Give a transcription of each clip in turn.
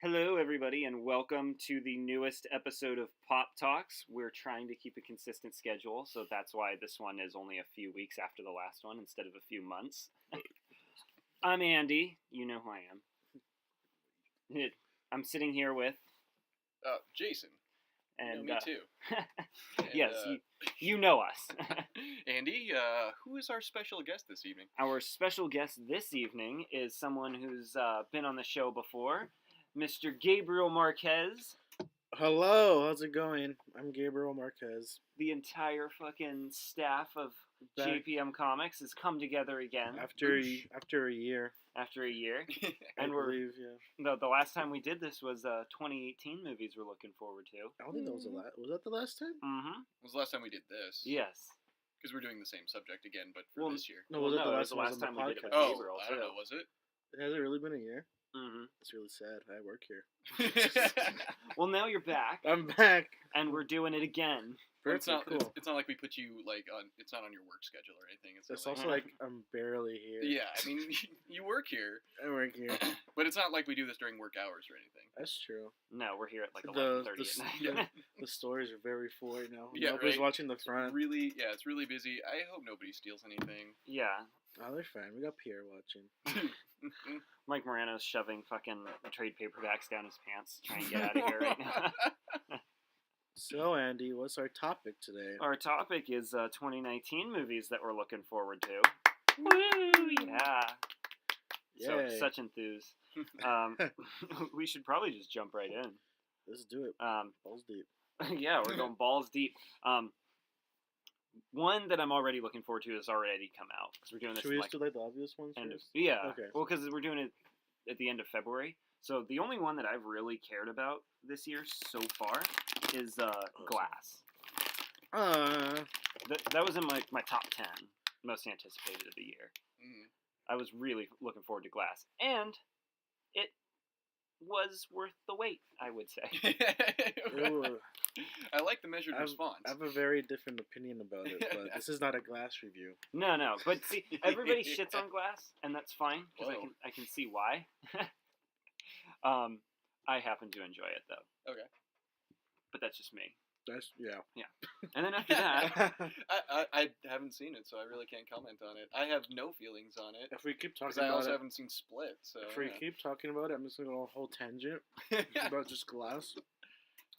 Hello, everybody, and welcome to the newest episode of Pop Talks. We're trying to keep a consistent schedule, so that's why this one is only a few weeks after the last one instead of a few months. I'm Andy. You know who I am. I'm sitting here with. Jason. And me too. Yes, you know us. Andy, who is our special guest this evening? Our special guest this evening is someone who's been on the show before, Mr. Gabriel Marquez. Hello, how's it going? I'm Gabriel Marquez. The entire fucking staff of JPM Comics has come together again. After a year. After a year. And the last time we did this was 2018 movies we're looking forward to. I don't think that was was that the last time? Mm-hmm. It was the last time we did this. Yes. Because we're doing the same subject again, but for this year. No, was it the last time we did it with Gabriel, I don't know, was it? Has it really been a year? Mm-hmm. It's really sad. I work here. Well, now you're back. I'm back. And we're doing it again. It's not, cool. it's not like we put you, on... It's not on your work schedule or anything. It's also like I'm barely here. Yeah, I mean, you work here. I work here. But it's not like we do this during work hours or anything. That's true. No, we're here at like 11:30 at night. The stores are very full right now. Yeah, Nobody's watching the front. It's really busy. I hope nobody steals anything. Yeah. Oh, they're fine. We got Pierre watching. Mike Morano's shoving fucking trade paperbacks down his pants, trying to get out of here right now. So, Andy, what's our topic today? Our topic is 2019 movies that we're looking forward to. Woo! Yeah. So, such enthuse. We should probably just jump right in. Let's do it. Balls deep. Yeah, we're going balls deep. One that I'm already looking forward to has already come out because we're doing this. Should we just do like the obvious ones first? Yeah. Okay. Well, because we're doing it at the end of February. So the only one that I've really cared about this year so far is Glass. That was in my top 10 most anticipated of the year. Mm-hmm. I was really looking forward to Glass, and it was worth the wait, I would say. I like the measured response. I have a very different opinion about it, but this is not a Glass review. No, but see, everybody shits on Glass, and that's fine because I can see why. I happen to enjoy it though. Okay. But that's just me. Yeah. And then after that, I haven't seen it, so I really can't comment on it. I have no feelings on it. If we keep talking about it, I also it, haven't seen Split. So if we keep talking about it, I'm just gonna go on a whole tangent about just Glass.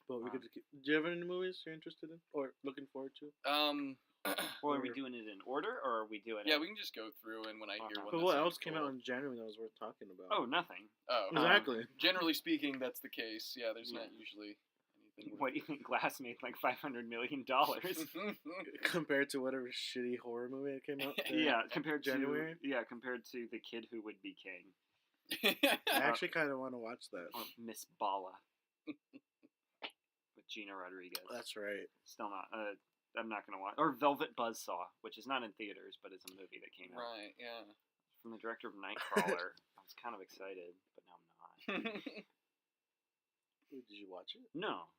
But we could. Do you have any movies you're interested in or looking forward to? Well, are we doing it in order, or are we doing it? Yeah, we can just go through, and when I hear one. But what else came out in January that was worth talking about? Oh, nothing. Oh, exactly. Generally speaking, that's the case. Yeah, there's not usually anything. What do you think? Glass made like $500 million compared to whatever shitty horror movie that came out. Yeah, compared to January. Yeah, compared to The Kid Who Would Be King. I actually kind of want to watch that. Or Miss Bala with Gina Rodriguez. That's right. Still not. I'm not gonna watch. Or Velvet Buzzsaw, which is not in theaters, but is a movie that came out. Right. Yeah. From the director of Nightcrawler. I was kind of excited, but now I'm not. Did you watch it? No.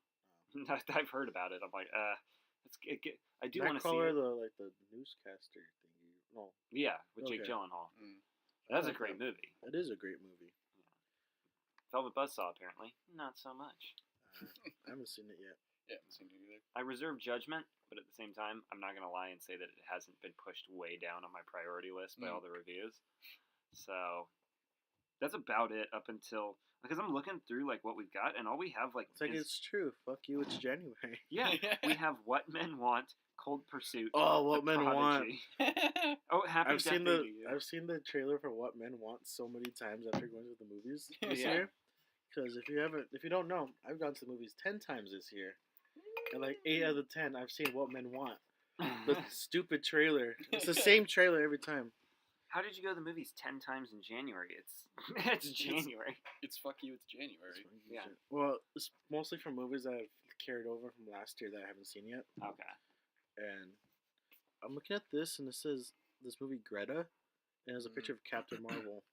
I've heard about it. I'm like, I do want to see it. Nightcrawler, the newscaster thingy. No. Yeah, with Jake Gyllenhaal. Mm. That's a great movie. It is a great movie. Yeah. Velvet Buzzsaw, apparently, not so much. I haven't seen it yet. Yeah, I haven't seen it either. I reserve judgment, but at the same time, I'm not going to lie and say that it hasn't been pushed way down on my priority list by all the reviews. So that's about it up until, because I'm looking through like what we've got, and all we have like it's true. Fuck you, it's January. Yeah, we have What Men Want, Cold Pursuit. Oh, What Men Want. Oh, Happy I've seen the trailer for What Men Want so many times after going to the movies this year. Because if you don't know, I've gone to the movies 10 times this year. And like 8 out of 10, I've seen What Men Want. The stupid trailer. It's the same trailer every time. How did you go to the movies 10 times in January? It's January. It's fuck you, it's January. Yeah. Well, it's mostly from movies that I've carried over from last year that I haven't seen yet. Okay. And I'm looking at this, and it says this movie Greta, and there's a picture of Captain Marvel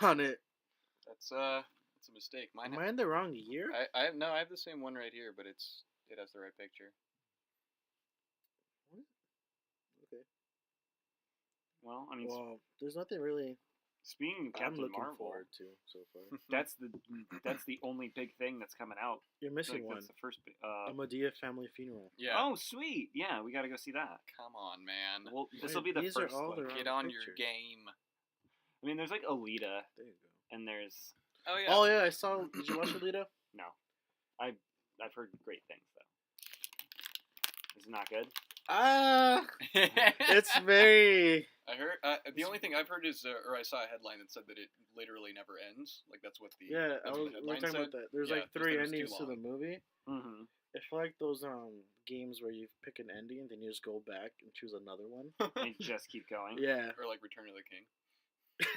on it. That's a mistake. Am I in the wrong year? I have the same one right here, but it has the right picture. What? Okay. Well, there's nothing really Speaking of I'm Captain looking Marvel, forward to so far. that's the only big thing that's coming out. You're I feel missing like one. that's the first. A Medea family funeral. Yeah. Oh, sweet! Yeah, we got to go see that. Come on, man. Well, this will be the These first. are all Like, the wrong Get on pictures. your game. I mean, there's like Alita, There you go. and there's Oh yeah. Oh yeah, I saw. Did you watch Alita? no. I've heard great things though. Is it not good? Ah, it's very. I heard. The only thing I've heard is, or I saw a headline that said that it literally never ends. Like that's what the Yeah, that's what the we were headline talking said. about that. There's Yeah, like just 3 that it was too endings to the long. movie. Mm-hmm. I feel like those games where you pick an ending, then you just go back and choose another one. And just keep going. Yeah, Or like Return of the King.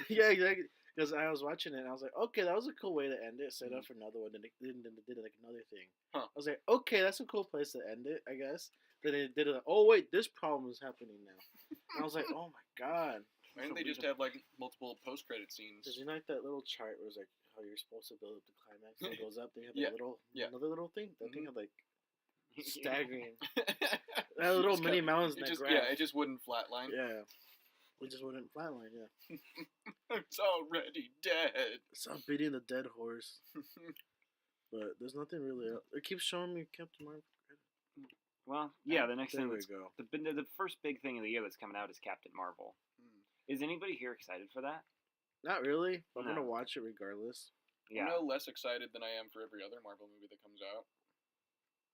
yeah, exactly. Because I was watching it and I was like, okay, that was a cool way to end it. Set up for another one, and it did like another thing. Huh. I was like, okay, that's a cool place to end it, I guess. Then it did it. Like, oh wait, this problem is happening now. And I was like, oh my god. Why didn't they just have like multiple post-credit scenes? Because you know, like that little chart was like how you're supposed to build up the climax. And it goes up. Then you have Yeah. that little, Yeah. another little thing. That thing had like Yeah. staggering. That little Just mini kept- mountains. It in that just graph. it just wouldn't flatline. Yeah. It just wouldn't flatline. Yeah. It's already dead. Stop beating the dead horse. But there's nothing really else. It keeps showing me Captain Marvel. Well, yeah. The next There thing we that's go. the first big thing of the year that's coming out is Captain Marvel. Hmm. Is anybody here excited for that? Not really. But I'm No. gonna watch it regardless. Yeah, I'm no less excited than I am for every other Marvel movie that comes out.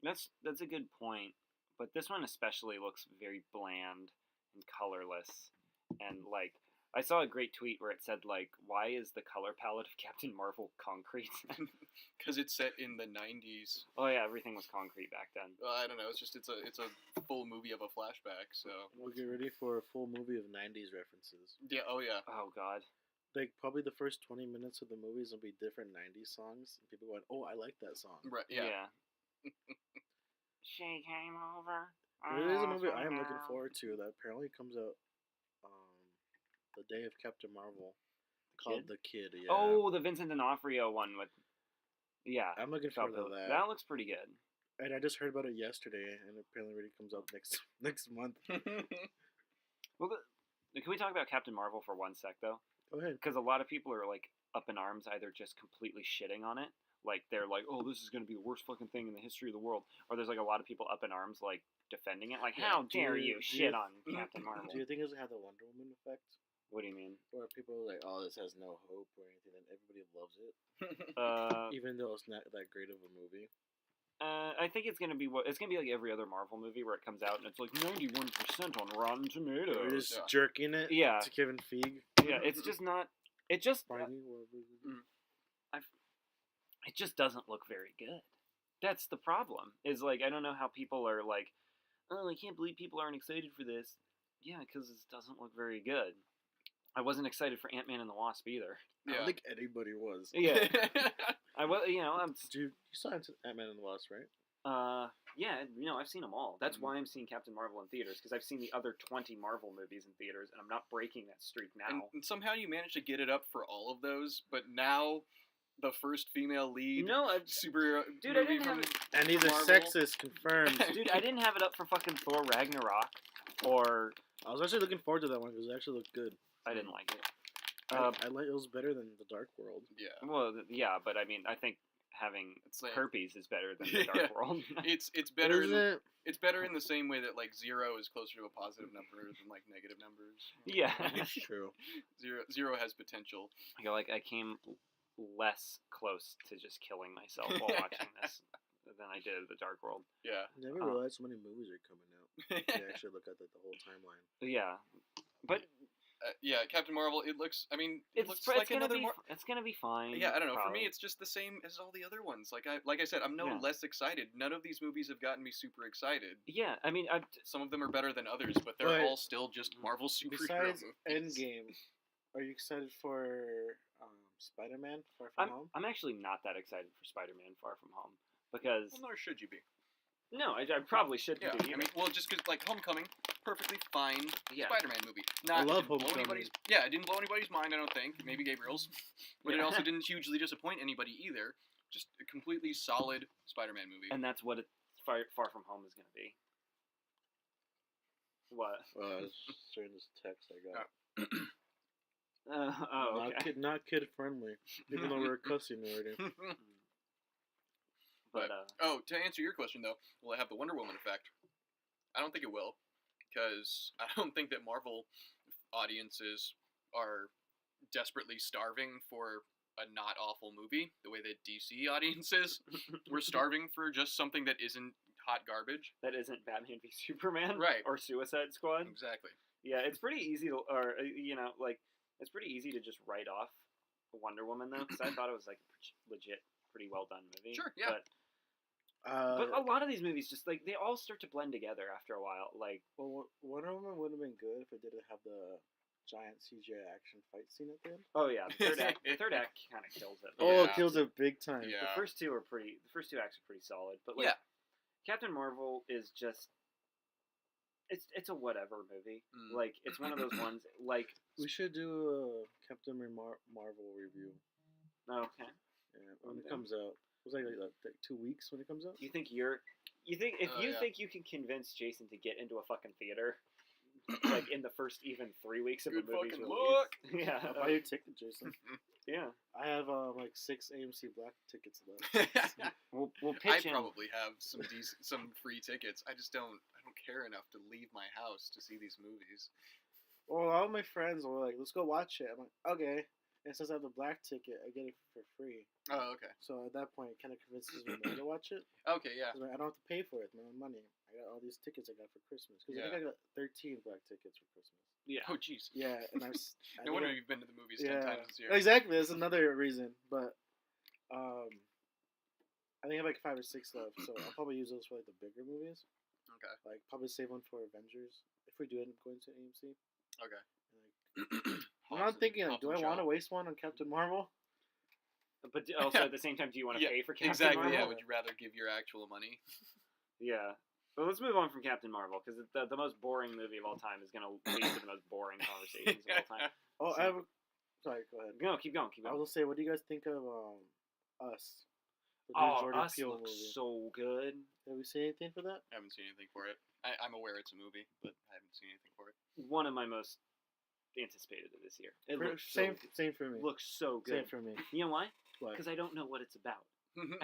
that's a good point. But this one especially looks very bland and colorless, and like I saw a great tweet where it said like, "Why is the color palette of Captain Marvel concrete?" Because it's set in the 90s. Oh yeah, everything was concrete back then. I don't know. It's just it's a full movie of a flashback. So We'll get ready for a full movie of 90s references. yeah. Oh yeah. Oh god. Like, probably the first 20 minutes of the movies will be different 90s songs. And people going, oh, I like that song. Right. Yeah. She came over. It is a movie I am looking forward to that apparently comes out the day of Captain Marvel. Called The Kid, yeah. Oh, the Vincent D'Onofrio one with. Yeah. I'm looking forward to that. That looks pretty good. And I just heard about it yesterday, and it apparently already comes out next month. Well, can we talk about Captain Marvel for 1 sec though? Go ahead. Because a lot of people are like up in arms, either just completely shitting on it, like they're like, "Oh, this is going to be the worst fucking thing in the history of the world," or there's like a lot of people up in arms, like defending it, like, Yeah. "How dare you Do shit you- on Captain Marvel?" Do you think it's going to have the Wonder Woman effect? What do you mean? Where people are like, oh, this has no hope or anything, and everybody loves it, even though it's not that great of a movie. I think it's gonna be like every other Marvel movie where it comes out and it's like 91% on Rotten Or Tomatoes. just Yeah. jerking it Yeah. to Kevin Feige. Yeah, it's just not. It just Finally, whatever. it just doesn't look very good. That's the problem. Is like I don't know how people are like, "Oh, I can't believe people aren't excited for this." Yeah, because it doesn't look very good. I wasn't excited for Ant-Man and the Wasp either. I Yeah. don't think anybody was. Yeah, I was. I'm. Did you saw Ant-Man and the Wasp, right? Yeah, I've seen them all. That's Mhm. why I'm seeing Captain Marvel in theaters, because I've seen the other 20 Marvel movies in theaters, and I'm not breaking that streak now. and somehow you managed to get it up for all of those, but now the first female lead No, superhero Dude, I movie didn't have from it. And either Marvel. sexist confirmed. Dude, I didn't have it up for fucking Thor Ragnarok, or I was actually looking forward to that one because it actually looked good. I didn't like it. I like it was better than the Dark World. yeah. Well, yeah, but I mean, I think having It's like herpes is better than the Dark Yeah. World. it's better Isn't in, it? it's better in the same way that like 0 is closer to a positive number than like negative numbers. Yeah. That's true. Zero has potential. I came less close to just killing myself while watching this than I did the Dark World. Yeah. I never realized so many movies are coming out. You actually look at the whole timeline. But yeah, but Yeah, Captain Marvel. It looks. I mean, it it's looks it's like gonna another. be it's gonna be fine. Yeah, I don't know. For probably. me, it's just the same as all the other ones. Like I said, I'm no Yeah. less excited. None of these movies have gotten me super excited. Yeah, I mean, Some of them are better than others, but they're But all still just Marvel superhero Besides movies. Endgame, are you excited for Spider-Man Far From Home? I'm actually not that excited for Spider-Man Far From Home because Well, nor should you be. no, I probably shouldn't Yeah, be. I mean, well, just because like Homecoming, perfectly fine Yeah. Spider-Man movie. Not love didn't blow Homecoming. anybody's. Yeah, it didn't blow anybody's mind. I don't think. Maybe Gabriel's, but it Yeah. also didn't hugely disappoint anybody either. Just a completely solid Spider-Man movie. and that's what Far From Home is gonna be. What? I was sharing this text I got. Okay. Not kid friendly. Even though we're cussing already. But to answer your question though, will it have the Wonder Woman effect? I don't think it will, because I don't think that Marvel audiences are desperately starving for a not awful movie the way that DC audiences were starving for just something that isn't hot garbage. that isn't Batman v Superman, Right. Or Suicide Squad. Exactly. Yeah, it's pretty easy to, or it's pretty easy to just write off Wonder Woman though, because I thought it was like a legit, pretty well done movie. Sure, yeah. But a lot of these movies just like they all start to blend together after a while. Like, well, Wonder Woman would have been good if it didn't have the giant CGI action fight scene at the end. oh yeah, the third act kind of kills it. Oh, Yeah. it kills it big time. Yeah. The first two acts are pretty solid, but like Yeah. Captain Marvel is just it's a whatever movie. Mm. Like it's one of those ones like We should do a Captain Marvel review. okay. Yeah, when it Okay. comes out. It was like 2 weeks when it comes out. You think if Oh, you yeah. think you can convince Jason to get into a fucking theater like in the first even 3 weeks of Good a movie's fucking release. Yeah. I'll buy your ticket, Jason. Yeah. I have like 6 AMC Black tickets left. We'll I pitch in. probably have some free tickets. I don't care enough to leave my house to see these movies. Well, all my friends were like, "Let's go watch it." I'm like, "Okay." And since I have the black ticket, I get it for free. Oh, okay. So at that point, it kind of convinces me more to watch it. Okay, yeah. 'Cause I don't have to pay for it. It's my own money. I got all these tickets I got for Christmas. Because I think I got 13 black tickets for Christmas. Yeah. Oh, jeez. Yeah, and I No wonder you've been to the movies 10 times this year. Exactly. That's another reason. But I think I have like 5 or 6 left. So I'll probably use those for like the bigger movies. Okay. Like probably save one for Avengers if we do end up going to AMC. Okay. I'm not thinking like, do I want to waste one on Captain Marvel? But also at the same time, do you want to pay for Captain Exactly, Marvel? yeah. Would you rather give your actual money? Yeah. But let's move on from Captain Marvel because the most boring movie of all time is going to lead to the most boring conversations of all time. Oh, So- I have a... Sorry, go ahead. No, keep going. I was gonna say, what do you guys think of Us? The new Oh, Jordan Us Peele looks movie. so good. Have we seen anything for that? I haven't seen anything for it. I'm aware it's a movie, but I haven't seen anything for it. One of my most anticipated of this year. It looks Same for me. looks so Same good. for me. You know why? But Because I don't know what it's about,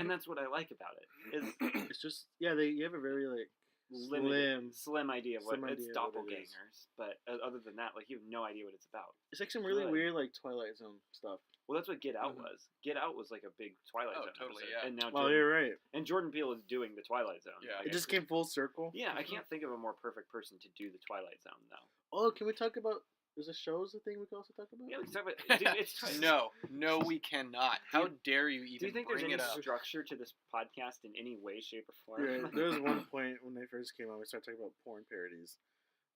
and that's what I like about it. Is it's just you have a very like slim idea of what slim it's idea of what it is. doppelgangers. But other than that, like you have no idea what it's about. It's like some really Good. weird like Twilight Zone stuff. Well, that's what Get Out Mhm. was. Get Out was like a big Twilight Oh, Zone totally, episode. yeah. And now Well, Jordan, you're right. and Jordan Peele is doing the Twilight Zone. Yeah, Like, It just came full circle. Yeah, I can't think of a more perfect person to do the Twilight Zone though. Oh, can we talk about? Is the show's the thing we can also talk about? Yeah, we can talk about. Dude, it's No, we cannot. How dare you even Do you think there's bring any it up? structure to this podcast in any way, shape, or form? Yeah, there was one point when they first came out, we started talking about porn parodies.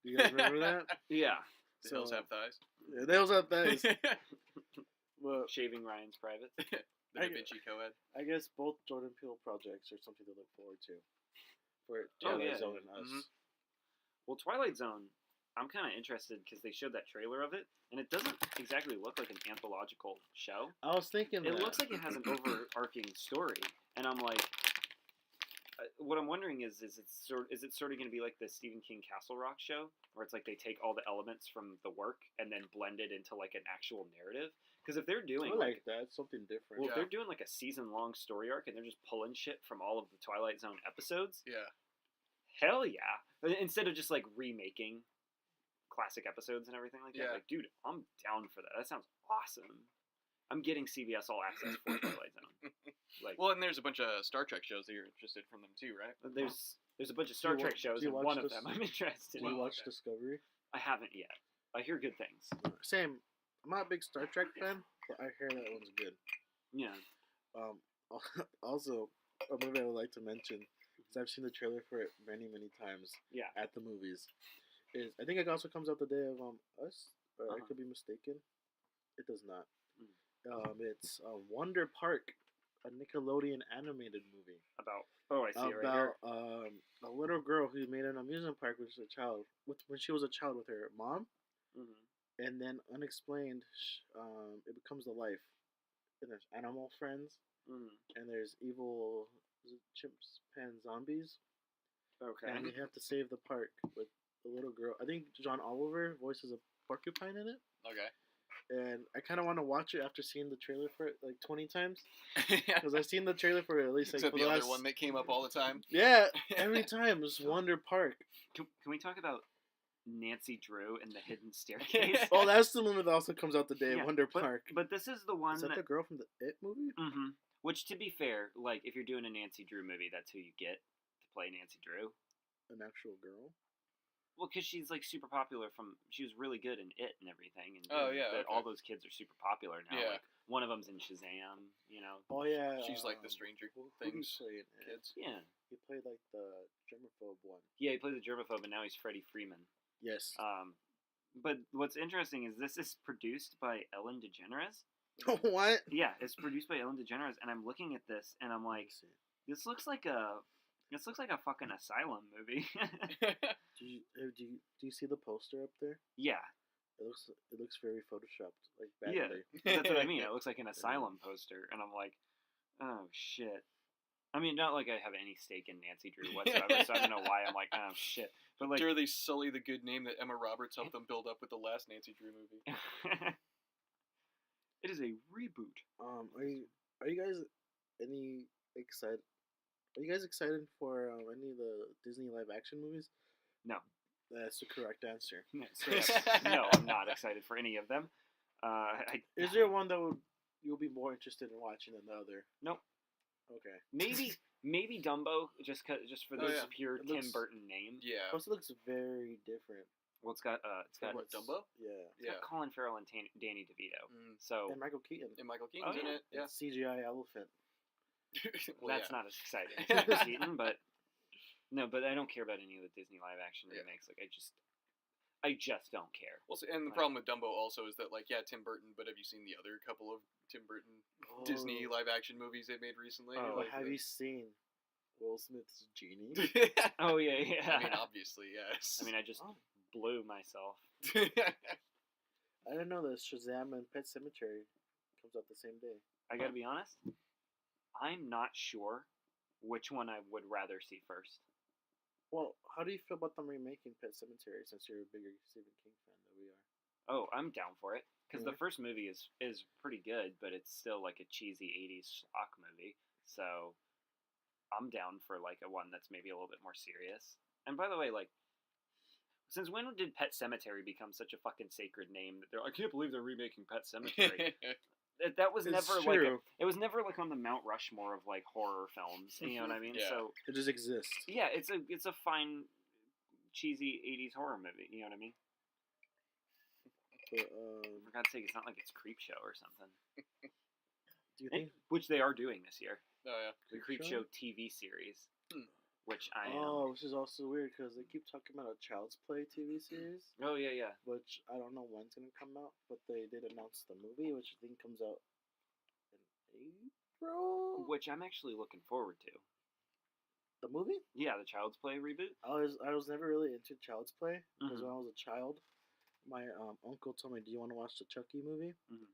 Do you guys remember that? Yeah, The hills have thighs. Yeah, they was up that. the But shaving Ryan's private. Da Vinci co-ed. I guess both Jordan Peele projects are something to look forward to. For Oh, Twilight yeah. Zone and Us. Mhm. Well, Twilight Zone, I'm kind of interested because they showed that trailer of it, and it doesn't exactly look like an anthological show. I was thinking It that. looks like it has an overarching story, and I'm like, what I'm wondering is it sort of going to be like the Stephen King Castle Rock show, where it's like they take all the elements from the work and then blend it into like an actual narrative? Because if they're doing I like that. It's something different. well, if Yeah. they're doing like a season-long story arc and they're just pulling shit from all of the Twilight Zone episodes, Yeah. hell yeah! Instead of just like remaking classic episodes and everything like that, Yeah. like, dude, I'm down for that. That sounds awesome. I'm getting CBS All Access for Twilight Zone. Like, Well, and there's a bunch of Star Trek shows that you're interested from them too, right? there's a bunch of Star you Trek wa- shows, do you and watch one of this- them I'm interested Did you in. watch okay. Discovery? I haven't yet. I hear good things. Same. I'm not a big Star Trek fan, but I hear that one's good. Yeah. Also, a movie I would like to mention, because I've seen the trailer for it many, many times Yeah. at the movies, is I think it also comes out the day of Us, or I Uh-huh. could be mistaken. It does not. Mm. It's Wonder Park, a Nickelodeon animated movie About. Oh, I see it right here. about a little girl who made an amusement park when she was a child, when she was a child with her mom, Hmm. and then unexplained, it becomes the life. And there's animal friends, Hmm. and there's evil chimps and zombies, Okay. and they have to save the park with the little girl. I think John Oliver voices a porcupine in it, Okay. and I kind of want to watch it after seeing the trailer for it like 20 times. Yeah. Because I've seen the trailer for it at least like Except for the the other last... one that came up all the time. Yeah, every time. It's Wonder Park. Can we talk about Nancy Drew and the Hidden Staircase? Oh, that's the movie that also comes out today, Yeah, Wonder Park. But this is the one Is that the girl from the It movie? Mm-hmm. Which, to be fair, like, if you're doing a Nancy Drew movie, that's who you get to play Nancy Drew. An actual girl? Well, because she's, like, super popular she was really good in It and everything. And Okay. all those kids are super popular now. Yeah. Like, one of them's in Shazam, you know. Oh, yeah. She's like the Stranger who Things he play in It? kids. Yeah. He played like the germaphobe one. Yeah, he played the germaphobe, and now he's Freddie Freeman. Yes. But what's interesting is this is produced by Ellen DeGeneres. What? Yeah, it's produced by Ellen DeGeneres, and I'm looking at this, and I'm like, this looks like a fucking asylum movie. Do you see the poster up there? Yeah, It looks very photoshopped, like yeah, badly. that's what I mean. It looks like an asylum poster, and I'm like, oh shit. I mean, not like I have any stake in Nancy Drew whatsoever, so I don't know why I'm like, oh shit. But like, Dare they sully the good name that Emma Roberts helped them build up with the last Nancy Drew movie? it is a reboot. Are you guys excited? Are you guys excited for any of the Disney live action movies? No. That's the correct answer. No, I'm not excited for any of them. Is there one that you'll be more interested in watching than the other? Nope. Okay. Maybe Dumbo, just for the pure It Tim looks- Burton name. Yeah. Plus, it looks very different. Well, it's got What, Dumbo? Yeah. it's got Colin Farrell and Danny DeVito. Mm. So And Michael Keaton. And Michael Keaton's in yeah. it. Yeah. And CGI elephant. Well, that's yeah. not as exciting as Michael Keaton, but no, but I don't care about any of the Disney live action Yeah. remakes. Like I just don't care. Well, and the problem with Dumbo also is that, like, yeah, Tim Burton, but have you seen the other couple of Tim Burton Disney live action movies they made recently? Oh. But have you seen Will Smith's Genie? Oh yeah. I mean, obviously, yes. I mean, I just blew myself. I didn't know that Shazam and Pet Sematary comes out the same day. I gotta be honest. I'm not sure which one I would rather see first. Well, how do you feel about them remaking Pet Sematary since you're a bigger Stephen King fan than we are? Oh, I'm down for it because Yeah. the first movie is pretty good, but it's still like a cheesy '80s schlock movie. So I'm down for like a one that's maybe a little bit more serious. And by the way, like, since when did Pet Sematary become such a fucking sacred name that they're? I can't believe they're remaking Pet Cemetery. That was It's never true. it was never like on the Mount Rushmore of like horror films. You know what I mean? Yeah. So It just exists. yeah, it's a fine cheesy '80s horror movie. You know what I mean? But, For God's sake, it's not like it's Creepshow or something. do you think? Which they are doing this year. Oh, yeah. The Creepshow? Creepshow TV series, Hmm. which I am. Oh, which is also weird because they keep talking about a Child's Play TV series, Oh yeah. which I don't know when's gonna come out, but they did announce the movie, which I think comes out in April. Which I'm actually looking forward to. The movie? Yeah, the Child's Play reboot. I was never really into Child's Play because Mhm. when I was a child, my uncle told me, "Do you want to watch the Chucky movie?" Mhm.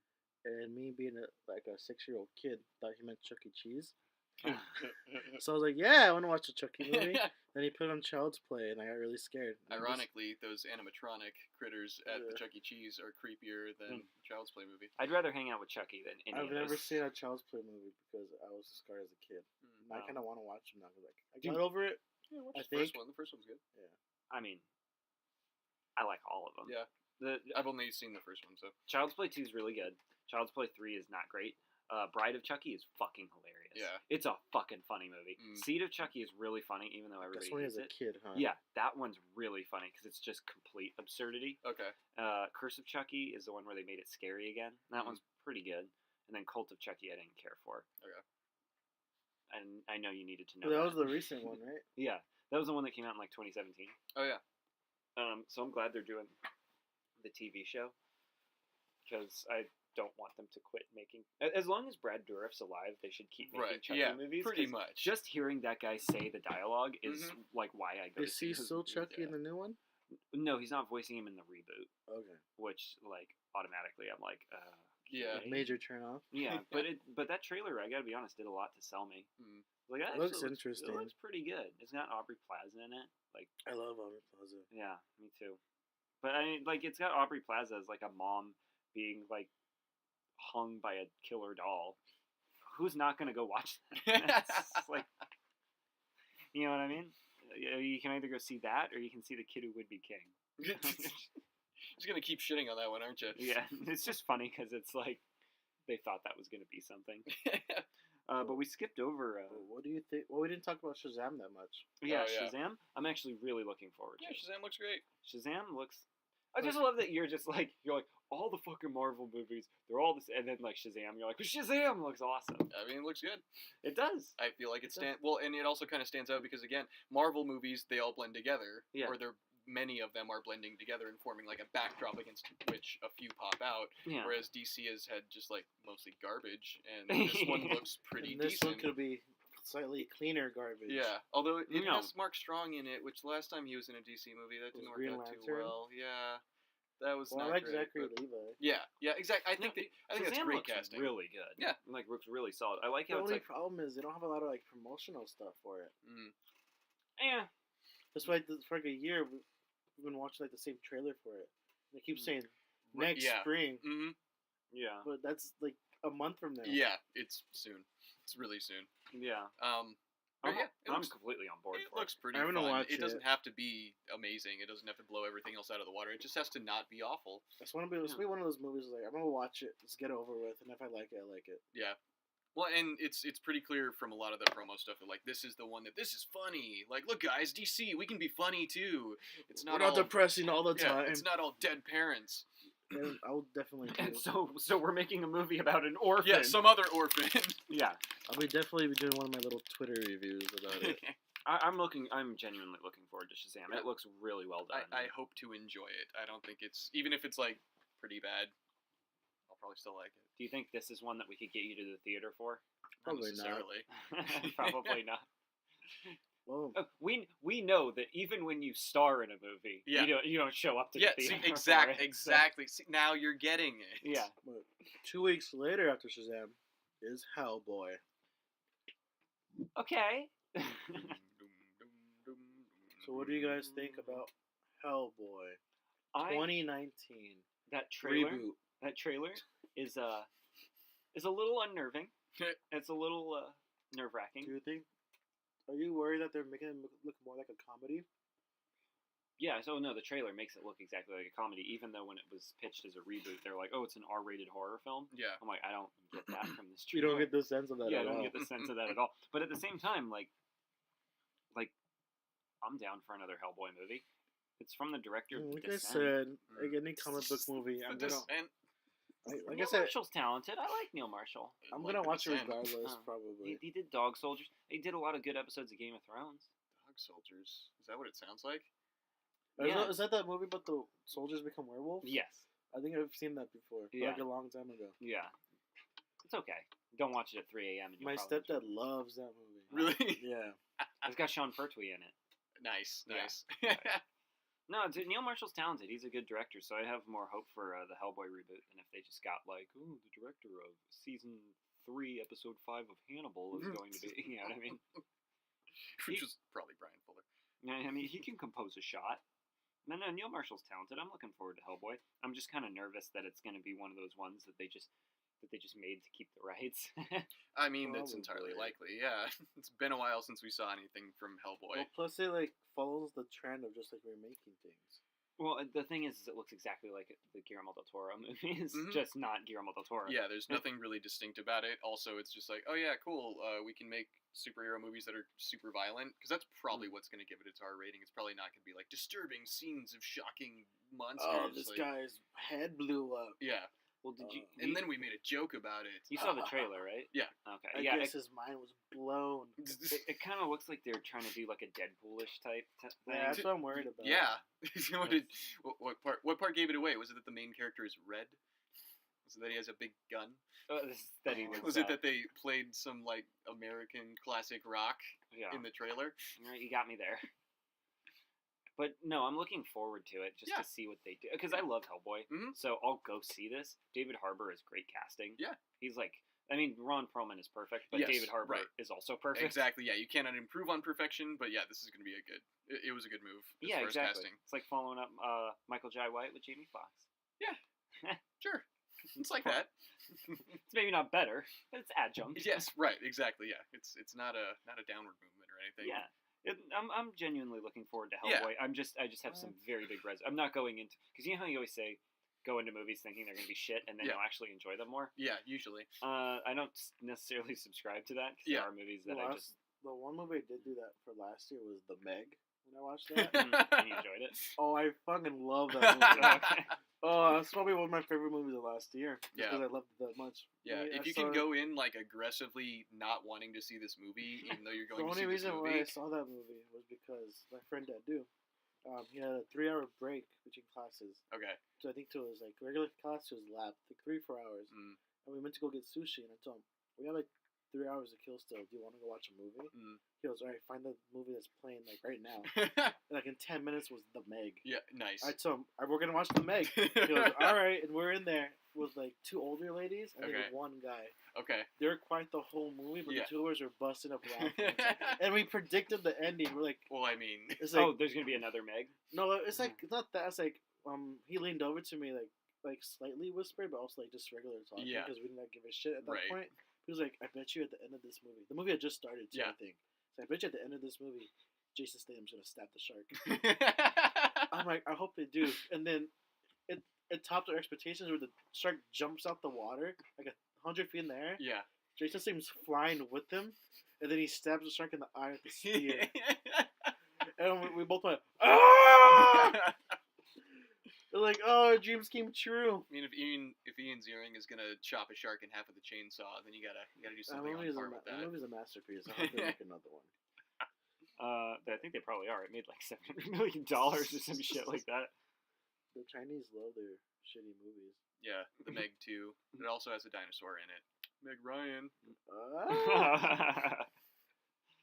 And me being a 6-year-old kid thought he meant Chuck E. Cheese. So I was like, "Yeah, I want to watch the Chucky movie." Then he put on Child's Play, and I got really scared. Ironically, those animatronic critters at the Yeah. Chuck E. Cheese are creepier than Child's Play movie. I'd rather hang out with Chucky than any I've of never those. seen a Child's Play movie because I was scarred as a kid. And I Oh. kind of want to watch them now because I Dude. got over it. Yeah, watch I the first think- one. The first one's good. I mean, I like all of them. Yeah. I've only seen the first one, so. Child's Play 2 is really good. Child's Play 3 is not great. Bride of Chucky is fucking hilarious. Yeah. It's a fucking funny movie. Mm. Seed of Chucky is really funny, even though everybody That's when he hates was a it. kid, huh? Yeah, that one's really funny because it's just complete absurdity. Okay. Curse of Chucky is the one where they made it scary again. That Mhm. one's pretty good. And then Cult of Chucky I didn't care for. Okay. And I know you needed to know That was the recent one, right? Yeah, that was the one that came out in like 2017. Oh, yeah. So I'm glad they're doing the TV show because I don't want them to quit making. As long as Brad Dourif's alive, they should keep making Right. Chucky Yeah. movies. Pretty 'cause much. Just hearing that guy say the dialogue is like why I go. Is to see he his still movies. Chucky in yeah. the new one? No, he's not voicing him in the reboot, Okay. which like automatically I'm like, Yeah. okay. Major turn off. Yeah, but that trailer, I gotta be honest, did a lot to sell me. Mm. Like that It looks actually interesting. It looks pretty good. It's got Aubrey Plaza in it. Like, I love Aubrey Plaza. yeah, me too. But I mean, like, it's got Aubrey Plaza as like a mom being like hung by a killer doll. Who's not gonna go watch that? It's like, you know what I mean? You can either go see that, or you can see The Kid Who Would Be King. Just gonna keep shitting on that one, aren't you? Yeah, it's just funny because it's like they thought that was gonna be something. But we skipped over. What do you think? Well, we didn't talk about Shazam that much. Yeah, Oh, yeah. Shazam. I'm actually really looking forward to. Yeah, Shazam looks great. Shazam looks. I just love that you're like all the fucking Marvel movies, they're all this, and then like Shazam, you're like, Shazam looks awesome. I mean, it looks good. It does. I feel like well, and it also kind of stands out because again, Marvel movies they all blend together, Yeah. or many of them are blending together and forming like a backdrop against which a few pop out. Yeah. Whereas DC has had just like mostly garbage, and this one looks pretty And this decent. one could be slightly cleaner garbage. Yeah, although it No. has Mark Strong in it, which last time he was in a DC movie that didn't Was work Green out too Lantern? well. Yeah, that was Well, not I like great. Zachary but- Levi. Yeah, exactly. I think that's Shazam great looks casting. really good. Yeah. Like looks really solid. I like The how it's only like, problem is they don't have a lot of like promotional stuff for it. Mm. eh. That's why for like a year we've been watching like the same trailer for it. They keep saying next Yeah. spring, Mm-hmm. Yeah. but that's like a month from now. Yeah, it's soon. It's really soon. Yeah. But I'm, yeah, it I'm looks, completely on board it for looks pretty I'm fun. gonna watch It doesn't it. have to be amazing. It doesn't have to blow everything else out of the water. It just has to not be awful. It's one of those. It's one of those movies like I'm gonna watch it, just get it over with, and if I like it, I like it. Yeah. Well, and it's pretty clear from a lot of the promo stuff that like this is the one that this is funny. Like, look, guys, DC, we can be funny too. It's not We're not all depressing all the yeah, time. it's not all dead parents. And I'll definitely. And Do. so we're making a movie about an orphan. Yeah, some other orphan. Yeah. I'll be definitely be doing one of my little Twitter reviews about it. I'm genuinely looking forward to Shazam. Yeah. It looks really well done. I hope to enjoy it. I don't think it's even if it's like pretty bad, I'll probably still like it. Do you think this is one that we could get you to the theater for? Probably not. necessarily. Probably not. Well, We know that even when you star in a movie, Yeah. you don't show up to Yeah, the see, theater. for exactly, it, so- exactly. See, now you're getting it. Yeah. but 2 weeks later after Shazam is Hellboy. Okay. So what do you guys think about Hellboy 2019 that trailer? reboot? That trailer is a little unnerving. It's a little nerve wracking. Do you think? Are you worried that they're making it look more like a comedy? Yeah, so no, the trailer makes it look exactly like a comedy, even though when it was pitched as a reboot, they're like, oh, it's an R-rated horror film. Yeah. I'm like, I don't get that from this You trailer. don't get the sense of that Yeah, I at don't all. get the sense of that at all. But at the same time, like, I'm down for another Hellboy movie. It's from the director of Like I Descent. said, like any comic book movie, I'm gonna. And Like I Neil said, Marshall's talented. I like Neil Marshall. I'm like gonna the watch it Descent. regardless, Oh. probably. He did Dog Soldiers. He did a lot of good episodes of Game of Thrones. Dog soldiers. Is that what it sounds like? Yeah. Is that momovie about the soldiers become werewolves? Yes. I think I've seen that before, Yeah. like a long time ago. Yeah. It's okay. Don't watch it at 3 a.m. and you'll My probably stepdad loves that movie. Really? Yeah. It's got Sean Pertwee in it. Nice, Yeah. nice. No, Neil Marshall's talented. He's a good director, so I have more hope for the Hellboy reboot than if they just got like, ooh, the director of season 3, episode 5 of Hannibal is going to be. You know what I mean? Which was probably Brian Fuller. I mean, he can compose a shot. No, Neil Marshall's talented. I'm looking forward to Hellboy. I'm just kind of nervous that it's going to be one of those ones that they just made to keep the rights. I mean, that's entirely Probably. likely. Yeah, it's been a while since we saw anything from Hellboy. Well, plus it like follows the trend of just like remaking things. Well, the thing is it looks exactly like the Guillermo del Toro movies, Mhm. just not Guillermo del Toro. Yeah, there's nothing really distinct about it. Also, it's just like, oh yeah, cool. We can make superhero movies that are super violent because that's probably what's going to give it its R rating. It's probably not going to be like disturbing scenes of shocking monsters. Oh, this like, guy's head blew up. Yeah, Well, did you? and then we made a joke about it. You saw the trailer, right? Yeah. Okay. I Yeah. guess his mind was blown. It kind of looks like they're trying to do like a Deadpoolish type thing. Yeah, that's what I'm worried about. Yeah. What part gave it away? Was it that the main character is red? Was it that he has a big gun? That he was. Was it that they played some like American classic rock Yeah. in the trailer? Right, you got me there. But no, I'm looking forward to it just Yeah. to see what they do because I love Hellboy. Mhm. So I'll go see this. David Harbour is great casting. Yeah. He's like, I mean, Ron Perlman is perfect, but Yes, David Harbour right. is also perfect. Exactly. Yeah, you cannot improve on perfection, but yeah, this is going to be a good. It was a good move. As Yeah, far exactly. As casting. It's like following up Michael Jai White with Jamie Foxx. Sure. It's like that. It's maybe not better, but it's adjunct. Yes, right, exactly. Yeah, it's not a downward movement or anything. Yeah. I'm genuinely looking forward to Yeah. Hellboy. I just have some very big I'm not going into, because you know how you always say go into movies thinking they're going to be shit and then Yeah. you'll actually enjoy them more. Yeah, usually. I don't necessarily subscribe to that because Yeah. there are movies that I just The one movie I did do that for last year was The Meg. When I watched that, and you enjoyed it. oh, I fucking love that movie. Okay. Oh, that's probably one of my favorite movies of last year. Yeah. Because I loved it that much. Yeah, I if you saw can it- go in like aggressively not wanting to see this movie, even though you're The going to only see this reason why movie. I saw that movie was because my friend Dad he had a 3-hour break between classes. Okay. So I think it was like regular class to his lab, like 3-4 hours. Mm. And we went to go get sushi, and I told him, we have like 3 hours to kill still. Do you want to go watch a movie? Mm. He goes, alright, find the movie that's playing like right now. And, like in 10 minutes was The Meg. Yeah, nice. I told him, alright, we're gonna watch The Meg. He goes, alright, and we're in there with like 2 older ladies and Okay. then 1 guy. Okay. They were quiet the whole movie, but Yeah. the 2 of us were busting up laughing. And we predicted the ending. We're like, Well, I mean, it's like, Oh, there's gonna be another Meg. no, it's like, it's not that. It's like, he leaned over to me like slightly whispered, but also like just regular talking Yeah. because we didn't like, give a shit at that Right. point. He was like, I bet you at the end of this movie, the movie had just started too, Yeah. I think. So I bet you at the end of this movie, Jason Statham's gonna stab the shark. I'm like, I hope they do. And then it topped our expectations where the shark jumps out the water like 100 feet in the air. Yeah. Jason Statham's flying with him, and then he stabs the shark in the eye with the spear. And we both went, ah! They're like, oh, our dreams came true. I mean, if Ian Ziering is gonna chop a shark in half with a chainsaw, then you gotta do That something on par with that that. movie's a masterpiece. I hope they make another one. I think they probably are. It made like $700 million or some shit like that. The Chinese love their shitty movies. Yeah, the Meg 2. It also has a dinosaur in it. Meg Ryan.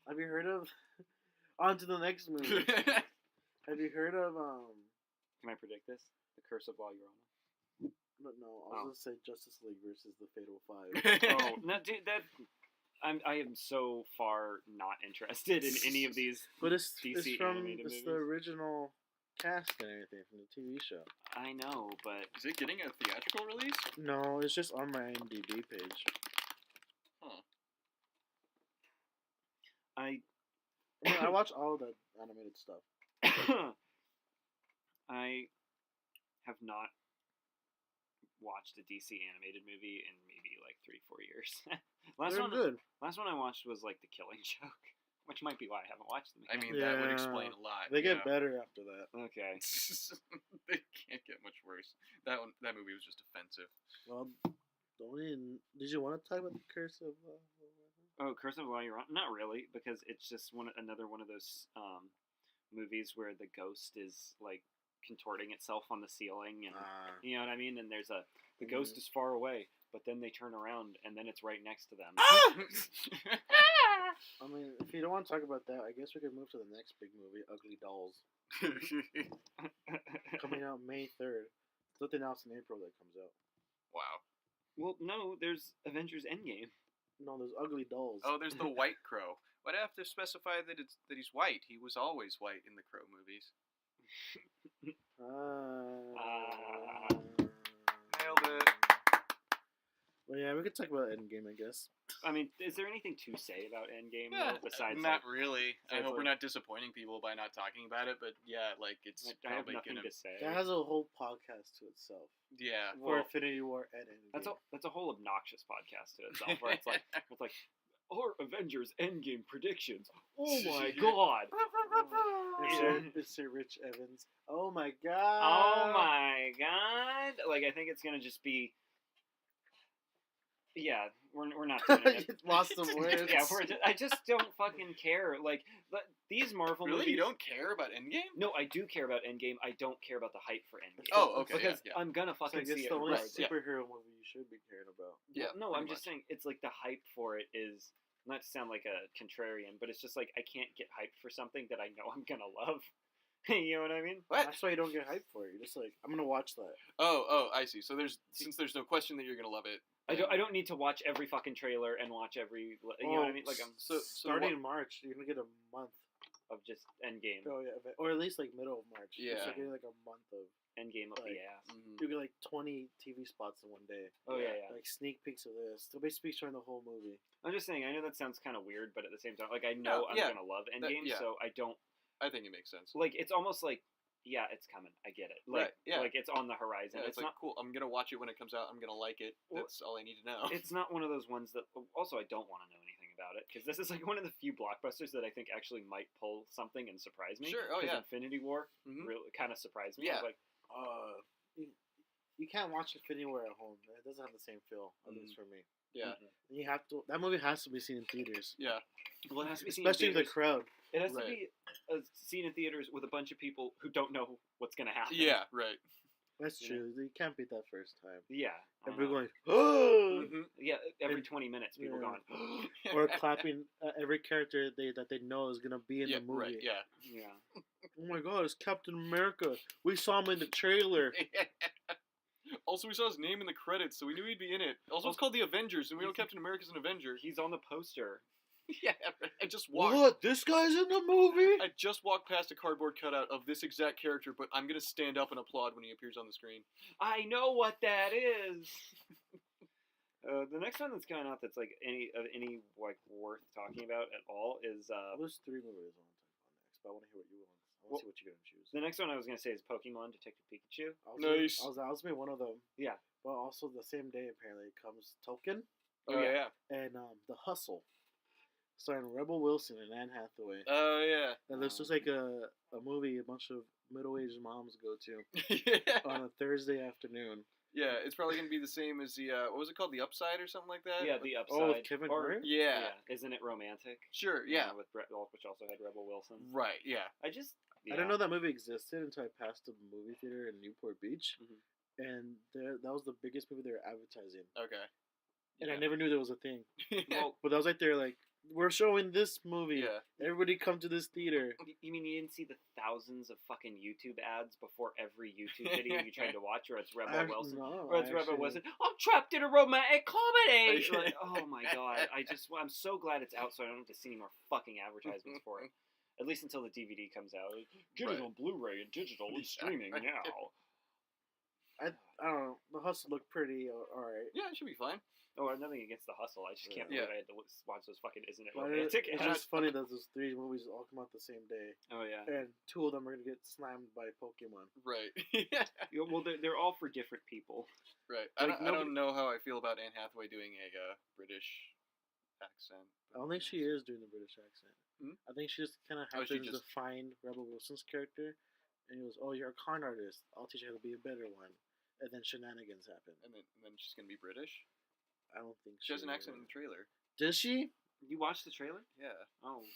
Have you heard of? On to the next movie. Have you heard of Can I predict this? The Curse of La Llorona. No, I was Oh. gonna say Justice League versus the Fatal Five. Oh no, dude, I am so far not interested in any of these. But it's DC from animated it's the movies. original cast and everything from the TV show. I know, but Is it getting a theatrical release? No, it's just on my IMDb page. I I watch all the animated stuff. I have not watched a DC animated movie in maybe like 3-4 years. They're good. Last one I watched was like The Killing Joke, which might be why I haven't watched them. I Again. mean, that would Yeah. explain a lot. They get yeah. better after that. Okay. They can't get much worse. That movie was just offensive. Well, did you want to talk about the Curse of? Oh, Curse of La Llorona? Not really, because it's just another one of those movies where the ghost is like contorting itself on the ceiling, and you know what I mean. And there's the ghost is far away, but then they turn around and then it's right next to them. I mean, if you don't want to talk about that, I guess we could move to the next big movie, Ugly Dolls, coming out May 3rd. It's nothing else in April that comes out. Wow. Well, no, there's Avengers Endgame. No, there's Ugly Dolls. Oh, there's the White Crow. Why'd I have to specify that he's white? He was always white in the Crow movies. Nailed it. Well, yeah, we could talk about Endgame, I guess. I mean, is there anything to say about Endgame Yeah, though, besides not like, really. I besides, hope we're like- not disappointing people by not talking about it, but yeah, like it's I have probably nothing gonna. to say. That has a whole podcast to itself Yeah. for Well, Infinity War and Endgame. that's a whole obnoxious podcast to itself, where it's like our Avengers Endgame predictions. Oh my Yeah. god! It's Sir Rich Evans. Oh my god! Oh my god! Like, I think it's gonna just be. Yeah, we're not doing it. You lost the words. Yeah, I just don't fucking care. Like, these Marvel Really, movies. you don't care about Endgame? No, I do care about Endgame. I don't care about the hype for Endgame. Oh, okay. Because yeah. I'm gonna It's like fucking it's see the it. only Right. yeah. superhero movie you should be caring about. Yeah. No, pretty I'm just much. saying it's like the hype for it is not to sound like a contrarian, but it's just like I can't get hyped for something that I know I'm gonna love. You know what I mean? What? That's why you don't get hyped for it. You're just like, I'm gonna watch that. Oh, I see. So since there's no question that you're gonna love it. I don't need to watch every fucking trailer and watch every. You know what I mean? Like I'm So starting in March, you're gonna get a month of just Endgame. Oh yeah, or at least like middle of March. Yeah. So getting like a month of. Endgame up the ass. You get like 20 TV spots in one day. Oh yeah. Like sneak peeks of this. So basically showing the whole movie. I'm just saying. I know that sounds kind of weird, but at the same time, like I know I'm gonna love Endgame, so I don't. I think it makes sense. Like it's almost like, yeah, it's coming. I get it. Like, right. Yeah. Like it's on the horizon. Yeah, it's like, not cool. I'm gonna watch it when it comes out. I'm gonna like it. That's all I need to know. It's not one of those ones that. Also, I don't want to know anything about it because this is like one of the few blockbusters that I think actually might pull something and surprise me. Sure. Oh yeah. Infinity War really kind of surprised me. Yeah. I was like, you can't watch Infinity War at home. It doesn't have the same feel, at least for me. Yeah. You have to. That movie has to be seen in theaters. Yeah. Well, it has to be seen especially in the crowd. It has to be seen in theaters with a bunch of people who don't know what's gonna happen. Yeah. Right. That's true. You can't beat that first time. Yeah. And we're going, oh! Yeah, every 20 minutes, people going, or clapping every character that they know is gonna be in the movie. Right. Yeah. Yeah. Oh my God! It's Captain America. We saw him in the trailer. Also, we saw his name in the credits, so we knew he'd be in it. Also, it's called The Avengers, and we know Captain America's an Avenger. He's on the poster. Yeah, I just walked. What? This guy's in the movie? I just walked past a cardboard cutout of this exact character, but I'm gonna stand up and applaud when he appears on the screen. I know what that is. The next one that's coming out that's like any like worth talking about at all is There's 3 movies I want to talk about next, but I want to hear what you want. I want to see what you're gonna choose. The next one I was gonna say is Pokemon Detective Pikachu. Nice. I was gonna be one of them. Yeah. But also the same day apparently comes Token. Oh yeah. And The Hustle, starring Rebel Wilson and Anne Hathaway. Oh yeah. And this was like a movie a bunch of middle-aged moms go to Yeah. on a Thursday afternoon. Yeah, it's probably gonna be the same as the what was it called, The Upside or something like that? Yeah, The Upside. Oh, with Kevin Hart? Yeah. Isn't it romantic? Sure. Yeah. With which also had Rebel Wilson. Right. Yeah. I didn't know that movie existed until I passed a movie theater in Newport Beach, and that was the biggest movie they were advertising. Okay. And I never knew there was a thing. Well, but I was right there, like, we're showing this movie. Yeah. Everybody come to this theater. You mean you didn't see the thousands of fucking YouTube ads before every YouTube video you tried to watch, or it's Rebel Wilson, or it's Rebel Wilson? I'm trapped in a romantic comedy. Like, oh my god! I'm so glad it's out, so I don't have to see any more fucking advertisements for it. At least until the DVD comes out. Get it on Blu-ray and digital and streaming now. I don't know. The Hustle looked pretty alright. Yeah, it should be fine. Oh, nothing against The Hustle. I just can't believe I had to watch those fucking Isn't It But Romantic? It's just funny that those 3 movies all come out the same day. Oh yeah. And 2 of them are gonna get slammed by Pokemon. Right. Yeah, well, they're all for different people. Right. Like, I don't know how I feel about Anne Hathaway doing a British accent. I don't think she is doing the British accent. I think she just kind of happens to find Rebel Wilson's character, and he goes, "Oh, you're a con artist. I'll teach you how to be a better one." And then shenanigans happen. And then she's gonna be British. I don't think she has an accent in the trailer. Does she? You watched the trailer? Yeah. Oh.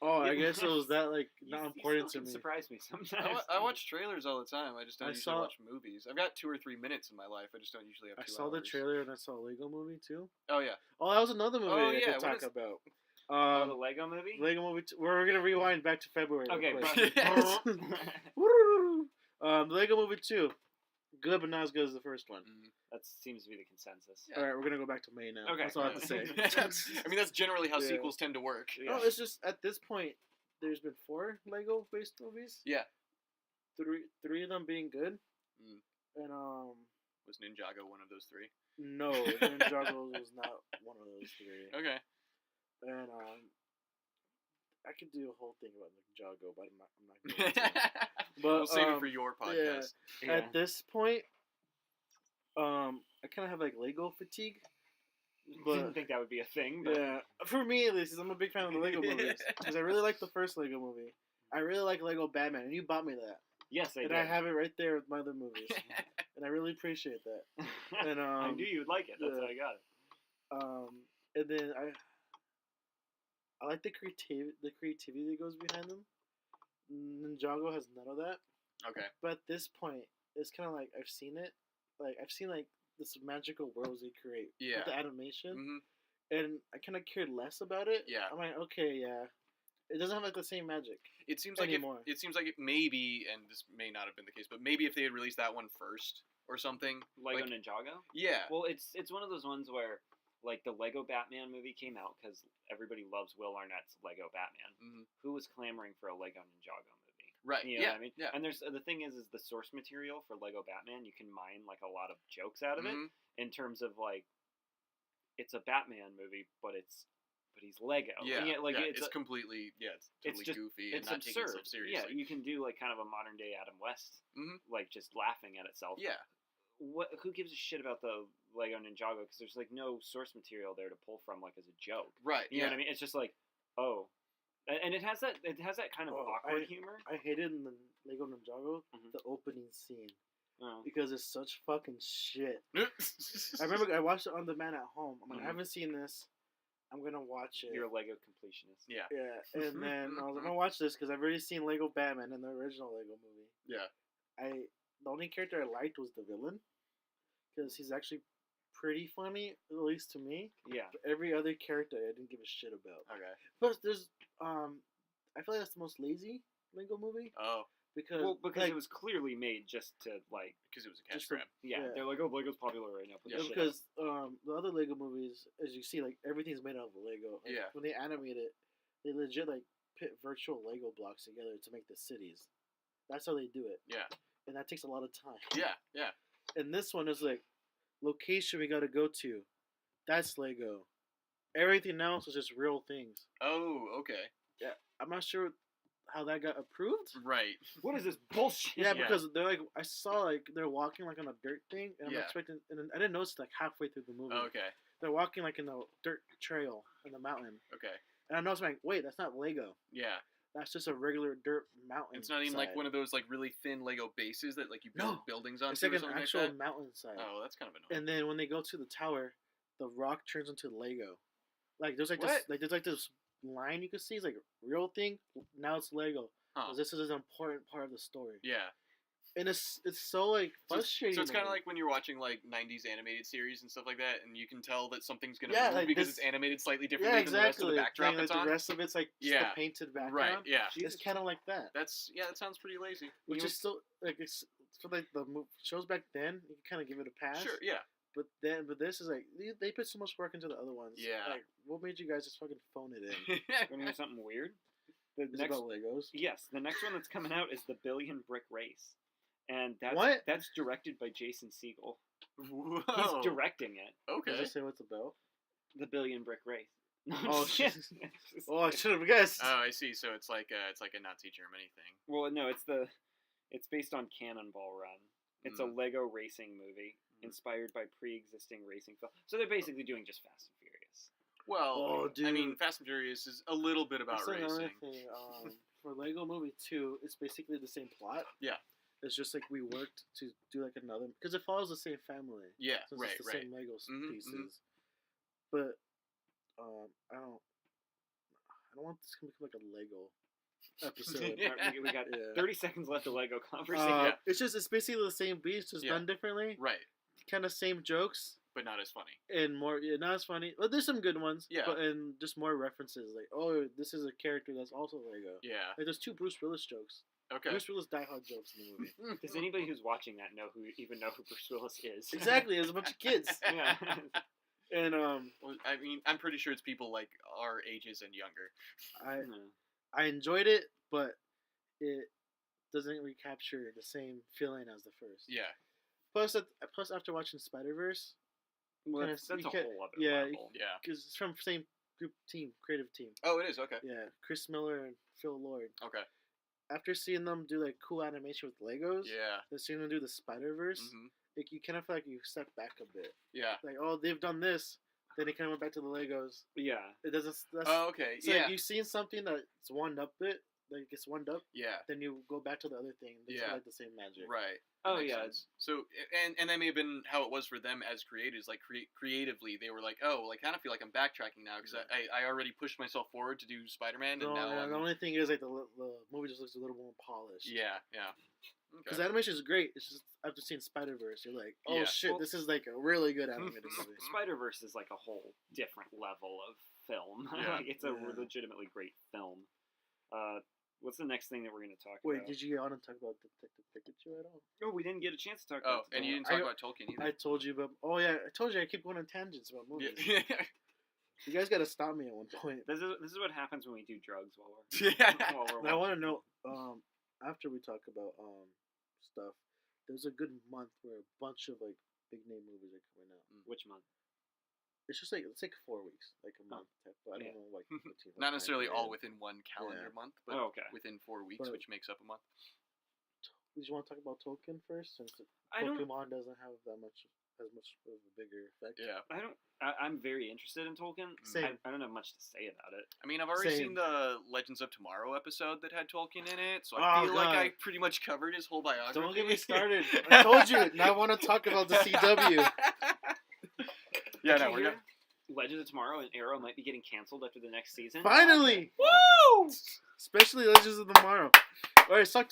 Oh, I guess it was that not important to me. Surprise me sometimes. I watch trailers all the time. I just don't usually watch movies. I've got 2 or 3 minutes in my life. I just don't usually have 2 hours. I saw the trailer and I saw a Lego movie too. Oh yeah. Oh, that was another movie I could talk about. The Lego movie? Lego movie. We're gonna rewind back to February. Okay. Yes. The Lego movie 2. Good, but not as good as the first one. That seems to be the consensus. Yeah. All right, we're gonna go back to May now. Okay. That's all I have to say. I mean, that's generally how sequels tend to work. Yeah. No, it's just at this point, there's been 4 Lego-based movies. Yeah. 3 of them being good. And was Ninjago one of those 3? No, Ninjago was not one of those 3. Okay. And I could do a whole thing about Ninjago, but I'm not going to. But we'll save it for your podcast. Yeah. At this point, I kind of have Lego fatigue. But, didn't think that would be a thing. But... Yeah, for me at least, 'cause I'm a big fan of the Lego movies. Because I really like the first Lego movie. I really like Lego Batman, and you bought me that. Yes, I did. And I have it right there with my other movies, and I really appreciate that. And I knew you'd like it. That's why I got it. And then I like the creativity that goes behind them. Ninjago has none of that. Okay. But at this point, it's kind of like I've seen it. I've seen this magical worlds they create with the animation, and I kind of cared less about it. Yeah. I'm like, okay, yeah, it doesn't have the same magic. It seems anymore. It seems like it maybe, and this may not have been the case, but maybe if they had released that one first or something. Lego Ninjago. Yeah. Well, it's one of those ones where like the Lego Batman movie came out because everybody loves Will Arnett's Lego Batman. Mm-hmm. Who was clamoring for a Lego Ninjago movie? Right. You know yeah. what I mean? Yeah. And there's the thing is the source material for Lego Batman. You can mine like a lot of jokes out of it in terms of like it's a Batman movie, but he's Lego. Yeah. And yet, like it's completely it's totally goofy and it's not taking absurd. itself seriously. Yeah, you can do like kind of a modern day Adam West, like just laughing at itself. Yeah. Who gives a shit about the Lego Ninjago? Because there's like no source material there to pull from, like as a joke. Right. You know what I mean? It's just like, oh, and it has that kind of awkward humor. I hated in the Lego Ninjago the opening scene because it's such fucking shit. I remember I watched it on demand at home. I'm like, I haven't seen this. I'm gonna watch it. You're a Lego completionist. Yeah. Yeah, and then I was like, I'm gonna watch this because I've already seen Lego Batman in the original Lego movie. Yeah. The only character I liked was the villain, because he's actually pretty funny, at least to me. Yeah. But every other character I didn't give a shit about. Okay. Plus, there's I feel like that's the most lazy Lego movie. Oh. Because like, it was clearly made just to like because it was a cash grab. Yeah, they're like, oh, Lego's popular right now. Yeah, because the other Lego movies, as you see, like everything's made out of Lego. Like, yeah. When they animate it, they legit like put virtual Lego blocks together to make the cities. That's how they do it. Yeah. And that takes a lot of time. Yeah, yeah. And this one is like, location we gotta go to. That's Lego. Everything else is just real things. Oh, okay. Yeah, I'm not sure how that got approved. Right. What is this bullshit? Yeah, because they're like, I saw like they're walking like on a dirt thing, and I'm expecting, and I didn't notice like halfway through the movie. Oh, okay. They're walking like in a dirt trail in the mountain. Okay. And I noticed like, wait, that's not Lego. Yeah. That's just a regular dirt mountain. It's not even like one of those like really thin Lego bases that like you build buildings on. It's like an actual mountainside. Oh, that's kind of annoying. And then when they go to the tower, the rock turns into Lego. Like there's like this line you can see. It's like a real thing. Now it's Lego. Huh. This is an important part of the story. Yeah. And it's so like frustrating. So it's kind of like when you're watching like '90s animated series and stuff like that, and you can tell that something's gonna move like because it's animated slightly differently than the rest of the backdrop it's on. The rest of it's like just the painted background. Right. Yeah. It's kind of like that. That sounds pretty lazy. Which is still like it's for like the shows back then. You can kind of give it a pass. Sure. Yeah. But this is like they put so much work into the other ones. Yeah. Like, what made you guys just fucking phone it in? Want to hear something weird? Is it about Legos? Yes. The next one that's coming out is the Billion Brick Race. And that's directed by Jason Segel. Whoa. He's directing it. Okay. Does it say what's about? The Billion Brick Race. Oh shit! Oh, I should have guessed. Oh, I see. So it's like a Nazi Germany thing. Well, no, it's based on Cannonball Run. It's a Lego racing movie inspired by pre-existing racing films. So they're basically doing just Fast and Furious. Well, I mean, Fast and Furious is a little bit about racing. Another thing. For Lego Movie 2, it's basically the same plot. Yeah. It's just like we worked to do like another because it follows the same family. Yeah, so it's the same Lego pieces. Mm-hmm. But I don't want this to become like a Lego episode. We got 30 seconds left of Lego conversation. It's basically the same beast, just done differently. Right. Kind of same jokes. But not as funny. And more, not as funny. Well, there's some good ones. Yeah. But and just more references, like, oh, this is a character that's also Lego. Yeah. Like, there's 2 Bruce Willis jokes. Okay. Bruce Willis die-hard jokes in the movie. Does anybody who's watching that know who Bruce Willis is? Exactly. There's a bunch of kids. Yeah. And well, I mean, I'm pretty sure it's people like our ages and younger. I enjoyed it, but it doesn't recapture the same feeling as the first. Yeah. Plus after watching Spider-Verse. Well, that's a whole other level. Yeah, because it's from the same creative team. Oh, it is? Okay. Yeah, Chris Miller and Phil Lord. Okay. After seeing them do like cool animation with Legos, then seeing them do the Spider-Verse, like you kind of feel like you step back a bit. Yeah. Like, oh, they've done this, then they kind of went back to the Legos. Yeah. It doesn't. Okay. So like, you've seen something that's one up it. Like it's one up. Yeah. Then you go back to the other thing. It's like the same magic. Right. Oh yeah. Sense. So and that may have been how it was for them as creators. Like creatively, they were like, oh, like I kind of feel like I'm backtracking now because I already pushed myself forward to do Spider-Man, and now the only thing is like the movie just looks a little more polished. Yeah. Yeah. Because animation is great. It's just after seeing Spider-Verse, you're like, oh shit, this is like a really good animated movie. Spider-Verse is like a whole different level of film. Yeah. Like, it's a legitimately great film. What's the next thing that we're going to talk Wait, about? did you want to talk about Detective Pikachu at all? Oh, we didn't get a chance to talk Oh, about and that. you didn't talk about Tolkien either. I told you, but I told you I keep going on tangents about movies. Yeah. You guys got to stop me at one point. This is what happens when we do drugs while we're And I want to watching. know, after we talk about stuff, there's a good month where a bunch of like big name movies are coming out. Which month? It's just like 4 weeks, like a month type. But I don't know, like Not necessarily all within one calendar month, but Oh, okay. within 4 weeks, which makes up a month. Did you want to talk about Tolkien first, since I don't. Pokemon doesn't have as much of a bigger effect? Yeah. I'm very interested in Tolkien. Same. I don't have much to say about it. I mean, I've already Same. seen the Legends of Tomorrow episode that had Tolkien in it, so I feel like I pretty much covered his whole biography. Don't get me started. I told you. Now I want to talk about the CW. Yeah, Did no, you we're hear good. Legends of Tomorrow and Arrow might be getting canceled after the next season. Finally! Woo! Especially Legends of Tomorrow. All right, let's talk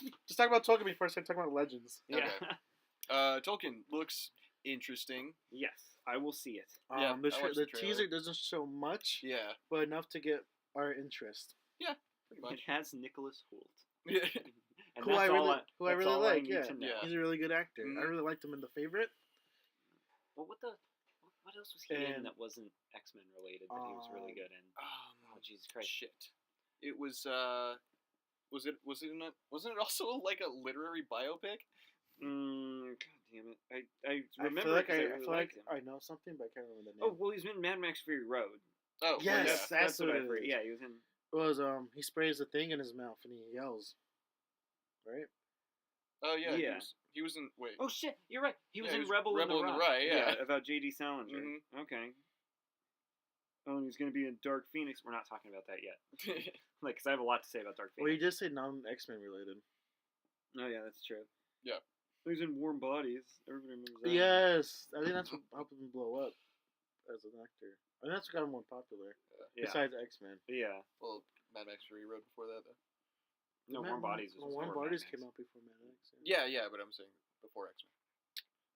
about Tolkien before I start talking about Legends. Yeah. Okay. Tolkien looks interesting. Yes, I will see it. Yeah, The I watched the trailer. teaser doesn't show much, Yeah, but enough to get our interest. pretty It much. has Nicholas Hoult. Yeah. And Who that's I all really that's all like. need Yeah. to know. Yeah. He's a really good actor. Mhm. I really liked him in The Favorite. Well, what else was he in And, that wasn't X-Men related that he was really good in? Oh, Jesus Christ. Shit. It was wasn't it also like a literary biopic? God damn it. I I remember feel like it 'cause I really feel like liked him. I know something, but I can't remember the Oh, name. well, he's in Mad Max Fury Road. Oh, Yes, yeah. that's what what it I've heard. is. Yeah, he was in... It was he sprays a thing in his mouth and he yells. Right? Oh yeah. Yeah. He was in. Wait. Oh, shit, you're right. He was Yeah, in he was Rebel in the Rye. yeah. About J.D. Salinger. Mhm. Okay. Oh, and he's going to be in Dark Phoenix. We're not talking about that yet. Like, because I have a lot to say about Dark Well, you Phoenix. just said non-X-Men related. Oh, yeah, that's true. Yeah. He's in Warm Bodies. Everybody remembers that. Yes, I think that's what helped him blow up as an actor. I think that's what got him more popular. Yeah. Besides X-Men. Yeah. Well, Mad Max Fury Road before that though. No, Warm Bodies was Warm before Bodies Mad came Max. out before Mad Max. Yeah, but I'm saying before X-Men.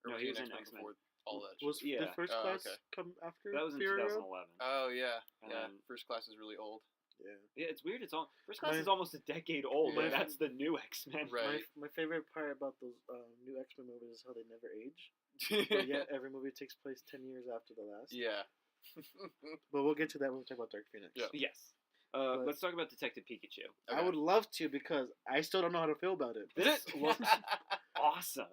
Or No, was he he was in in X-Men X-Men. before all that Was shit? the Yeah. first Oh, class okay. come after? That was in Fury Road? 2011. Oh yeah. And Yeah. then- First Class is really old. Yeah. Yeah, it's weird. It's all First Class My- is almost a decade old, Yeah. and that's the new X-Men. Right. My favorite part about those new X-Men movies is how they never age. But yet every movie takes place 10 years after the last. Yeah. But we'll get to that when we talk about Dark Phoenix. Yeah. Yes. But- Let's talk about Detective Pikachu. I would love to because I still don't know how to feel about it. This looks awesome.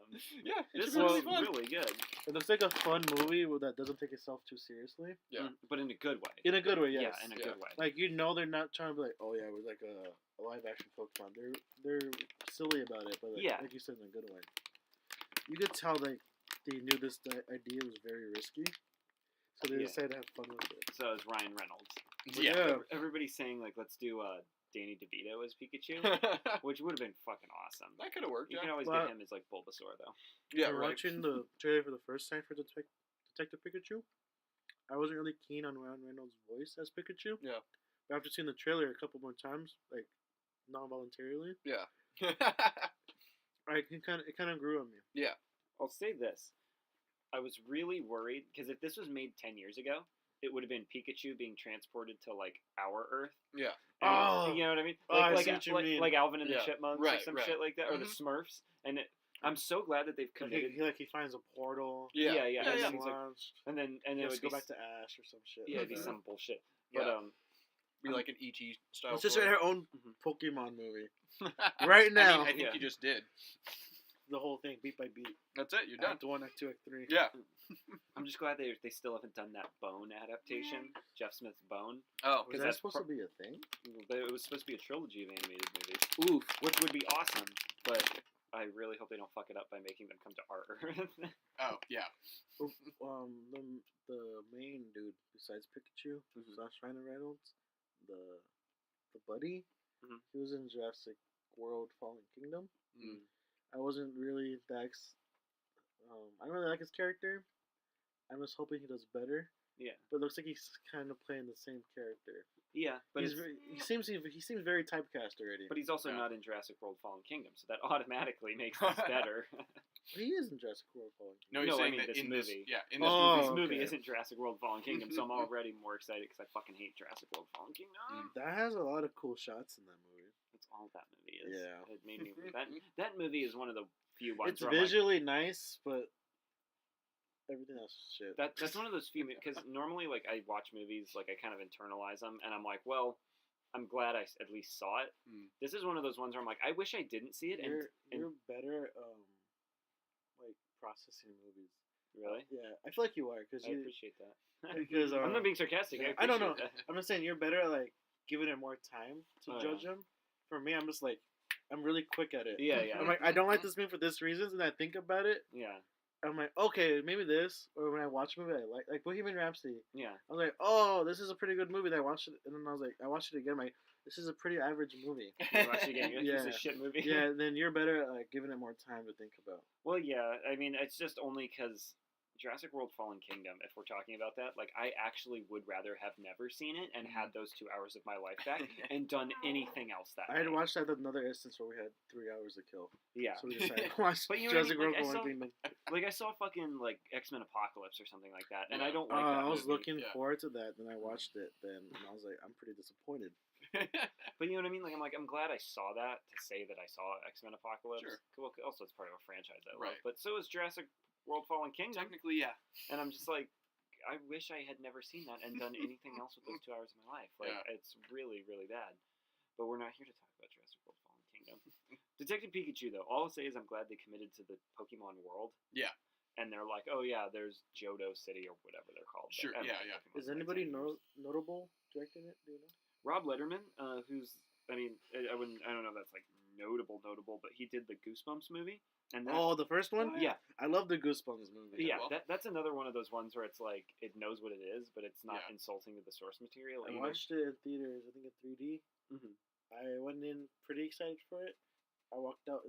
Yeah, This it's looks really fun. really good. It looks like a fun movie that doesn't take itself too seriously. Yeah. But in a good way. In a good way, yes. Yeah, in a Yeah. good way. Like, you know, they're not trying to be like, oh yeah, we're like a live action Pokemon. They're silly about it, but like, Yeah. like you said, in a good way. You could tell like they knew this idea was very risky, so they Yeah. decided to have fun with it. So is Ryan Reynolds. Yeah. Everybody's saying like, let's do Danny DeVito as Pikachu, which would have been fucking awesome. That could have worked. You Yeah. can always Well- get him as like Bulbasaur though. Yeah. After Right. watching the trailer for the first time for Detective Pikachu, I wasn't really keen on Ryan Reynolds' voice as Pikachu. Yeah. But after seeing the trailer a couple more times, like non-voluntarily, Yeah. it kind of grew on me. Yeah. I'll say this. I was really worried because if this was made 10 years ago, it would have been Pikachu being transported to like our Earth. Yeah. And, Oh. you know what I mean? Oh, Like, I like, see what you like, mean. like Alvin and the Yeah. Chipmunks or Right, some right. shit like that, or the Mhm. Smurfs. And I'm so glad that they've committed. He finds a portal. Yeah. Yeah, Yeah, and yeah. then he's like, launched. and then He it has would to go be back to Ash or some shit. yeah, it'd be like that. some bullshit. Yeah. But Be like an ET style. Let's just story. write our own Mhm. Pokemon movie I right now. mean, I think Yeah. you just did. The whole thing, beat by beat. That's it. You're done. Act 1, Act 2, Act 3. Yeah. I'm just glad they still haven't done that Bone adaptation, Jeff Smith's Bone. Oh. Was 'Cause that that's supposed to be a thing? But it was supposed to be a trilogy of animated movies, Ooh. which would be awesome. But I really hope they don't fuck it up by making them come to our Earth. Oh. Yeah. The main dude besides Pikachu, / Ryan Reynolds, the buddy, Mhm. he was in Jurassic World: Fallen Kingdom. Mm. I wasn't really that. I don't really like his character. I'm just hoping he does better. Yeah. But it looks like he's kind of playing the same character. Yeah, but he seems very typecast already. but he's also Yeah. not in Jurassic World: Fallen Kingdom, so that automatically makes this better. He is in Jurassic World: Fallen No, Kingdom. he's No, I saying mean that this in movie. this. Yeah. In this Oh, This movie. movie okay. isn't Jurassic World: Fallen Kingdom, so I'm already more excited because I fucking hate Jurassic World: Fallen Kingdom. That has a lot of cool shots in that movie. It's all that movie is. Yeah. It made me that movie is one of the few ones It's where I'm like, visually nice, but everything else is shit. that's one of those few because normally like I watch movies like I kind of internalize them and I'm like, well, I'm glad I at least saw it. This is one of those ones where I'm like, I wish I didn't see it. You're better at like processing movies. Really? Yeah, I feel like you are because I appreciate that. Because I'm not being sarcastic. yeah, I I don't know. appreciate that. I'm just saying you're better at like giving it more time to judge them. For me, I'm just like I'm really quick at it. Yeah, yeah. I'm like I don't like this movie for this reasons, and I think about it. Yeah. I'm like, okay, maybe this, or when I watch a movie I like Bohemian Rhapsody. Yeah. I was like, oh, this is a pretty good movie. Then I watched it, and then I was like, I watched it again. I'm like, this is a pretty average movie. You watch it again, you're like, Yeah. this is a shit movie. Yeah, then you're better at like giving it more time to think about. Well, yeah. I mean, it's just only because Jurassic World: Fallen Kingdom. If we're talking about that, like, I actually would rather have never seen it and had those 2 hours of my life back and done anything else that. I had night. watched that another instance where we had 3 hours to kill. Yeah. So we decided to watch But you know what I Jurassic mean? World Like, I Fallen saw- Kingdom. Like I saw fucking like X-Men Apocalypse or something like that, and I Yeah. don't like that I was movie. looking Yeah. forward to that. Then I watched it. Then and I was like, I'm pretty disappointed. But you know what I mean? Like I'm glad I saw that to say that I saw X-Men Apocalypse. Sure. Well, also it's part of a franchise I love. Right. But so is Jurassic World: Fallen Kingdom, Technically, yeah. and I'm just like, I wish I had never seen that and done anything else with those 2 hours of my life. Like it's really, really bad. But we're not here to talk about Jurassic World: Fallen Kingdom. Detective Pikachu, though, all I'll say is I'm glad they committed to the Pokemon world. Yeah. And they're like, oh yeah, there's Johto City or whatever they're called. Sure, But, yeah, yeah. Is anybody notable directing it? Do you know? Rob Letterman, who's, I mean, I don't know if that's like notable, but he did the Goosebumps movie. And that, Oh, the first one? yeah, I love the Goosebumps movie. yeah, well. that's another one of those ones where it's like it knows what it is, but it's not Yeah. insulting to the source material. I either. watched it in theaters, I think in 3D. Mhm. I went in pretty excited for it. I walked out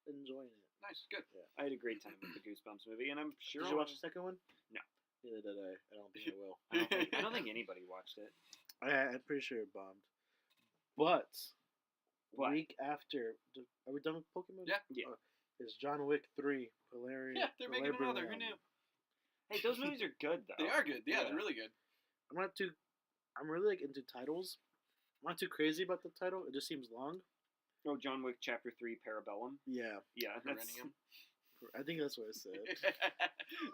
enjoying it. Nice, good. I had a great time with the Goosebumps movie, and I'm sure. Did you watch the second one? No. Neither did I. I don't think I will. I don't think anybody watched it. I'm pretty sure it bombed. But What? week after, are we done with Pokemon? Yeah. Yeah. It's John Wick 3. Hilarious. Yeah, they're making another. Who knew? Hey, those movies are good though. They are good. Yeah, Yeah. they're really good. I'm really like into titles. I'm not too crazy about the title. It just seems long. Oh, John Wick Chapter 3 Parabellum. Yeah, Yeah, that's. Perennium. I think that's what it said.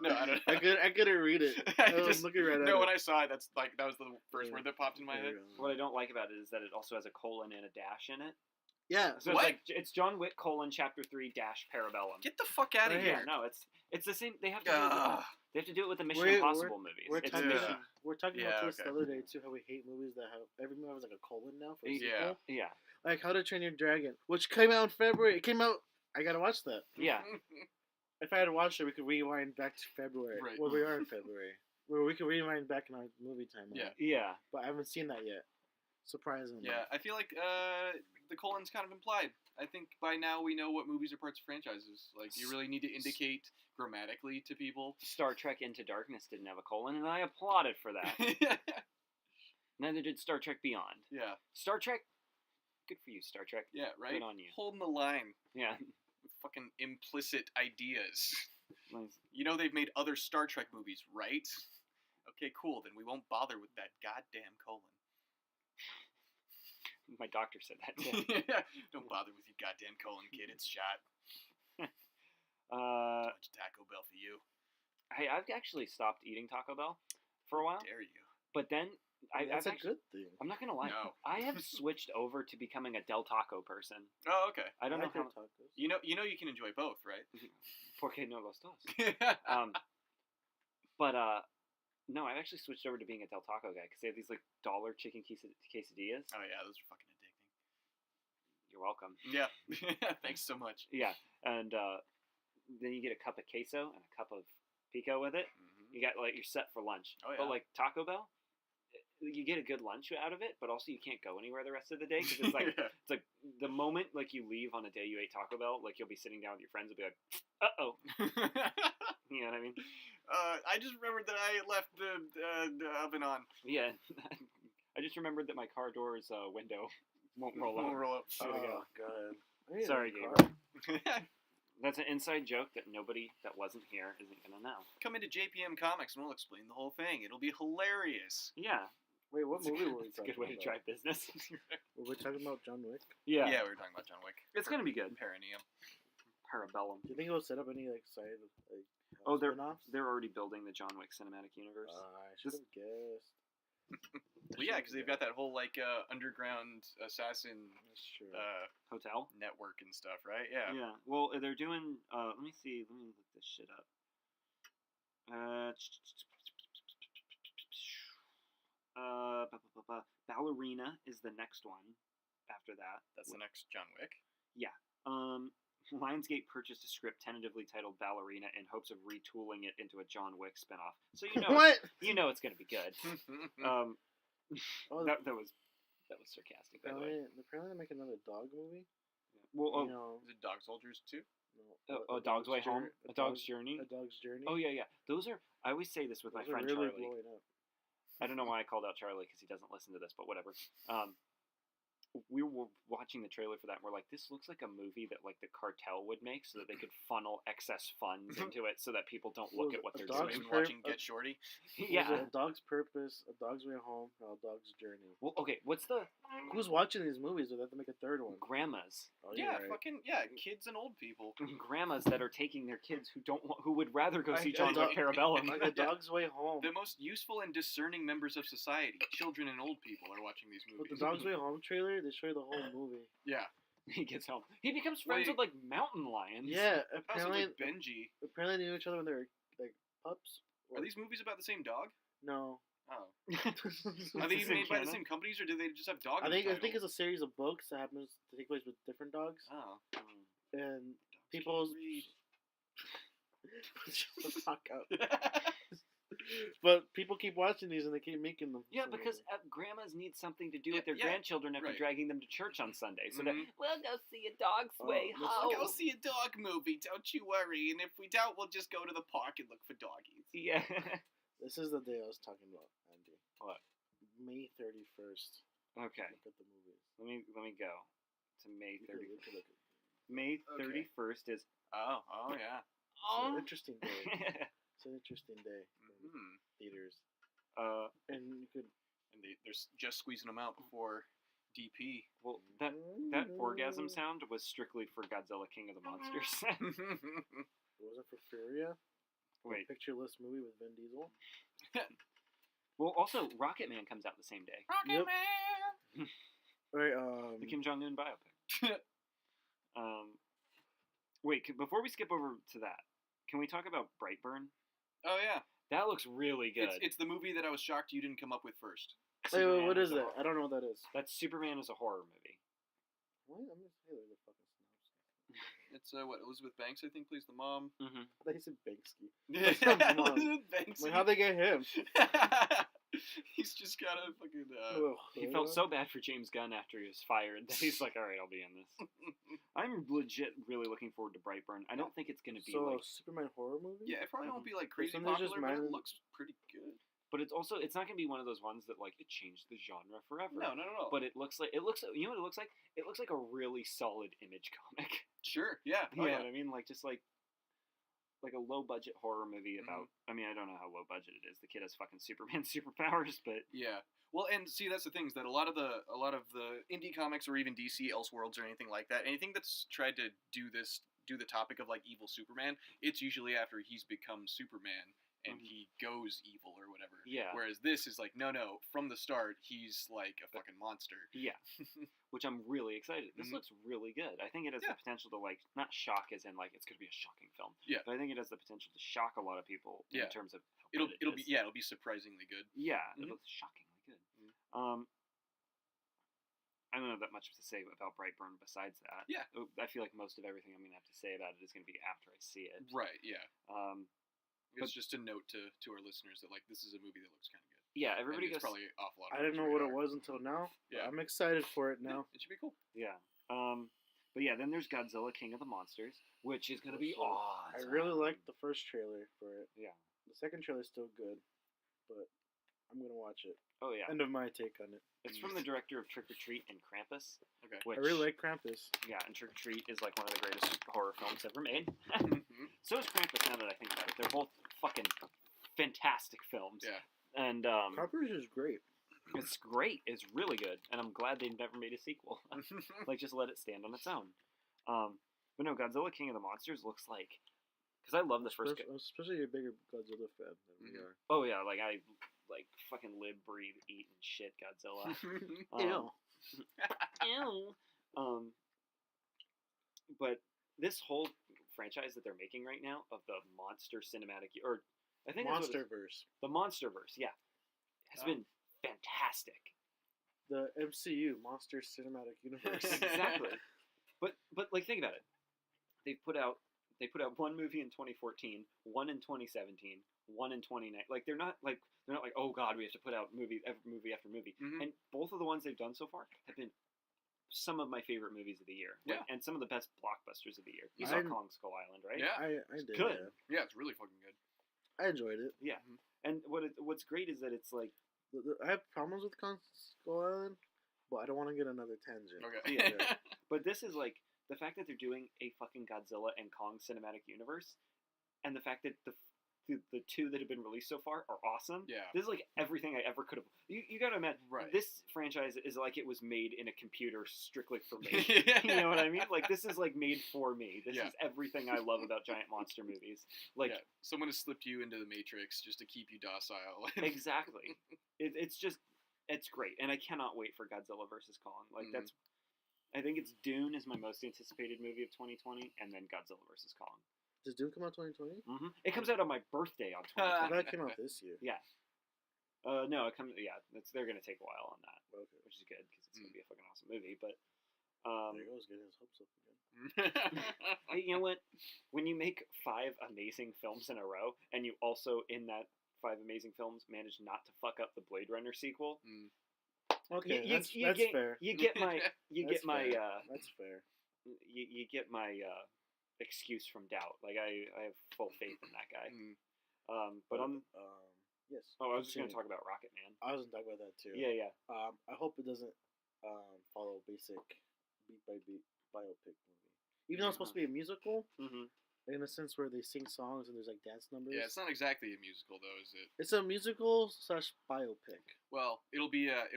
No, I don't. I couldn't read it. I was Just- looking right at No, it. when I saw it, that was the first Yeah. word that popped in my head. What I don't like about it is that it also has a colon and a dash in it. Yeah. So What? it's John Wick Chapter 3 dash Parabellum. Get the fuck out of Right here. Yeah, no, it's the same. They have to do it with, Ugh. they have to do it with the Mission We're- Impossible movies. We're It's talking, Mission. we're talking Yeah, about this okay. the other day too. How we hate movies that have every movie has like a colon now for a Yeah. sequel. Yeah, Like How to Train Your Dragon, which came out in February. It came out. I gotta watch that. yeah. If I had watched it, we could rewind back to February. Right. Where we are in February. Where we could rewind back in our movie timeline. Yeah. Yeah. But I haven't seen that yet. Surprisingly. Yeah, I feel like the colon's kind of implied. I think by now we know what movies are parts of franchises. Like, you really need to indicate grammatically to people. Star Trek Into Darkness didn't have a colon, and I applauded for that. Neither did Star Trek Beyond. Yeah, Star Trek, good for you, Star Trek. yeah, right? Good on you. Holding the line Yeah. with fucking implicit ideas. Nice. You know they've made other Star Trek movies, right? Okay, cool. Then we won't bother with that goddamn colon. My doctor said that too. Don't bother with your goddamn colon, kid. It's shot. Too uh, much Taco Bell for you. I've actually stopped eating Taco Bell for a while, Dare you? but then That's I've a actually, good thing. I'm not gonna lie. No. I have switched over to becoming a Del Taco person. Oh, okay. I don't know like how. their tacos. You know you can enjoy both, right? Porque no los dos. But no, I've actually switched over to being a Del Taco guy because they have these like $1 chicken quesadillas. Oh yeah, those are fucking addicting. You're welcome. Yeah. Thanks so much. Yeah, and then you get a cup of queso and a cup of pico with it. Mm-hmm. You got like you're set for lunch. Oh, yeah. But like Taco Bell, you get a good lunch out of it, but also you can't go anywhere the rest of the day because it's like Yeah. it's like the moment like you leave on a day you ate Taco Bell, like you'll be sitting down with your friends and be like, uh oh, you know what I mean? I just remembered that I left the oven on. Yeah. I just remembered that my car door's window won't roll Won't up. roll up. There we go. Oh, God. I need a Sorry, car. Gabriel. That's an inside joke that nobody that wasn't here isn't gonna know. Come into JPM Comics and we'll explain the whole thing. It'll be hilarious. Yeah. Wait, what movie were we It's a talking good way to about? try business. Were we talking about John Wick? Yeah. Yeah, we were talking about John Wick. It's gonna be good. Perineum. Parabellum. Do you think it'll set up any like side like Oh, spin-offs? they're already building the John Wick cinematic universe. I should have guessed. Well, yeah, because they've got that whole like underground assassin That's true. Hotel. network and stuff, right? Yeah. Yeah. Well, they're doing. Let me see. Let me look this shit up. Ballerina is the next one. After that, That's the next John Wick. Lionsgate purchased a script tentatively titled Ballerina in hopes of retooling it into a John Wick spinoff. So you know, What? you know it's gonna be good. Oh, that was sarcastic, by the way. apparently they make another dog movie. Well, You know, Is it Dog Soldiers too? no, A Dog's Way Home, A Dog's Journey. A Dog's Journey. Oh yeah. Those are. I always say this with my Those are friend really Charlie. blowing up. I don't know why I called out Charlie because he doesn't listen to this, but whatever. We were watching the trailer for that, and we're like, this looks like a movie that like the cartel would make so that they could funnel excess funds into it so that people don't look Was at what A they're Dog's doing. Been watching Get Shorty. Yeah. A Dog's Purpose, A Dog's Way Home, and A Dog's Journey. Well, okay, what's the Who's watching these movies? Do they have to make a third one? grandmas? Oh, Yeah, you're right. kids and old people. Grandmas that are taking their kids who would rather go see I- John Wick I- Parabellum. Like A Dog's Way Home. The most useful and discerning members of society, children and old people, are watching these But movies. the Dog's Way Home trailer, they show you the whole movie. Yeah. He gets home. He becomes friends Wait. with like mountain lions. Yeah, Also, apparently, like Benji. apparently they knew each other when they were like pups. Are these movies about the same dog? No. Oh. It's Are they the even same made by the canon? same companies, or do they just have dog? I in the think title? it's a series of books that happens to take place with different dogs, Oh. and Dogs people's can't read. shut the fuck up. But people keep watching these and they keep making them. Yeah, because grandmas need something to do with Yeah, their yeah, grandchildren after right. dragging them to church on Sunday. So that Mhm. we'll go see A Dog's Oh, Way let's Home. Go see a dog movie, don't you worry. And if we don't, we'll just go to the park and look for doggies. Yeah. this is the day I was talking about, Andy. What? May 31st. Okay. Look at the movies. Let me go to May You can 30. look at it. May Okay. 31st is. Oh yeah. It's an interesting day. It's an interesting day for Hmm. theaters. and And you could. And they're just squeezing them out before DP. well, that orgasm sound was strictly for Godzilla King of the Monsters. Was it for Furia? Wait. Pictureless movie with Vin Diesel. Well, also Rocket Man comes out the same day. Rocket Yep. Man. Alright, The Kim Jong Un biopic. Wait, before we skip over to that, can we talk about Brightburn? Oh yeah. That looks really good. It's the movie that I was shocked you didn't come up with first. wait, Superman what is a that? horror- I don't know what that is. That's Superman is a horror movie. What? I'm gonna say they're the fucking snobs. It's what Elizabeth Banks I think plays the mom. Mm-hmm. They said Banksy. Elizabeth Banks. Like, how'd they get him? He's just got a fucking. Ugh. He felt so bad for James Gunn after he was fired that he's like, all right, I'll be in this. I'm legit really looking forward to Brightburn. I don't think it's going to be So, like, Superman horror movie? Yeah, it probably won't be like crazy Something just popular, but it minded- looks pretty good. but it's not going to be one of those ones that like it changed the genre forever. No, not at all. But it looks like you know what it looks like? It looks like a really solid Image comic. Sure, yeah. You Oh, know yeah. what I mean? Like just like a low budget horror movie about. I mean, I don't know how low budget it is. The kid has fucking Superman superpowers, but Yeah. Well, and see, that's the thing is that a lot of the indie comics or even DC Elseworlds or anything like that, anything that's tried to do the topic of like evil Superman, it's usually after he's become Superman and Mhm. he goes evil or whatever. Yeah. Whereas this is like, no, from the start he's like a fucking monster. yeah, which I'm really excited. This Mhm. looks really good. I think it has Yeah. the potential to like not shock as in like it's going to be a shocking film. Yeah. But I think it has the potential to shock a lot of people Yeah. in terms of how It'll good it'll is. be it'll be surprisingly good. Yeah, Mhm. it looks shockingly good. Mhm. I don't know that much to say about Brightburn besides that. Yeah. I feel like most of everything I'm going to have to say about it is going to be after I see it. Right. Yeah. But- It's just a note to our listeners that like this is a movie that looks kind of good. Yeah, And everybody it's goes. probably off a lot. Of I didn't know people's what it radar. was until now. but Yeah. I'm excited for it Yeah, now. it should be cool. Yeah. But yeah, then there's Godzilla King of the Monsters, which is going to be So, awesome. I really liked the first trailer for it. Yeah. The second trailer's still good, but I'm gonna watch it. Oh yeah. End of my take on it. It's from the director of Trick or Treat and Krampus. Okay. Which, I really like Krampus. Yeah, and Trick or Treat is like one of the greatest horror films ever made. Mhm. So is Krampus. Now that I think about it, they're both fucking fantastic films. Yeah. And Krampus is great. It's great. It's really good, and I'm glad they never made a sequel. Like, just let it stand on its own. But no, Godzilla King of the Monsters looks like, because I love the first. Especially a bigger Godzilla fan than we are. Oh yeah, like I like fucking live, breathe, eat, and shit Godzilla. Ew. Ew. But this whole franchise that they're making right now of the monster cinematic, or I think that's Monsterverse. the Monsterverse, yeah, has been fantastic. The MCU, Monster Cinematic Universe. Exactly. But like, think about it. They put out one movie in 2014, one in 2017, one in 2019. Like they're not like oh god, we have to put out movie after movie. Mm-hmm. And both of the ones they've done so far have been some of my favorite movies of the year. Yeah. And some of the best blockbusters of the year. You saw Kong Skull Island, right? Yeah. I did. Good. Yeah. Yeah, it's really fucking good. I enjoyed it. Yeah. And what's great is that it's like, I have problems with Kong Skull Island, but I don't want to get another tangent. Okay. Yeah. But this is like the fact that they're doing a fucking Godzilla and Kong cinematic universe, and the fact that the two that have been released so far are awesome. Yeah. This is like everything I ever could have. You gotta imagine. Right. This franchise is like it was made in a computer strictly for me. Yeah. You know what I mean? Like this is like made for me. This Yeah. is everything I love about giant monster movies. Like yeah. Someone has slipped you into the Matrix just to keep you docile. exactly. It's great, and I cannot wait for Godzilla versus Kong. Like I think it's Dune is my most anticipated movie of 2020, and then Godzilla versus Kong. Does Dune come out 2020? Mm-hmm. It comes out on my birthday on I 2020. thought it came out this year. Yeah. No, it comes. Yeah, they're gonna take a while on that, Okay. which is good because it's gonna be a fucking awesome movie. But There he goes, getting his hopes up again. hey, you know what? When you make 5 amazing films in a row, and you also in that 5 amazing films manage not to fuck up the Blade Runner sequel, Okay, you that's get, fair. You get my That's my fair. That's fair. you get my excuse from doubt. Like I have full faith in that guy. But on yes. I was just gonna talk about Rocket Man. I was gonna talk about that too. Yeah. I hope it doesn't follow basic beat by beat biopic movie. Even though it's supposed to be a musical, Mm-hmm. in a sense where they sing songs and there's like dance numbers. Yeah, it's not exactly a musical though, is it? It's a musical / biopic. Well, it'll be a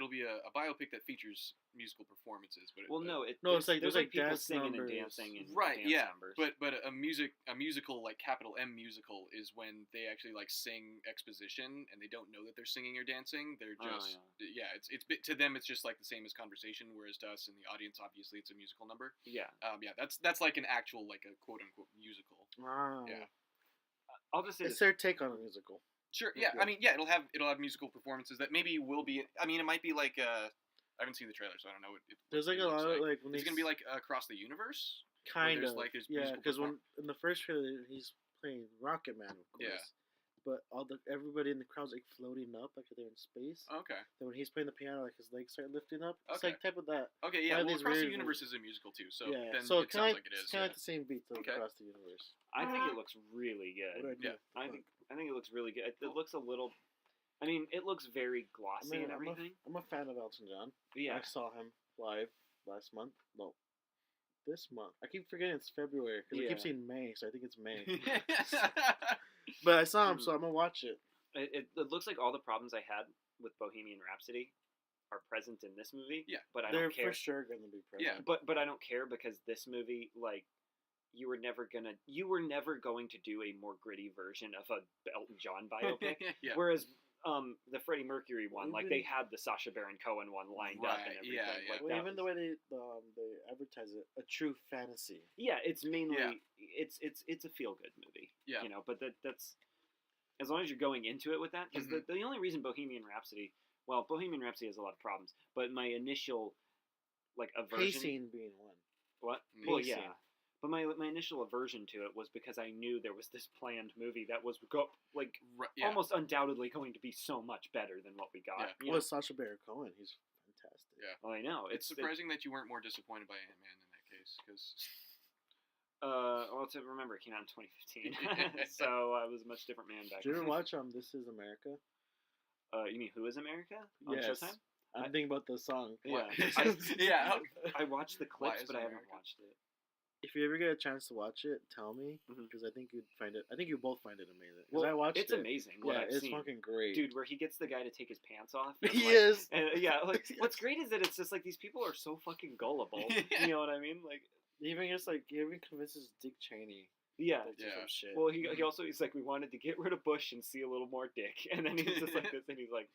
biopic that features musical performances, but It's like there's like people dance singing numbers. and dancing and right, dance yeah. numbers. But a musical like capital M musical is when they actually like sing exposition and they don't know that they're singing or dancing. They're just it's to them it's just like the same as conversation, whereas to us in the audience obviously it's a musical number. Yeah. That's like an actual like a quote unquote musical. Wow. Yeah. I'll just say It's their take on a musical. Sure. Yeah. I mean, yeah, it'll have musical performances that maybe will be. I mean, it might be like. I haven't seen the trailer, so I don't know what. There's like a lot of like when it's gonna be like Across the Universe. kind there's, of like, there's yeah, musical because when in the first trailer he's playing Rocket Man, of course. Yeah. But everybody in the crowd's like floating up like they're in space. Okay. Then when he's playing the piano, like his legs start lifting up. It's Okay. like type of that. Okay. Yeah. One of Well, these Across the weird- Universe is a musical too, so yeah. then So it sounds like it is. It's kind Yeah. of like the same beat to Okay. Across the Universe. I think it looks really good. What do I do? Yeah. I think it looks really good. It looks a little. I mean, it looks very glossy and everything. I'm a fan of Elton John. Yeah. I saw him live last month. No, this month. I keep forgetting it's February because I Yeah. keep saying May, so I think it's May. But I saw him, so I'm gonna watch it. It looks like all the problems I had with Bohemian Rhapsody are present in this movie. Yeah. But I They're don't care. for sure gonna be present. Yeah. But I don't care because this movie, like, you were never going to do a more gritty version of a Elton John biopic. Yeah. Whereas the Freddie Mercury one, like, Even- they had the Sacha Baron Cohen one lined up and Right, everything. yeah, yeah. Like, Well, that even was- the way they advertise it, a true fantasy. Yeah, it's mainly Yeah. it's a feel good movie. Yeah. You know, but that's as long as you're going into it with that, because Mhm. the only reason Bohemian Rhapsody has a lot of problems, but my initial like aversion. Pacing being one. What? Mm. Well, Pacing. yeah. But my initial aversion to it was because I knew there was this planned movie that was Right, yeah. almost undoubtedly going to be so much better than what we got. Yeah. You know? Well, Sacha Baron Cohen, he's fantastic. Yeah. Well, I know It's surprising that you weren't more disappointed by Ant-Man in that case, because. Well, to remember, it came out in 2015, so I was a much different man back Did you then. ever watch This Is America? You mean Who Is America on Yes. Showtime? I'm thinking about the song. Yeah. Yeah. I watched the Why clips, is but I haven't America? watched it. If you ever get a chance to watch it, tell me Mhm. because I think you'd find it. I think you both find it amazing. Because Well, I watched it's it. amazing what Yeah, I've it's seen. fucking great, Dude, where he gets the guy to take his pants off. And, Yes. And yeah, like what's great is that it's just like these people are so fucking gullible. You know what I mean? Like, He even convinces Dick Cheney yeah. to do some shit. Well, he's like, we wanted to get rid of Bush and see a little more Dick, and then he's just like this, and he's like,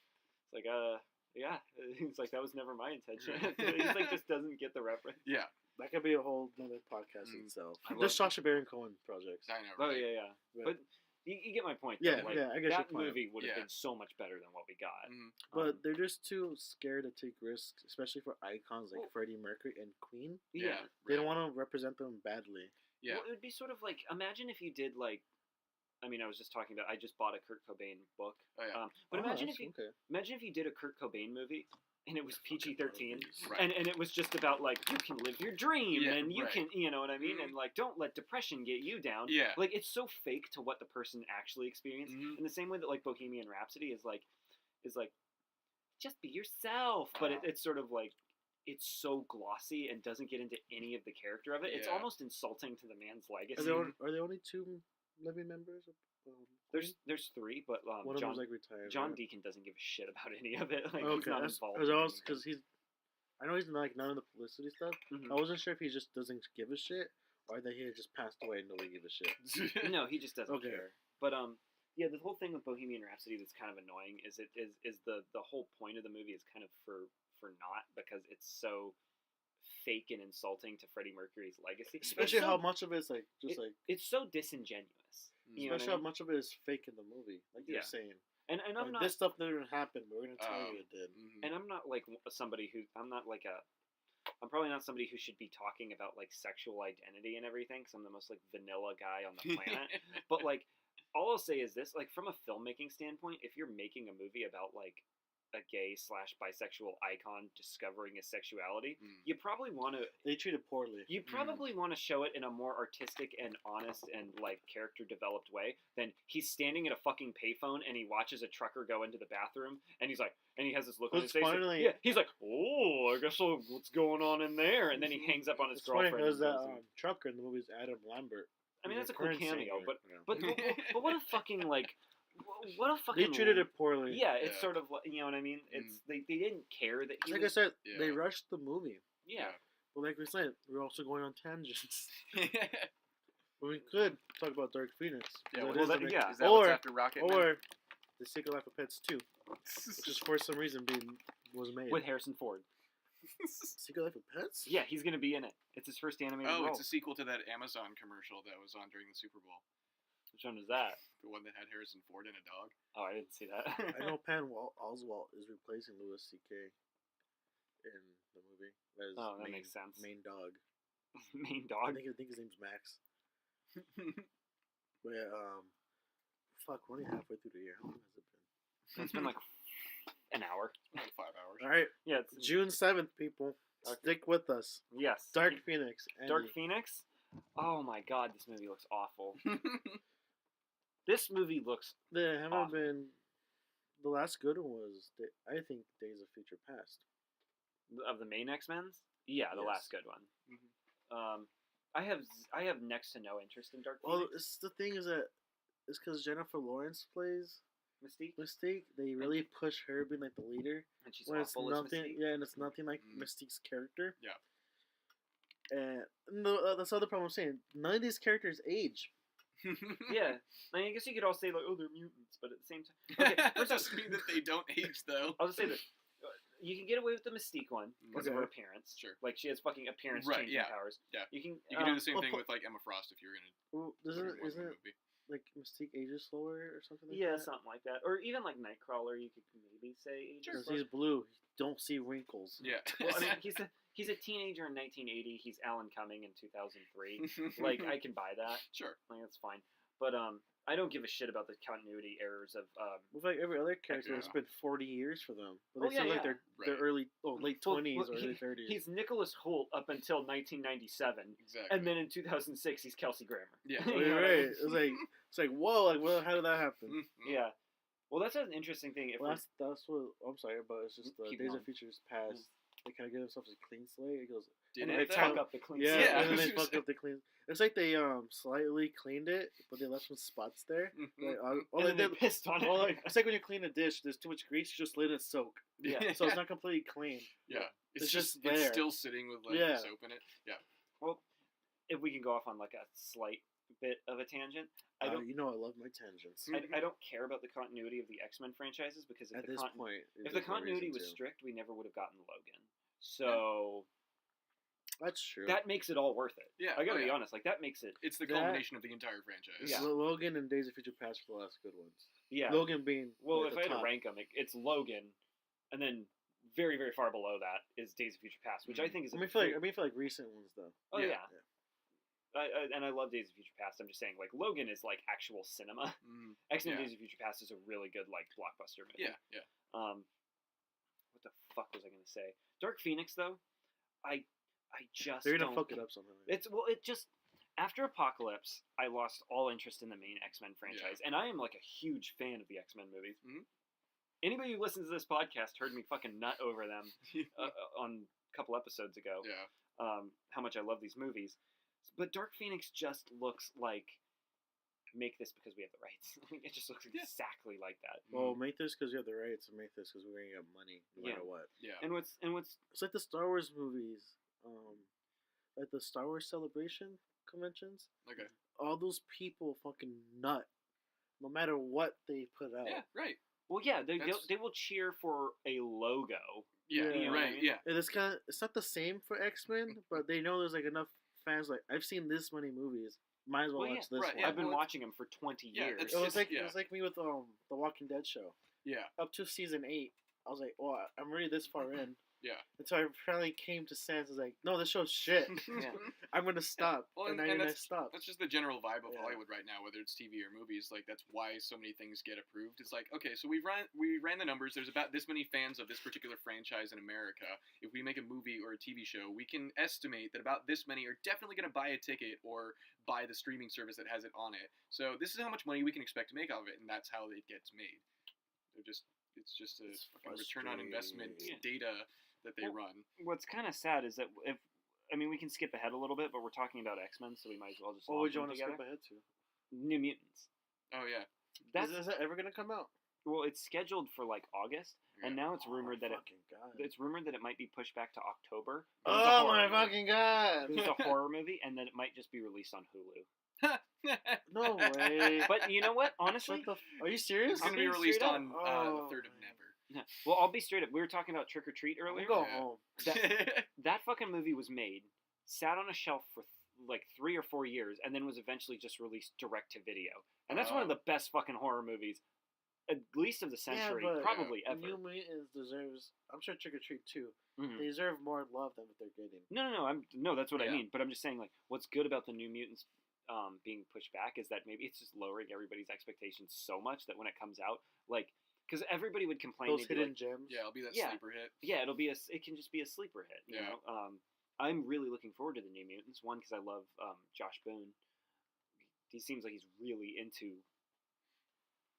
yeah. He's like, that was never my intention. He's like, just doesn't get the reference. Yeah. That could be a whole other podcast itself. I Just love- Sacha Baron Cohen projects. I know. Oh Right? yeah. Right. But you get my point. Yeah, though. Like, yeah, I get your that point. movie would have Yeah. been so much better than what we got. Mhm. But they're just too scared to take risks, especially for icons like Well- Freddie Mercury and Queen. Yeah. They don't right. want to represent them badly. Yeah. Well, it would be sort of like, imagine if you did like, I mean, I was just talking about. I just bought a Kurt Cobain book. Oh yeah. But Oh, imagine that's if you did a Kurt Cobain movie, and it was PG-13, Right. and it was just about like you can live your dream, Yeah, and you right. can, you know what I mean, Mhm. and like don't let depression get you down. Yeah. Like it's so fake to what the person actually experienced. Mhm. In the same way that like Bohemian Rhapsody is like just be yourself, but it's sort of like it's so glossy and doesn't get into any of the character of it. It's Yeah. almost insulting to the man's legacy. Are there only two living members? There's three, but one of John them's like retired. John right? Deacon doesn't give a shit about any of it. Like he's Okay, not that's involved. in anything. because I know he's like none of the publicity stuff. Mhm. I wasn't sure if he just doesn't give a shit or that he had just passed away and nobody gave a shit. No, he just doesn't Okay. care. But yeah, the whole thing with Bohemian Rhapsody that's kind of annoying is the whole point of the movie is kind of for naught because it's so fake and insulting to Freddie Mercury's legacy. Especially It's how so, much of it's like just like it's so disingenuous. You know what especially I how mean? much of it is fake in the movie. Like Yeah. you're saying. And I'm Like, not this stuff didn't happen, but we're gonna tell you it did. Mhm. and I'm not like somebody who I'm probably not somebody who should be talking about like sexual identity and everything because I'm the most like vanilla guy on the planet. But like all I'll say is this, like from a filmmaking standpoint, if you're making a movie about like a gay / bisexual icon discovering his sexuality, you probably want to They treat it poorly. you probably want to show it in a more artistic and honest and like character developed way than he's standing at a fucking payphone and he watches a trucker go into the bathroom and he's like and he has this look on his It's face. finally- Yeah, he's like, oh, I guess what's going on in there, and then he hangs up on his It's funny girlfriend. because that and goes and- trucker in the movie is Adam Lambert. I mean, He's that's a cool current cameo, singer, but you know. but what a fucking like, what a fucking. They treated it poorly. Yeah, it's Yeah. sort of like, you know what I mean. It's they didn't care that he Like was, I said, Yeah. they rushed the movie. yeah. But like we said, we're also going on tangents. But we could talk about Dark Phoenix. Yeah, That what is is the that- next- yeah. Is that Or- what's after Rocket? Or The Secret Life of Pets 2, which is for some reason was made. With Harrison Ford. Secret Life of Pets? Yeah, he's gonna be in it. It's his first animated Oh, role. it's a sequel to that Amazon commercial that was on during the Super Bowl. Which one is that? The one that had Harrison Ford and a dog. Oh, I didn't see that. I know Oswalt is replacing Louis C.K. in the movie. As Oh, that main, makes sense. Main dog. Main I dog. think his name's Max. But yeah, fuck, we're only halfway through the year. How long has it been? It's been like an hour. Like 5 hours. All right, Yeah, it's June 7th, people. Okay. Stick with us. yes. Dark Phoenix. Dark Andy. Phoenix. Oh my god, this movie looks awful. This movie looks. There haven't Awful. been. The last good one was, I think, Days of Future Past. Of the main X-Men's? Yeah, the Yes. last good one. I have next to no interest in Dark Well, Phoenix. it's the thing is that it's because Jennifer Lawrence plays Mystique, Mystique. They really push her being like the leader. and she's When it's awful as nothing, Mystique. yeah, and it's nothing like Mm. Mystique's character. Yeah. And that's the other problem I'm saying. None of these characters age. Yeah, I mean, I guess you could all say like, oh, they're mutants, but at the same time, okay, That first off, doesn't mean that they don't age, though. I'll just say this: you can get away with the Mystique one because of her Okay. appearance. Sure. Like she has fucking appearance Right, changing yeah. powers. Yeah. You can. You can do the same well, thing with like Emma Frost if you're gonna. Well, put her in isn't one it movie. like Mystique ages slower or something like Yeah, that? something like that, or even like Nightcrawler. You could maybe say. Because he's blue. You don't see wrinkles. Yeah. Well, I mean, he's a teenager in 1980. He's Alan Cumming in 2003. Like, I can buy that. Sure. Like, that's fine. But I don't give a shit about the continuity errors of. With like every other character, it's yeah. been 40 years for them. But Oh, they yeah, sound like yeah. they're Right. late Well, 20s or well, early 30s. He's Nicholas Hoult up until 1997, Exactly. and then in 2006 he's Kelsey Grammer. Yeah. Oh, You know you're what I right. mean? It's like whoa, like well, how did that happen? Mm-hmm. Yeah. Well, that's an interesting thing. If Well, we're- that's what I'm sorry, but it's just the Keep Days going. of Futures Past. they kind of give themselves a clean slate. It goes, Did And it they though? fuck up the clean yeah, slate. Yeah. and then they fuck up the clean. It's like they slightly cleaned it, but they left some spots there. Like, And then they pissed on it. well, like, it's like when you clean a dish, there's too much grease, you just let it soak. Yeah. So it's not completely clean. Yeah. It's It's just just there. it's still sitting with like Yeah. soap in it. Yeah. Well, if we can go off on like a slight bit of a tangent, I don't. You know I love my tangents. I don't care about the continuity of the X-Men franchises because At this point, if the continuity was strict, we never would have gotten Logan. So that's true. that makes it all worth it. Yeah. I gotta oh, be yeah. honest. Like that makes it. It's the That- culmination of the entire franchise. Yeah. Logan and Days of Future Past were the last good ones. Yeah. Logan being Well, like, if the I had top. to rank them, it's Logan, and then very very far below that is Days of Future Past, which I think is. I mean, for like recent ones though. Oh Yeah. yeah. And I love Days of Future Past. I'm just saying, like Logan is like actual cinema. Mm, X-Men Yeah. Days of Future Past is a really good like blockbuster movie. yeah. Yeah. What the fuck was I gonna say? Dark Phoenix though, I just They're gonna don't- fuck it up somehow. It just after Apocalypse, I lost all interest in the main X-Men franchise, and I am like a huge fan of the X-Men movies. Mhm. Anybody who listens to this podcast heard me fucking nut over them on a couple episodes ago. Yeah. How much I love these movies, but Dark Phoenix just looks like make this because we have the rights. It just looks Yeah. exactly like that. Well, make this because you have the rights, and make this because we're gonna get money no Yeah. matter what. Yeah. And what's It's like the Star Wars movies, like the Star Wars Celebration conventions. Okay. All those people fucking nut, no matter what they put out. Yeah. Right. well, yeah, That's- they will cheer for a logo. Yeah. Yeah. You know what I Right. mean? Yeah. And it's not the same for X-Men, but they know there's like enough fans. Like I've seen this many movies, might as well Well, watch yeah, this right, one. yeah, I've been well, watching them for 20 yeah, years. it's- It was like yeah. it was like me with the Walking Dead show. Yeah. Up to season 8, I was like, "Oh, I'm already this far in." Yeah. Until I finally came to sense. I was like, "No, this show's shit. Yeah. I'm gonna stop." Well, and and I that's- stopped. That's just the general vibe of Yeah. Hollywood right now, whether it's TV or movies. Like that's why so many things get approved. It's like, okay, so we ran the numbers. There's about this many fans of this particular franchise in America. If we make a movie or a TV show, we can estimate that about this many are definitely going to buy a ticket or buy the streaming service that has it on it. So this is how much money we can expect to make out of it, and that's how it gets made. It's just a It's fucking return on investment frustrating. data that they Well, run. What's kind of sad is that we can skip ahead a little bit, but we're talking about X-Men, so we might as well just. What lump would you them want to together. skip ahead to? New Mutants. Oh yeah. That's Is that ever gonna come out? well, it's scheduled for like August, and now it's rumored that fucking God. it's rumored that it might be pushed back to October. Oh my fucking God! It's a horror movie, and that it might just be released on Hulu. No way. But you know what? Honestly, Are you serious? It's going to be being released straight up. on Oh, the 3rd of man. Never. well, I'll be straight up. We were talking about Trick or Treat I'm earlier. going Yeah. home. That fucking movie was made, sat on a shelf for like 3 or 4 years, and then was eventually just released direct to video. And that's one of Oh. the best fucking horror movies, at least of the century, but probably ever. New Mutants deserves. I'm sure Trick or Treat too. Mhm. They deserve more love than what they're getting. No, that's what I Yeah. mean. But I'm just saying, like, what's good about the New Mutants being pushed back is that maybe it's just lowering everybody's expectations so much that when it comes out, like, because everybody would complain, Those they'd be hidden like, gems. Yeah, it'll be that Yeah. sleeper hit. yeah, it can just be a sleeper hit. You Yeah. know, I'm really looking forward to the New Mutants. One, because I love Josh Boone. He seems like he's really into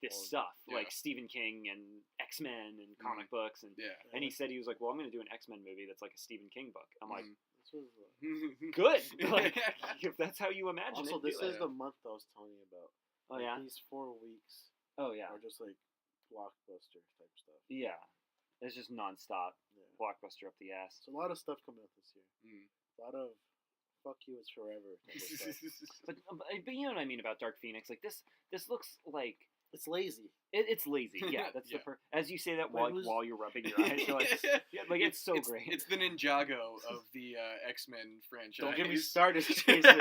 this Oh, stuff, yeah. like Stephen King and X-Men and comic books, and Yeah. and he said he was like, well, I'm going to do an X-Men movie that's like a Stephen King book. I'm like, Mm. This was, good. Like, if that's how you imagine also, it. this do it. is the month I was telling you about. Oh Like, yeah. These 4 weeks Oh yeah. are just like blockbuster type stuff. Yeah. It's just nonstop Yeah. blockbuster up the ass. So a lot of stuff coming out this year. Mm. A lot of fuck you, it's forever type of stuff. But you know what I mean about Dark Phoenix? Like this looks like It's lazy. it's lazy. Yeah, that's Yeah. as you say that Wait, who's- while you're rubbing your eyes, you're like, yeah, like it's so great. It's the Ninjago of the X-Men franchise. Don't get me started, Jason.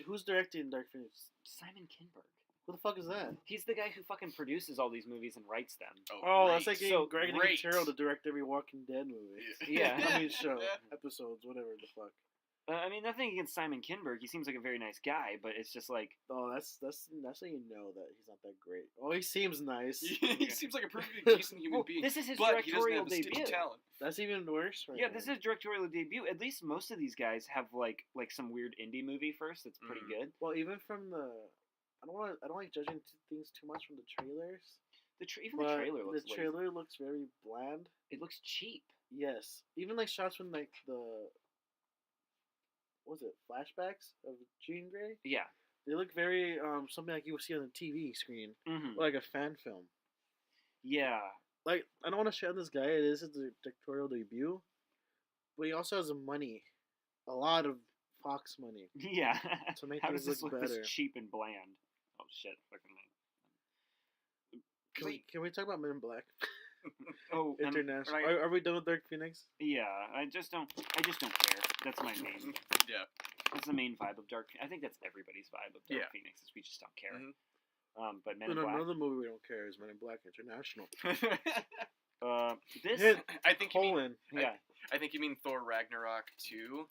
Who's directing Dark Phoenix? Simon Kinberg. Who the fuck is that? He's the guy who fucking produces all these movies and writes them. Oh, that's like great. getting So Greg great. Nicotero to direct every Walking Dead movie. Yeah. I mean, show, episodes, whatever the fuck. I mean, nothing against Simon Kinberg. He seems like a very nice guy, but it's just like Oh, that's how you know that he's not that great. Oh, he seems nice. He seems like a perfectly decent human well, being, this is his but he doesn't directorial have the stitch debut. of talent. That's even worse. Right Yeah, now. this is his directorial debut. At least most of these guys have like some weird indie movie first that's pretty Mhm. good. Well, even from the, I don't like judging things too much from the trailers. Even the but trailer looks the lazy. trailer looks very bland. It looks cheap. Yes, even like shots from like the what was it flashbacks of Jean Grey? Yeah. They look very something like you would see on the TV screen, Mm-hmm. or like a fan film. Yeah. Like I don't want to shit on this guy. It is his directorial debut, but he also has money, a lot of Fox money Yeah. to make How things does this look look better. this cheap and bland? Oh shit! Fucking. Can we talk about Men in Black? Oh, International. right. Are we done with Dark Phoenix? Yeah, I just don't care. That's my main. Yeah. That's the main vibe of Dark. I think that's everybody's vibe of Dark Yeah. Phoenix. Is we just don't care. Mhm. But Men And in Black. another movie we don't care is Men in Black International. This. Hit I think you mean, Poland. Yeah. I think you mean Thor Ragnarok 2.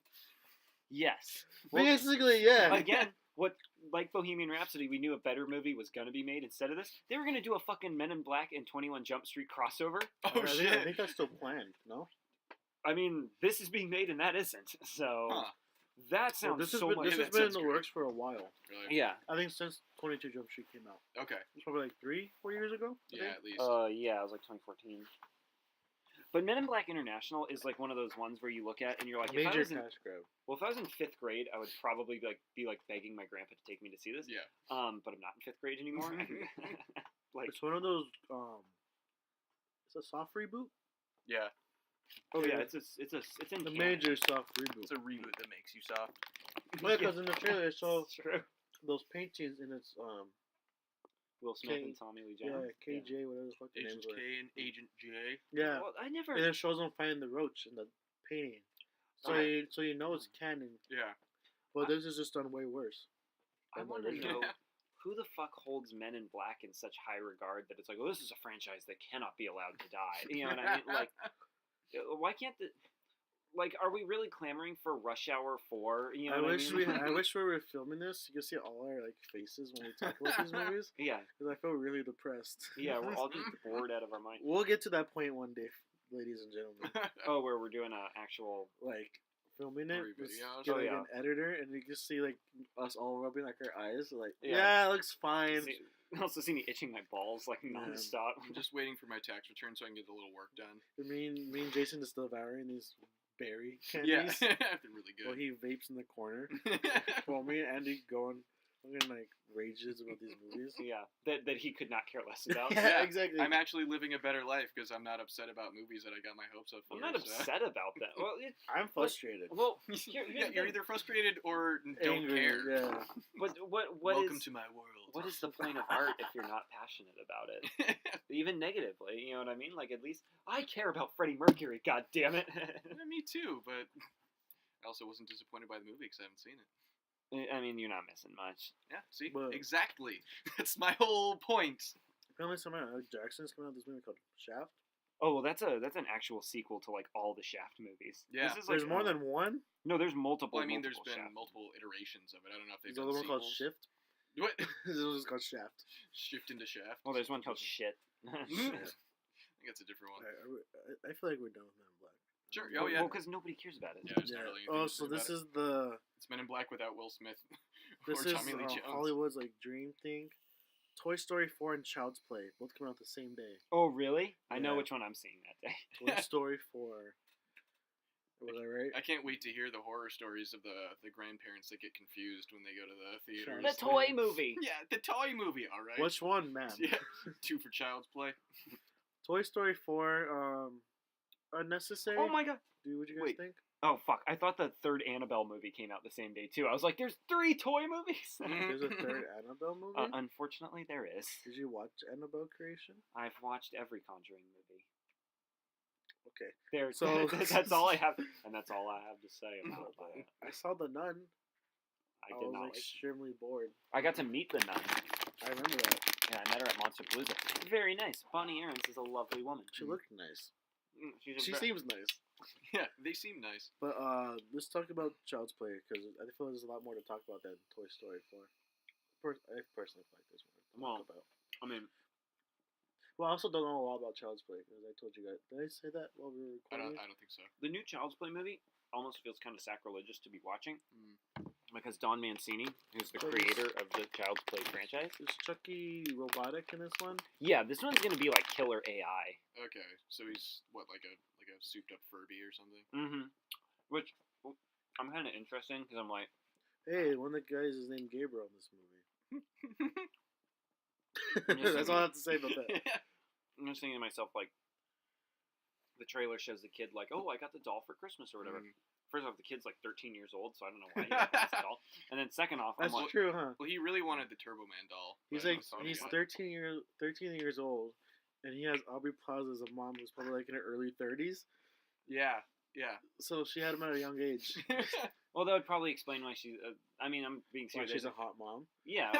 Yes. Basically, yeah. Again, what like Bohemian Rhapsody, we knew a better movie was gonna be made instead of this. They were gonna do a fucking Men in Black and 21 Jump Street crossover. Oh I shit. think that's still planned. No. I mean, this is being made and that isn't. So Huh. that sounds This has so been, much. this Yeah, has that been in sounds the great. works for a while. Really? Yeah. I think since 22 Jump Street came out. Okay. It's probably like 3-4 years ago. I Yeah, think. at least. Yeah, it was like 2014. But Men in Black International is like one of those ones where you look at and you're like, if I Major was in, cash grab. well, if I was in 5th grade, I would probably be like begging my grandpa to take me to see this. Yeah. But I'm not in 5th grade anymore. Like, It's one of those. It's a soft reboot. Yeah. oh yeah, Yeah. it's in The canon. major soft reboot. It's a reboot that makes you soft. Well, because in the trailer, I saw It's true. those paintings in its Will Smith K- and Tommy Lee Jones. KJ, whatever the fuck the Agent names were. K and Agent J. Yeah, Well, I never. and it shows them finding the roach in the painting. So Okay. you know it's canon, Yeah. but this is just done way worse. I than the want to original. know who the fuck holds Men in Black in such high regard that it's like, oh, this is a franchise that cannot be allowed to die. You know what I mean? Like, why can't the like? Are we really clamoring for Rush Hour 4? You know I what wish I mean? I wish we were filming this. You could see all our like faces when we talk about these movies, Yeah, because I feel really depressed. yeah, we're all just bored out of our mind. We'll get to that point one day, ladies and gentlemen. Oh, where we're doing an actual. Like filming it, Every just video. get Oh, like yeah. an editor, and you just see like us all rubbing like our eyes, like Yeah. yeah, it looks fine. Also, see me itching my balls like nonstop. I'm just waiting for my tax return so I can get a little work done. Me and Jason just devouring these berry Yeah. candies. They're really While good. he vapes in the corner. While me and Andy going fucking like rages about these movies. Yeah, that he could not care less about. Yeah, exactly. I'm actually living a better life because I'm not upset about movies that I got my hopes up for. I'm not so. upset about that. Well, I'm frustrated. well, Yeah, you're either frustrated or don't Angry, care. Yeah. but what Welcome is to my world. what is the point of art if you're not passionate about it? Even negatively, you know what I mean? Like, at least I care about Freddie Mercury. God damn it! Yeah, me too, but I also wasn't disappointed by the movie because I haven't seen it. I mean, you're not missing much. Yeah, see, But- exactly. That's my whole point. Apparently, someone like Jackson's coming out with this movie called Shaft. Oh well, that's an actual sequel to like all the Shaft movies. Yeah. This is like, There's more than one. no. There's multiple. Well, I mean, there's multiple been Shaft. multiple iterations of it. I don't know if they've There's done another one called sequels. Shift. What? This one's called Shaft. Shift into Shaft. Well, there's one called Shit. I think that's a different one. I feel like we're done with Men in Black. Sure. Oh yeah. Well, because nobody cares about it. Yeah, there's not Yeah. really anything Oh, to so say this about is the it. It's Men in Black without Will Smith this or is Tommy Lee Jones. Hollywood's like dream thing. Toy Story 4 and Child's Play both come out the same day. Oh really? I know Yeah. which one I'm seeing that day. Toy Story 4. Was I right? I can't wait to hear the horror stories of the grandparents that get confused when they go to the theaters. The toy movie. Yeah, the toy movie. All right. Which one, man? Yeah, 2 for Child's Play. Toy Story 4, unnecessary. Oh my god. Dude, what you guys Wait. think? Oh fuck! I thought the third Annabelle movie came out the same day too. I was like, "There's 3 toy movies." There's a third Annabelle movie. Unfortunately, there is. Did you watch Annabelle Creation? I've watched every Conjuring movie. Okay. There, So- that's all I have, and that's all I have to say about that. I saw The Nun. I I did was not like. extremely bored. I got to meet the nun. I remember that. Yeah, I met her at Monster Palooza. Very nice. Bonnie Aarons is a lovely woman. She looked nice. She's a She ve- seems nice. Yeah, they seem nice. But let's talk about Child's Play because I feel there's a lot more to talk about than Toy Story 4. I personally feel like there's more to talk Well, about. I mean, Well, I also don't know a lot about Child's Play because I told you guys. Did I say that while we were I recording? don't think so. the new Child's Play movie almost feels kind of sacrilegious to be watching Mm. because Don Mancini, who's the So creator of the Child's Play franchise, Is Chucky robotic in this one? yeah, this one's gonna be like killer AI. Okay, so he's what, like a a souped up Furby or something. Mm-hmm. Which I'm kind of interested because I'm like, Hey, one of the guys is named Gabriel in this movie. I'm just That's all I have to say about that. I'm just thinking to myself, like, the trailer shows the kid like, oh, I got the doll for Christmas or whatever. First off, the kid's like 13 years old, so I don't know why he wants the doll. And then second off, That's I'm like, true, huh? Well, he really wanted the Turbo Man doll. He's but like, Sony he's got 13 it. years old, and he has Aubrey Plaza as a mom who's probably like in her early 30s. Yeah. So she had him at a young age. well, that would probably explain why she's. I mean, I'm being Why serious. she's a hot mom. Yeah.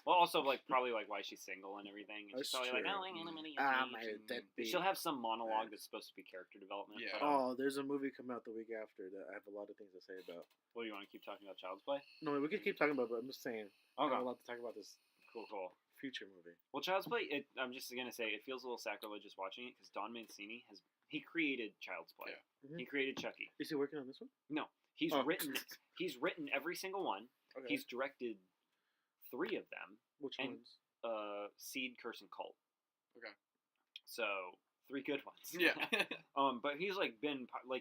Well, also probably like why she's single and everything. And That's she's probably like, true. oh, I'm really My dead She'll have some monologue that's supposed to be character development. Yeah. But, Oh, there's a movie coming out the week after that I have a lot of things to say about. what do you want to keep talking about? Child's Play. No, we could keep talking about it, but I'm just saying. I Okay. have a lot to talk about this Cool. future movie. Well, Child's Play. I'm just gonna say it feels a little sacrilegious watching it because Don Mancini he created Child's Play. Yeah. Mhm. He created Chucky. Is he working on this one? No, he's Oh. written every single one. Okay. He's directed 3 of them. Which and- ones? Seed, Curse, and Cult. Okay. So 3 good ones. Yeah. But he's like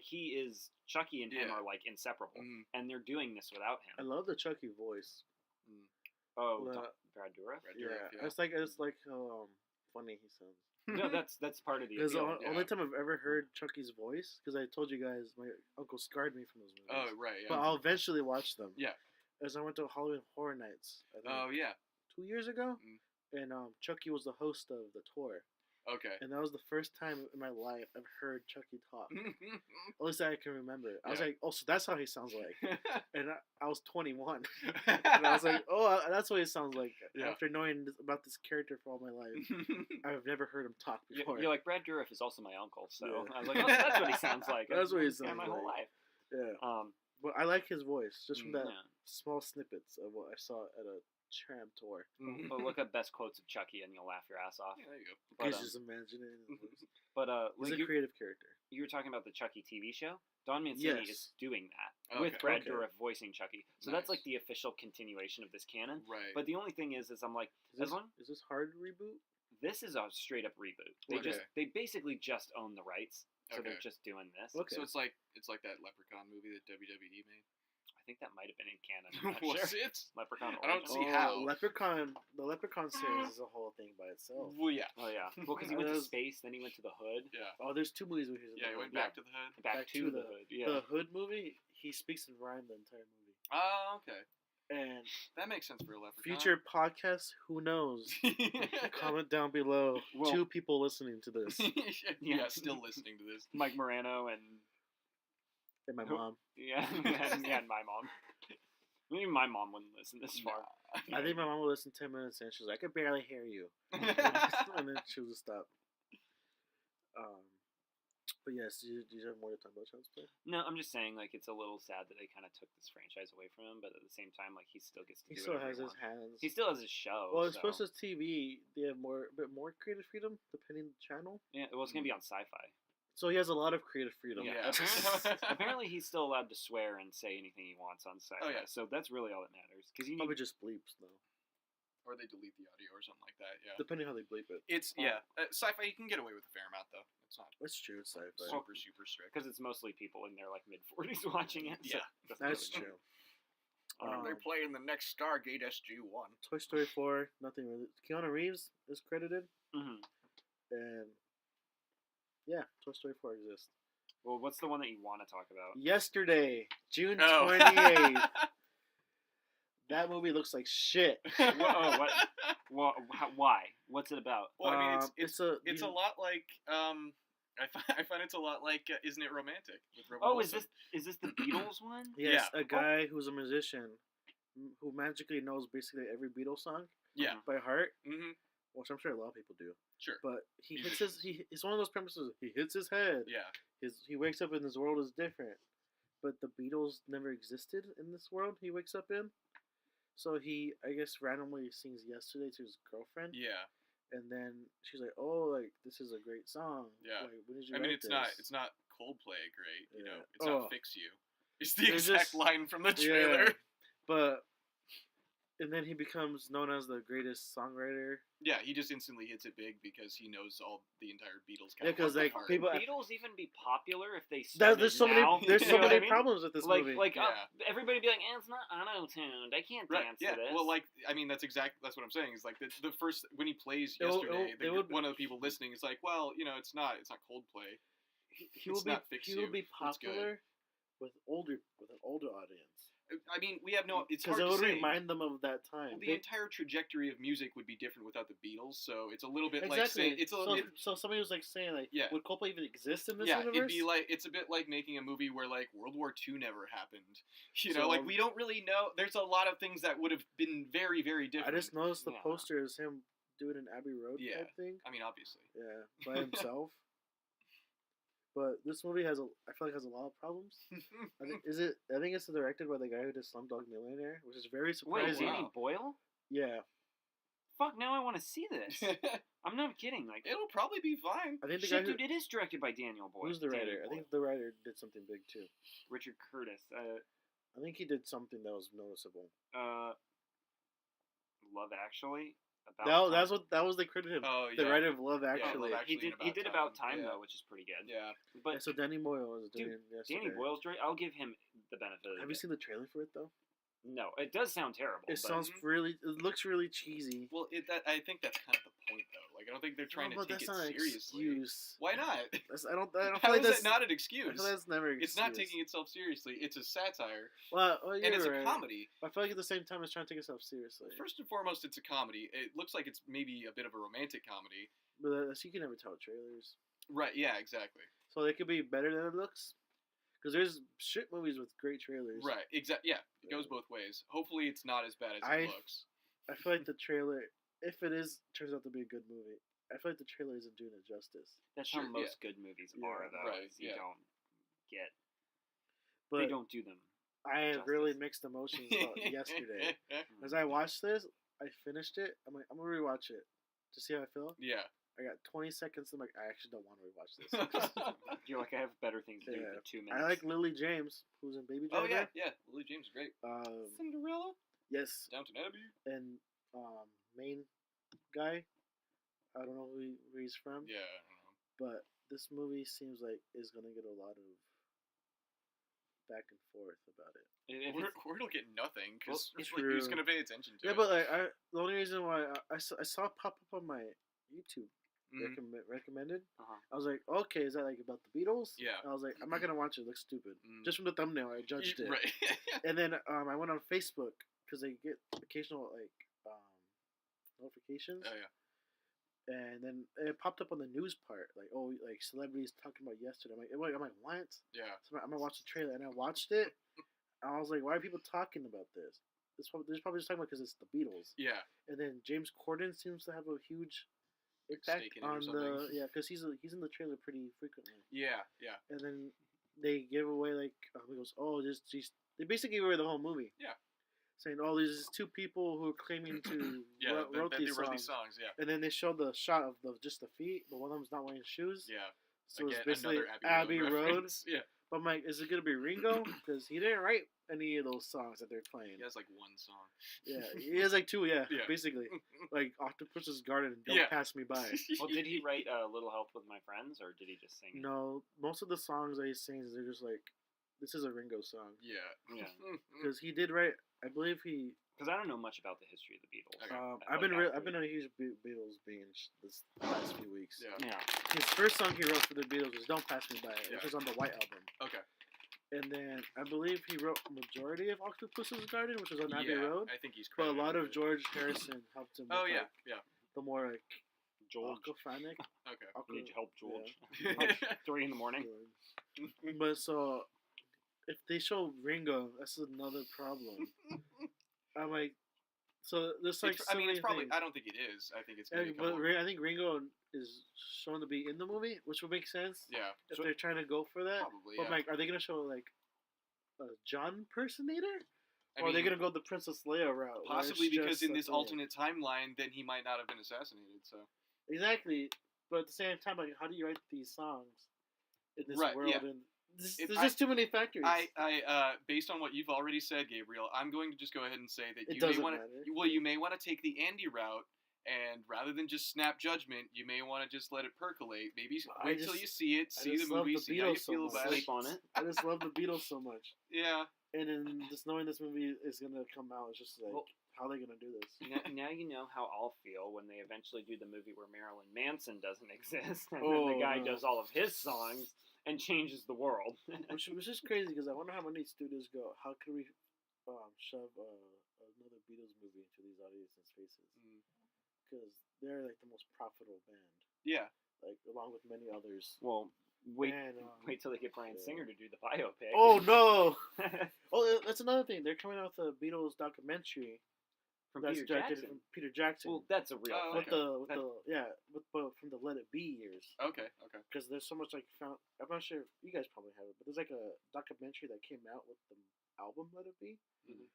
he is Chucky and him Yeah. are like inseparable, Mhm. and they're doing this without I him. love the Chucky voice. Oh, the- Brad Dourif. Brad Yeah, Dourif, yeah. it's like how funny he sounds. No, that's part of the It's the appeal. only time I've ever heard Chucky's voice, because I told you guys my uncle scarred me from those movies. Oh, right. Yeah. But I'll eventually watch them. Yeah. As I went to Halloween Horror Nights, I think, Oh, yeah. 2 years ago, Mm. and Chucky was the host of the tour, Okay. and that was the first time in my life I've heard Chucky talk. At least I can remember. I was Yeah. like, oh, so that's how he sounds like. And I was 21, and I was like, oh, that's what he sounds like. Yeah. After knowing about this character for all my life, I've never heard him talk before. You're like Brad Dourif is also my uncle, so Yeah. I was like, oh, so that's what he sounds like. That's what he Yeah, sounds my whole like. life. Yeah. But I like his voice, just from that Yeah. small snippets of what I saw at a tram tour. But look up best quotes of Chucky, and you'll laugh your ass off. Yeah, there you go. But, You just imagine it. He's like a creative character. you were talking about the Chucky TV show. Don Mancini Yes. is doing that Okay. with Brad Okay. Dourif voicing Chucky. So that's like Nice. the official continuation of this canon. Right. But the only thing is I'm like, Is this hard reboot? this is a straight up reboot. Okay. They basically just own the rights, so they're Okay. just doing this. Okay. So it's like that Leprechaun movie that WWE made. I think that might have been in canon. I'm not Was sure. it? Leprechaun. I don't Origins. see how. The Leprechaun series is a whole thing by itself. Well, yeah. Oh yeah. Well, because he went to There's- space, then he went to the Hood. Yeah. Oh, there's 2 movies where he's in Yeah, the he Hood. went back to the hood. Back to the Hood. Yeah. The Hood movie, he speaks in rhyme the entire movie. Oh, okay. And That makes sense for a leprechaun. future podcasts, who knows? Comment down below. Well- 2 people listening to this. yeah, still listening to this. Mike Morano and And my Who- mom. yeah, and my mom. Even my mom wouldn't listen this far. I think my mom will listen 10 minutes and she's like, I can barely hear you. And then she'll just stop. But yes, do you have more to talk about Child's Play? No, I'm just saying, like, it's a little sad that they kind of took this franchise away from him, but at the same time, like, he still gets to He do still whatever has he his wants. hands. He still has his show. Well, it's so. supposed to TV. They have a bit more creative freedom depending on the channel. Yeah, well, it's gonna be on Sci-Fi. So he has a lot of creative freedom. Yeah. Apparently, he's still allowed to swear and say anything he wants on Sci-Fi. Oh, yeah. So that's really all that matters. Because you need. Probably just bleeps though, Or they delete the audio or something like that. Yeah. depending how they bleep it. It's sci-fi. You can get away with a fair amount though. It's not That's true. It's sci-fi. super strict. Because it's mostly people in their like mid-40s watching it. So Yeah. it doesn't That's really true. matter. They're playing the next Stargate SG-1. Toy Story 4, nothing really. Keanu Reeves is credited, Mhm. and yeah, Toy Story 4 exists. Well, what's the one that you want to talk about? Yesterday, June Oh. 28th. That movie looks like shit. What? Well, why? What's it about? Well, I mean, it's a you- lot like I find it's a lot like Isn't It Romantic? With Rebel Oh, is Wilson. this the Beatles one? Yes, Yeah. a guy who's a musician who magically knows basically every Beatles song Yeah. by heart, Mm-hmm. which I'm sure a lot of people do. Sure. But he He's hits just- it's one of those premises. He hits his head. Yeah. He wakes up and his world is different. But the Beatles never existed in this world he wakes up in. So he, I guess, randomly sings Yesterday to his girlfriend. Yeah. And then she's like, "Oh, like this is a great song. Yeah. Like, when did you I mean, write it's not Coldplay great. You know, Yeah. it's Oh. not Fix You. It's the There's exact just- line from the Yeah. trailer. But And then he becomes known as the greatest songwriter. Yeah, he just instantly hits it big because he knows the entire Beatles Yeah, catalog. 'cause, like, by heart. people- Beatles even be popular if they started There's so now? many. There's You so know what many I mean? problems with this movie. Yeah. Everybody be like, it's not auto-tuned. I can't Right, dance yeah. to this. Well, like, I mean, that's what I'm saying. Is like the first when he plays It will- yesterday, it would- one of the people listening is like, well, it's not Coldplay. he will it's be not Fix he will You. be It's good. popular with an older audience. I mean, we have no. It's Because hard it to would say. remind them of that time. Well, the entire trajectory of music would be different without the Beatles, so it's a little bit like exactly. saying So somebody was like saying like, Yeah. would Coldplay even exist in this yeah, universe? it'd be like it's a bit like making a movie where like World War II never happened. So- Like we don't really know. There's a lot of things that would have been very, very different. I just noticed the Yeah. poster is him doing an Abbey Road Yeah. type thing. I mean, obviously. Yeah, by himself. But this movie I feel like has a lot of problems. I think it's directed by the guy who did Slumdog Millionaire, which is very Wait, surprising. wow. Danny Boyle? Yeah, Fuck, now I want to see this. I'm not kidding. Like, It'll probably be fine. I think the guy shit, who, dude, it is directed by Daniel Boyle. who's the Danny writer? I Boyle. think the writer did something big too. Richard Curtis. I think he did something that was noticeable. Love Actually. That was the criticism. Oh The yeah. writer of Love Love Actually. Actually. He did About Time, yeah. though, which is pretty good. Yeah. But Yeah, so Danny Boyle was doing Dude, yesterday. Danny Boyle's great. I'll give him the benefit of the Have you doubt. seen the trailer for it though? No, it does sound terrible. It but sounds really. It looks really cheesy. Well, I think that's kind of the point, though. Like, I don't think they're trying No, to but take it that's not an seriously. excuse. Why not? I don't feel How like is that's that not an I excuse? feel that's never. An It's not excuse. taking itself seriously. It's a satire, Well, and it's you're a right. comedy. I feel like at the same time it's trying to take itself seriously. First and foremost, it's a comedy. It looks like it's maybe a bit of a romantic comedy. But you can never tell trailers, Right? Yeah, exactly. so it could be better than it looks. Because there's shit movies with great trailers. Right. Exactly. Yeah, it goes both ways. Hopefully, it's not as bad as it looks. I feel like the trailer, if it turns out to be a good movie, I feel like the trailer isn't doing it justice. that's Sure, how most good movies Yeah. are, though. Right, is you yeah. don't get. But They don't do them. I have justice. really mixed emotions about yesterday. As I watched this, I finished it. I'm like, I'm gonna rewatch it to see how I feel. Yeah. I got 20 seconds. I'm like, I actually don't want to rewatch this. You're like, I have better things to do Yeah. with the 2 minutes. I like Lily James, who's in Baby Oh Driver. yeah. Lily James is great. Cinderella. Yes, Downton Abbey. and main guy. I don't know who he's from. Yeah. I don't know. But this movie seems like is gonna get a lot of back and forth about it. If We're, it's- we'll get nothing because Well, who's true. gonna pay attention to Yeah, it? but like the only reason why I saw it pop up on my YouTube Mhm. recommended. Uh-huh. I was like, okay, is that like about the Beatles? Yeah. I was like, I'm not gonna watch it. It looks stupid. Mm. Just from the thumbnail, I judged it. Right. And then I went on Facebook because they get occasional like notifications. Oh yeah. And then it popped up on the news part, like like celebrities talking about yesterday. I'm like, what? Yeah. So I'm gonna watch the trailer, and I watched it. And I was like, why are people talking about this? They're probably just talking about because it's the Beatles. Yeah. And then James Corden seems to have a huge impact stake in it or on something. because he's in the trailer pretty frequently. Yeah. Yeah. And then they give away like he goes, oh, they basically give away the whole movie. Yeah. Saying, oh, there's 2 people who are claiming to Yeah. wrote They these wrote songs. these songs. Yeah. And then they show the shot of just the feet, but one of them's not wearing shoes. Yeah. So Again, it's basically another Abbey Road. reference. Yeah. But I'm like, is it gonna be Ringo? Because he didn't write any of those songs that they're playing. He has like one song. Yeah, he has like 2. Yeah, Yeah. basically, like Octopus's Garden. Don't Yeah. pass me by. Well, did he write A Little Help with My Friends, or did he just sing it? No, most of the songs that he sings, they're just like, this is a Ringo song. Yeah. Yeah. Because he did write. I believe he. Because I don't know much about the history of the Beatles. Okay. I've Like, been a huge Beatles binge this last few weeks. Yeah. Yeah. His first song he wrote for the Beatles was "Don't Pass Me By," Yeah. which was on the White Album. Okay. And then I believe he wrote majority of Octopus's Garden, which was on Abbey Yeah, Road. I think he's But a credited lot with of it. George Harrison helped him. Oh with, yeah. like, Yeah. the more like George. aquaphonic. Okay. Need help, George. Yeah. 3 in the morning. But so, if they show Ringo, that's another problem. I'm like, so there's like I so mean, many it's probably. things. I don't think it is. I think it's Yeah, gonna but come. I think Ringo is shown to be in the movie, which would make sense Yeah. if So- they're trying to go for that. Probably. But Yeah. like, are they gonna show like a John impersonator, I or are they mean, gonna go the Princess Leia route? where possibly it's because just in a this thing? alternate timeline, then he might not have been assassinated. So. Exactly, but at the same time, like, how do you write these songs in this Right, world? yeah. And There's just too many factors. Based on what you've already said, Gabriel, I'm going to just go ahead and say that It you may doesn't want to. matter. Well, you may want to take the Andy route, and rather than just snap judgment, you may want to just let it percolate. Maybe wait till you see it, see the just love movie, the see how you Beatles so feel much. about it. Sleep on it. I just love the Beatles so much, Yeah. and then just knowing this movie is gonna come out, it's just like, Well, how are they gonna do this? now you know how I'll feel when they eventually do the movie where Marilyn Manson doesn't exist, and then the guy does all of his songs and changes the world. which is crazy because I wonder how many studios go, how can we shove another Beatles movie into these audiences' faces? Because they're like the most profitable band, Yeah. like along with many others. Well, wait till they get Bryan yeah. Singer to do the biopic. Oh no! Oh, that's another thing. They're coming out with a Beatles documentary From that's Peter directed Jackson. from Peter Jackson. Well, that's a real Oh, thing. But from the Let It Be years. Okay. Because there's so much I'm not sure you guys probably have it, but there's like a documentary that came out with the album Let It Be,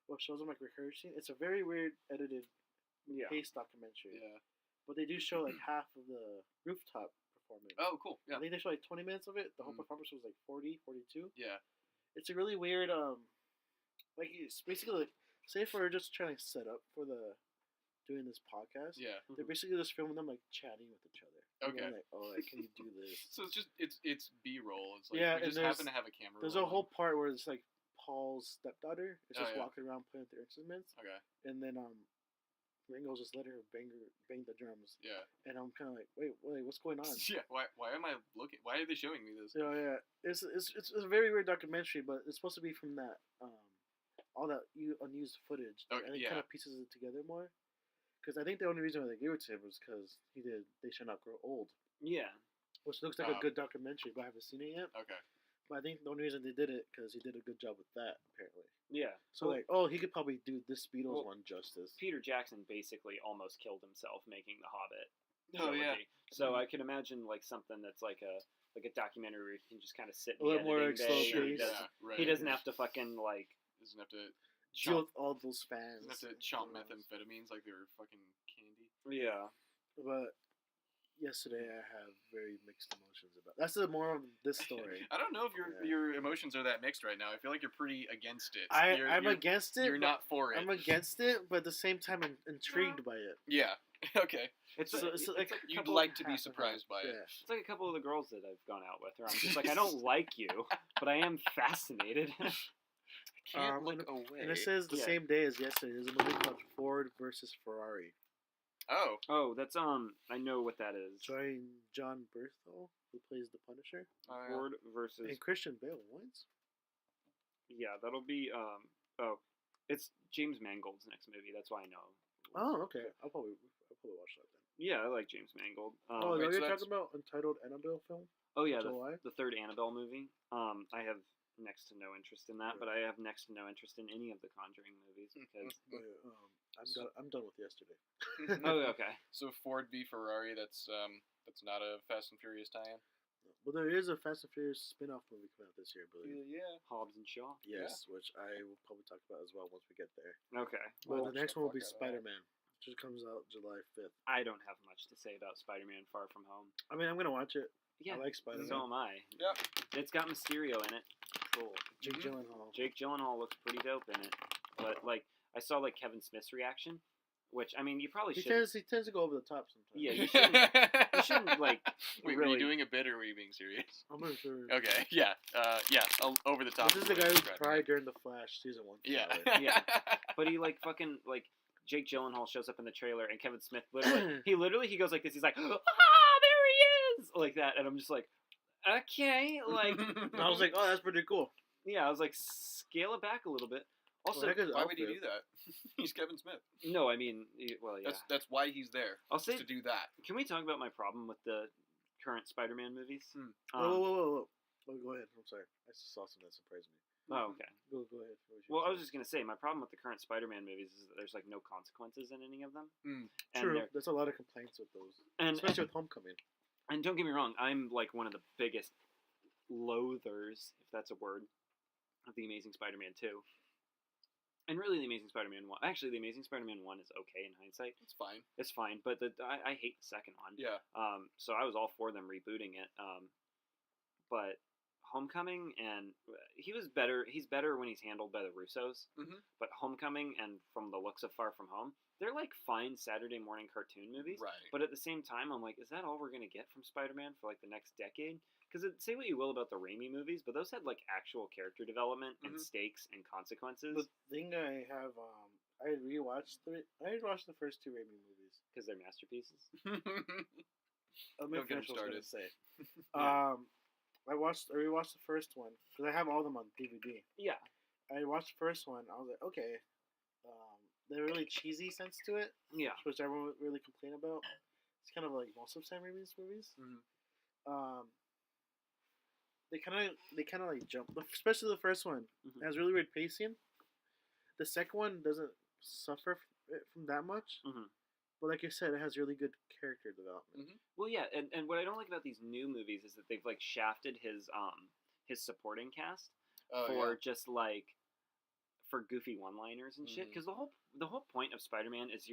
which shows them like rehearsing. It's a very weird edited pace documentary. Yeah. But they do show like half of the rooftop performance. Oh, cool. Yeah. I think they show like 20 minutes of it. The whole performance was like 40, 42. Yeah. It's a really weird like it's basically like, say if we're just trying to set up for doing this podcast. Yeah. They're basically just filming them like chatting with each other. And Okay. they're like, oh, like, can you do this? So it's just it's B-roll. It's like Yeah, we and just happen to have a camera. There's a rolling. whole part where it's like Paul's stepdaughter is Oh, just yeah. walking around playing with their instruments, Okay. and then Ringo's just let her bang the drums, Yeah. and I'm kind of like, wait, what's going on? Yeah. Why am I looking? Why are they showing me this? So yeah, it's a very weird documentary, but it's supposed to be from that all that unused footage, Okay, and it yeah. kind of pieces it together more. Because I think the only reason why they gave it to him was because They Shall Not Grow Old, Yeah. which looks like a good documentary, but I haven't seen it yet. Okay. But I think the only reason they did it because he did a good job with that apparently. Yeah. So he could probably do this Beatles one justice. Peter Jackson basically almost killed himself making The Hobbit. Oh, trilogy. yeah. So I could imagine like something that's like a documentary where you can just kind of sit in A little the more editing bay. slow and pace. Yeah. Right. He doesn't have to fucking like. Doesn't have to. Deal with all those fans. Doesn't have to chomp methamphetamines like they were fucking candy. Yeah. But yesterday I have very mixed emotions about. That's the moral of this story. I don't know if your emotions are that mixed right now. I feel like you're pretty against it. I'm against it. You're not for it. I'm against it, but at the same time I'm intrigued by it. Yeah. Okay. It's like a You'd couple like of to be half surprised by it. Yeah. It's like a couple of the girls that I've gone out with, where I'm just like, I don't like you, but I am fascinated. Can't look away. And it says the same day as yesterday. There's a movie called Ford versus Ferrari. Oh. Oh, that's I know what that is. Starring John Berthel, who plays the Punisher, Ford versus. and Christian Bale. What? Yeah, that'll be it's James Mangold's next movie. That's why I know. Oh, okay. I'll probably watch that then. Yeah, I like James Mangold. Oh, wait, are you so talking about Untitled Annabelle film? Oh yeah, July? the third Annabelle movie. I have next to no interest in that, Yeah. but I have next to no interest in any of the Conjuring movies because. I'm done with yesterday. Oh, okay. So Ford v Ferrari. That's not a Fast and Furious tie-in. Well, there is a Fast and Furious spin-off movie coming out this year, I believe. Yeah. Hobbs and Shaw. Yes, which I will probably talk about as well once we get there. Okay. Well, the next one will be fuck out of that. Spider-Man, which comes out July 5th. I don't have much to say about Spider-Man: Far From Home. I mean, I'm gonna watch it. Yeah, I like Spider-Man. so am I. Yep. It's got Mysterio in it. Cool. Jake Gyllenhaal. Jake Gyllenhaal looks pretty dope in it, but like I saw like Kevin Smith's reaction, which I mean you probably He should. tends to go over the top sometimes. Yeah, you shouldn't like. Wait, really. were you doing a bit or were you being serious? I'm not sure. Okay. Yeah. Yeah. Over the top. This is the guy who cried during the Flash season 1. Yeah. Yeah. But he like fucking like Jake Gyllenhaal shows up in the trailer and Kevin Smith literally he goes like this. He's like, ah, there he is, like that, and I'm just like, okay, like. And I was like, oh, that's pretty cool. Yeah, I was like, scale it back a little bit. Also, why would he do that? He's Kevin Smith. no, I mean, well, yeah. That's why he's there. I'll say to do that. Can we talk about my problem with the current Spider-Man movies? Whoa. Oh, go ahead. I'm sorry. I just saw something that surprised me. Oh, okay. Go ahead. Well, I was just gonna say my problem with the current Spider-Man movies is that there's like no consequences in any of them. And True. There's a lot of complaints with those, especially with Homecoming. And don't get me wrong, I'm like one of the biggest loathers, if that's a word, of the Amazing Spider-Man 2. And really, the Amazing Spider-Man 1. Actually, the Amazing Spider-Man 1 is okay in hindsight. It's fine. It's fine, but I hate the second one. Yeah. So I was all for them rebooting it. But Homecoming, and he was better. He's better when he's handled by the Russos. Mhm. But Homecoming and from the looks of Far From Home, they're like fine Saturday morning cartoon movies. Right. But at the same time, I'm like, is that all we're gonna get from Spider-Man for like the next decade? Because say what you will about the Raimi movies, but those had like actual character development and Mhm. stakes and consequences The thing I have, I rewatched the first two Raimi movies. because they're masterpieces. Let me Don't get 'em finish what I was gonna started. say. Yeah. I rewatched the first one because I have all of them on DVD. Yeah. I watched the first one. I was like, okay, they're really cheesy sense to it, Yeah. which everyone would really complain about. It's kind of like most of Sam Raimi's movies. Mhm. They kind of like jump, especially the first one. Mhm. It has really weird pacing. The second one doesn't suffer from that much, Mhm. but like you said, it has really good character development. Well, yeah, and what I don't like about these new movies is that they've like shafted his supporting cast Oh, for yeah. just like for goofy one-liners and shit. Mhm. Because the whole point of Spider-Man is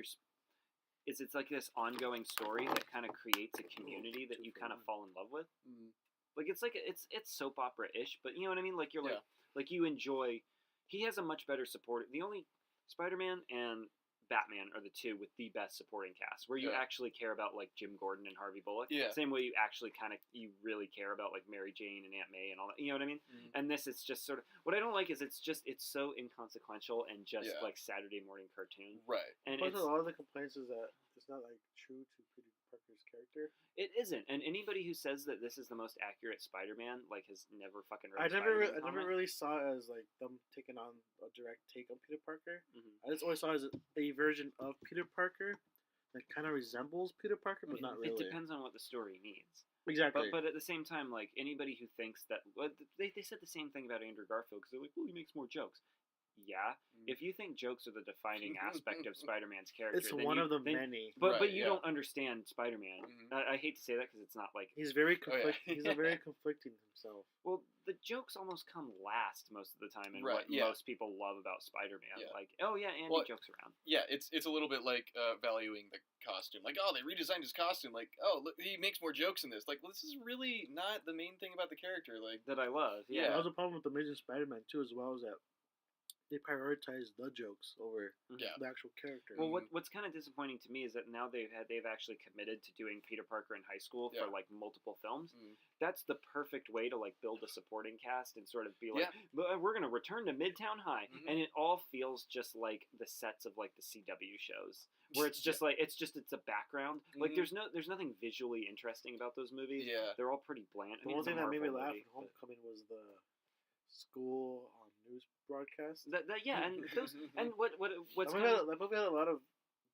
it's like this ongoing story that kind of creates a community that you kind of fall in love with. Mhm. Like it's soap opera-ish, but you know what I mean. Like you're Yeah. like you enjoy. He has a much better support. The only Spider-Man and Batman are the two with the best supporting cast, where you Yeah. actually care about like Jim Gordon and Harvey Bullock. Yeah. Same way you actually you really care about like Mary Jane and Aunt May and all that. You know what I mean? Mhm. And this is just sort of what I don't like is it's so inconsequential and just Yeah. like Saturday morning cartoon. Right. And Plus, it's a lot of the complaints is that it's not like true to Peter Parker's character. it isn't. And anybody who says that this is the most accurate Spider-Man like has never fucking read I a never Spider-Man comic. really saw it as like them taking on a direct take on Peter Parker. Mhm. I just always saw it as a version of Peter Parker that kind of resembles Peter Parker, but not It really. depends on what the story needs. Exactly. But at the same time, like anybody who thinks that they said the same thing about Andrew Garfield because they're like, well, he makes more jokes. Yeah, if you think jokes are the defining aspect of Spider-Man's character, it's then one you, of the then, many. But Right, you yeah. don't understand Spider-Man. Mhm. I hate to say that because it's not like He's very Oh, yeah. He's a very conflicting himself. well, the jokes almost come last most of the time, and Right, what yeah. most people love about Spider-Man, Yeah. like oh yeah, Andy Well, jokes around. Yeah, it's a little bit like valuing the costume. Like, oh, they redesigned his costume. Like, oh, look, he makes more jokes in this. Like, well, this is really not the main thing about the character. Like, That I love. Yeah. Yeah. That was a problem with Amazing Spider-Man too, as well as that they prioritize the jokes over Yeah. the actual character. Well, what's kind of disappointing to me is that now they've actually committed to doing Peter Parker in high school Yeah. for like multiple films. Mhm. That's the perfect way to like build a supporting cast and sort of be like, Yeah. "But we're gonna return to Midtown High," Mhm. and it all feels just like the sets of like the CW shows, where it's just like it's a background. Like Mhm. there's nothing visually interesting about those movies. Yeah. They're all pretty bland. I the mean, one it's a thing that made me Marvel laugh movie, in Homecoming was the school news broadcast. but yeah, and those and what's that movie had a lot of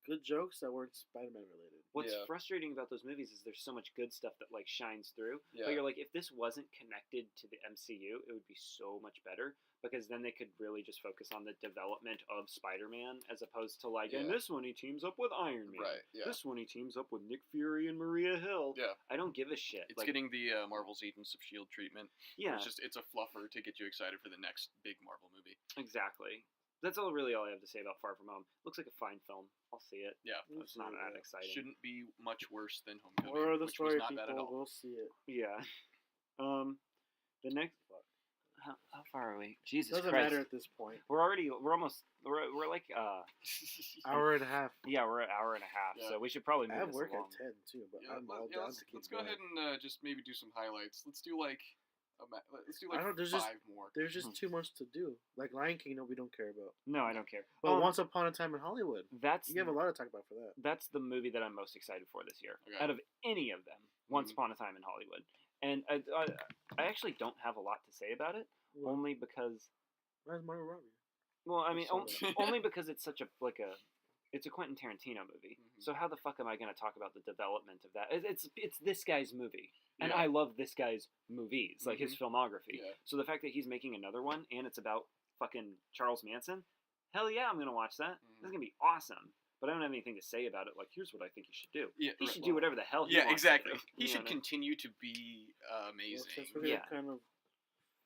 good jokes that weren't Spider-Man related. What's Yeah. frustrating about those movies is there's so much good stuff that like shines through. Yeah. But you're like, if this wasn't connected to the MCU, it would be so much better because then they could really just focus on the development of Spider-Man as opposed to like, and Yeah. this one he teams up with Iron Man. Right, yeah. This one he teams up with Nick Fury and Maria Hill. Yeah. I don't give a shit. It's like, getting the Marvel's Agents of S.H.I.E.L.D. treatment. yeah, It's a fluffer to get you excited for the next big Marvel movie. exactly. That's all I have to say about Far From Home. Looks like a fine film. I'll see it. Yeah. It's not that exciting. Shouldn't be much worse than Homecoming, Or the which was story not bad at people all. will see it. Yeah. The next. How far are we? Jesus Doesn't Christ. matter at this point. We're like Hour and a half. yeah, we're an hour and a half, Yeah. so we should probably I move have this work along. at 10 too, but Yeah, I'm all down to keep let's go going. ahead and just maybe do some highlights. Let's do like I don't know, there's five more. There's just too much to do. Like Lion King, we don't care about. No, I don't care. But Once Upon a Time in Hollywood, that's you have a lot to talk about for that. that's the movie that I'm most excited for this year. Okay. Out of any of them, Once Mhm. Upon a Time in Hollywood, and I actually don't have a lot to say about it, Well, only because Where's Margot Robbie? well, I mean, saw only because it's such it's a Quentin Tarantino movie. Mhm. So how the fuck am I going to talk about the development of that? It's this guy's movie, and Yeah. I love this guy's movies, like his filmography. Yeah. So the fact that he's making another one and it's about fucking Charles Manson, hell yeah, I'm gonna watch that. Mhm. This is gonna be awesome. But I don't have anything to say about it. Like, here's what I think he should do. Yeah, He right. should do whatever the hell he Yeah, wants exactly. to do. He You should know? continue to be Well, amazing. since we're Yeah. kind of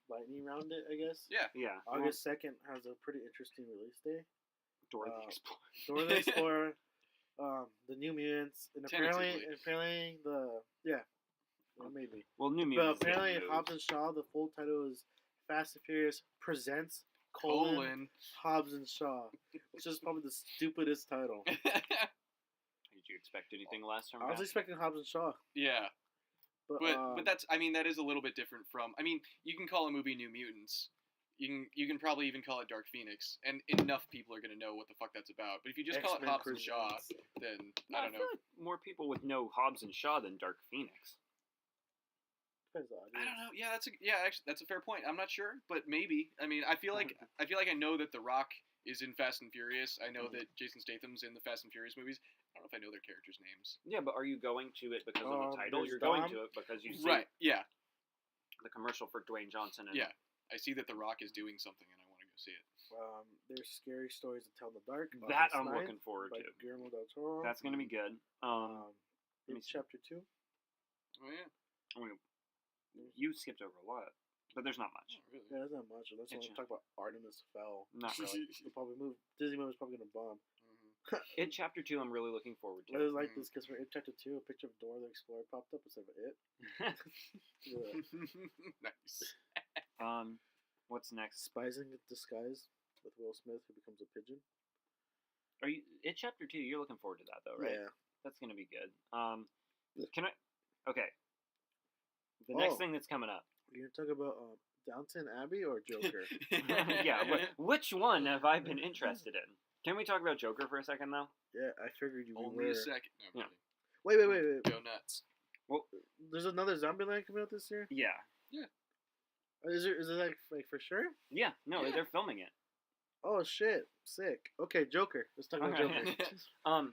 lightning round it, I guess. Yeah. Yeah. August 2nd has a pretty interesting release day. Dora the uh, Explorer. Dora the Explorer, the New Mutants, and Tentatively. apparently Yeah, maybe. Well, New But Mutants. apparently, didn't move. Hobbs and Shaw, the full title is Fast and Furious Presents: Hobbs and Shaw, which is probably the stupidest title. Did you expect anything last time? I was expecting Hobbs and Shaw, Yeah. but But that's, I mean, that is a little bit different from, I mean, you can call a movie New Mutants. You can probably even call it Dark Phoenix, and enough people are gonna know what the fuck that's about. But if you just call it X-Men Hobbs and Shaw, Presents. then No, I don't know. feel like more people would know Hobbs and Shaw than Dark Phoenix. Depends on the I audience. don't know. Yeah, actually that's a fair point. I'm not sure, but maybe. I mean, I feel like I know that The Rock is in Fast and Furious. I know that Jason Statham's in the Fast and Furious movies. I don't know if I know their characters' names. Yeah, but are you going to it because of the title? there's You're going Dom. to it because you see Right. Yeah. the commercial for Dwayne Johnson. And Yeah. I see that The Rock is doing something, and I want to go see it. There's Scary Stories to Tell in the Dark. That August I'm 9th, looking forward by to. Guillermo del Toro. That's going to be good. Let me It's see. Chapter 2. Oh yeah. I mean, you skipped over a lot, but there's not much. Oh, really? Yeah, that's not much. Unless you want to talk about Artemis Fowl. Not really. They'll probably move. Disney movie's probably gonna bomb. It Chapter 2, I'm really looking forward I was to. like this because for It Chapter 2, a picture of Dora the Explorer popped up instead of It. Yeah. Nice. What's next? Spies in Disguise with Will Smith, who becomes a pigeon. Are you It Chapter 2? You're looking forward to that though, right? Yeah. That's gonna be good. Can I? Okay. The next thing that's coming up. You're gonna talk about Downton Abbey or Joker? Yeah. Which one have I been interested in? Can we talk about Joker for a second though? Yeah, I figured you Only were. a second. No, Yeah. really. Wait. Go nuts. Well, There's another Zombieland coming out this year. yeah. Is it like for sure? Yeah. No, Yeah. they're filming it. Oh shit! Sick. Okay, Joker. Let's talk about Okay. Joker.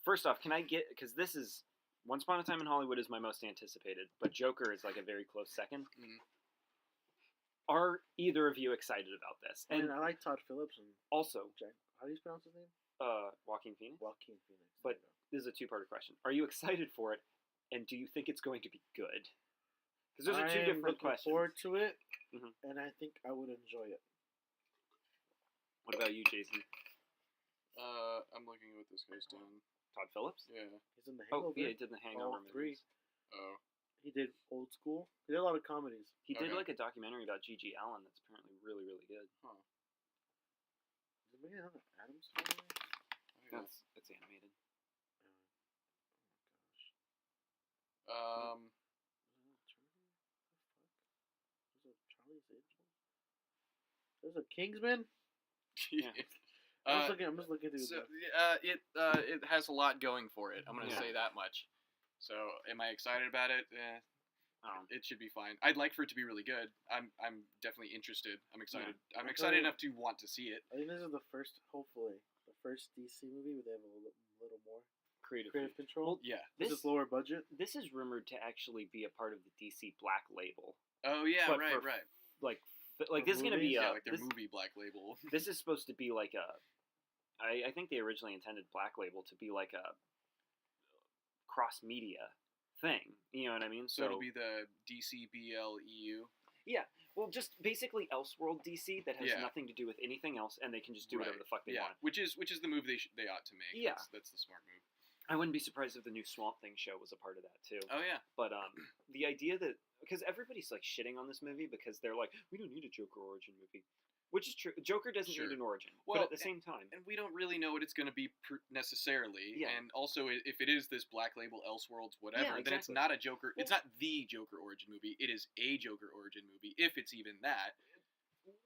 First off, can I get, because this is Once Upon a Time in Hollywood is my most anticipated, but Joker is like a very close second. Mhm. Are either of you excited about this? And And I like Todd Phillips and also, Jack. How do you pronounce his name? Joaquin Phoenix. Joaquin Phoenix. But this is a two-part question. Are you excited for it, and do you think it's going to be good? Because those are two I'm different looking questions. forward to it, Mhm. and I think I would enjoy it. What about you, Jason? I'm looking at what this guy's done. Todd Phillips? He's Yeah. in the Oh, Hangover. yeah, he did the Hangover All three. movies. Oh. He did Old School. He did a lot of comedies. He did Okay. like a documentary about G.G. Allen that's apparently really, really good. Huh. Did we have an Adams Family? Oh, yeah. It's animated. Oh my gosh. There's a Charlie's Angels. There's a Kingsman. Yeah. I'm just looking through. So the- it has a lot going for it. I'm gonna Yeah. say that much. So am I excited about it? It should be fine. I'd like for it to be really good. I'm definitely interested. I'm excited. I'm I excited thought- enough to want to see it. I think this is the first, hopefully, the first DC movie where they have a little more Creative. creative control. Yeah. This is lower budget. This is rumored to actually be a part of the DC Black Label. Oh yeah, But right, for- right. Like For this is gonna be movies? Yeah, like their this, movie Black Label. this is supposed to be like a. I think they originally intended Black Label to be like a cross media thing. You know what I mean? So it'll be the DCBLEU. Yeah. Well, just basically Elseworld DC that has Yeah. nothing to do with anything else, and they can just do whatever Right. the fuck they Yeah, want. which is the move they ought to make. Yeah. That's the smart move. I wouldn't be surprised if the new Swamp Thing show was a part of that too. Oh yeah. But the idea that because everybody's like shitting on this movie because they're like, we don't need a Joker origin movie, which is true. Joker doesn't Sure. need an origin, Well, but at the same time, And we don't really know what it's going to be necessarily. Yeah. And also, if it is this Black Label Elseworlds whatever, Yeah, then it's exactly. not a Joker. It's Well- not the Joker origin movie. It is a Joker origin movie, if it's even that.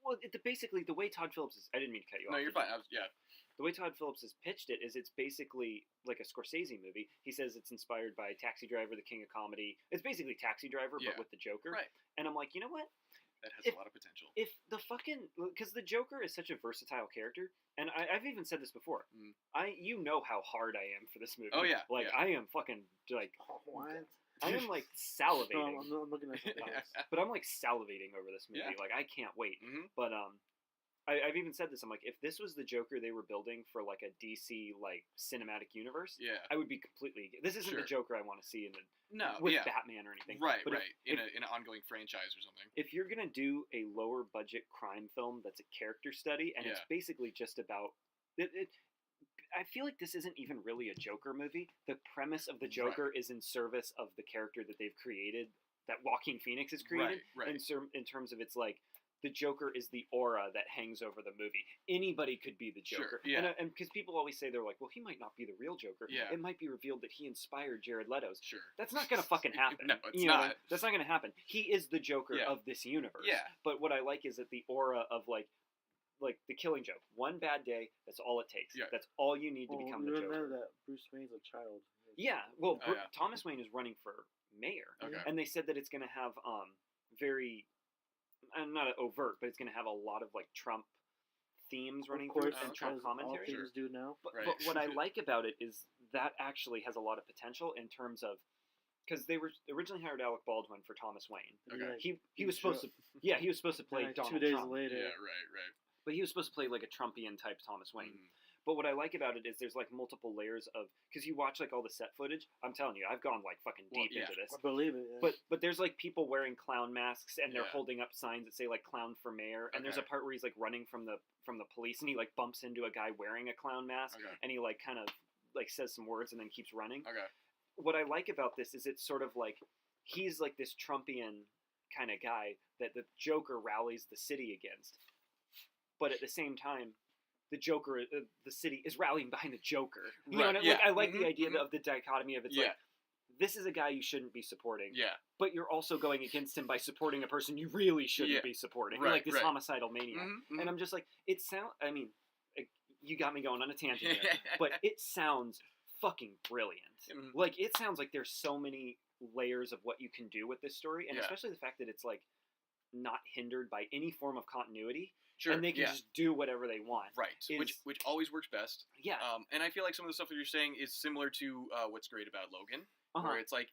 well, basically the way Todd Phillips is. I didn't mean to cut you off. No, you're fine. Yeah. The way Todd Phillips has pitched it is it's basically like a Scorsese movie. He says it's inspired by Taxi Driver, the King of Comedy. It's basically Taxi Driver, Yeah. but with the Joker. Right. And I'm like, you know what? That has If- a lot of potential. If the fucking because the Joker is such a versatile character, and I've even said this before. Mm. You know how hard I am for this movie. Oh, yeah, like yeah. I am fucking like What? I am like No, salivating. I'm looking at something else. But I'm like salivating over this movie. Yeah. Like I can't wait. hmm But I've even said this. I'm like, if this was the Joker they were building for like a DC like cinematic universe, Yeah. I would be completely. This isn't the Sure. Joker I want to see in the No. with yeah. Batman or anything. Right. But Right. If, In an ongoing franchise or something. if you're gonna do a lower budget crime film that's a character study and it's Yeah. basically just about it I feel like this isn't even really a Joker movie. The premise of the Joker is in service of the character that they've created, that Joaquin Phoenix has created. Right. In terms of it's like the Joker is the aura that hangs over the movie. Anybody could be the Joker. Sure, yeah. And because people always say, they're like, well, he might not be the real Joker. Yeah. It might be revealed that he inspired Jared Leto's. Sure. That's not going to fucking happen. No, it's not. That's not going to happen. He is the Joker of this universe. Yeah. But what I like is that the aura of like the Killing Joke. One bad day, that's all it takes. Yeah. That's all you need to become the Joker. Remember that Bruce Wayne's a child. Yeah. Well, Oh, yeah. Thomas Wayne is running for mayor. Okay. And they said that it's going to have very, not overt, but it's going to have a lot of like Trump themes running through it and Trump commentary. All things do now. But what I like about it is that actually has a lot of potential in terms of, because they were originally hired Alec Baldwin for Thomas Wayne. Okay. He was supposed to he was supposed to play like Donald 2 days Trump. later. Yeah, right. But he was supposed to play like a Trumpian type Thomas Wayne. Mm. But what I like about it is there's like multiple layers of, because you watch like all the set footage. I'm telling you, I've gone like fucking deep into this. I believe it. Yeah. But there's like people wearing clown masks and they're Yeah. holding up signs that say like clown for mayor. And there's a Okay. part where he's like running from the police and he like bumps into a guy wearing a clown mask Okay. and he like kind of like says some words and then keeps running. Okay. What I like about this is it's sort of like he's like this Trumpian kind of guy that the Joker rallies the city against. But at the same time, the Joker, the city is rallying behind the Joker. You know what I mean? Yeah. Like, I like Mhm, the idea mhm. of the dichotomy of it's Yeah. like, this is a guy you shouldn't be supporting. Yeah. But you're also going against him by supporting a person you really shouldn't Yeah. be supporting. Right, Like this right. homicidal maniac. Mhm, And I'm just like, you got me going on a tangent here. But it sounds fucking brilliant. Mhm. Like, it sounds like there's so many layers of what you can do with this story. And Yeah. especially the fact that it's like not hindered by any form of continuity. Sure. And they can just do whatever they want. Right, which always works best. Yeah. And I feel like some of the stuff that you're saying is similar to what's great about Logan, Uh-huh. where it's like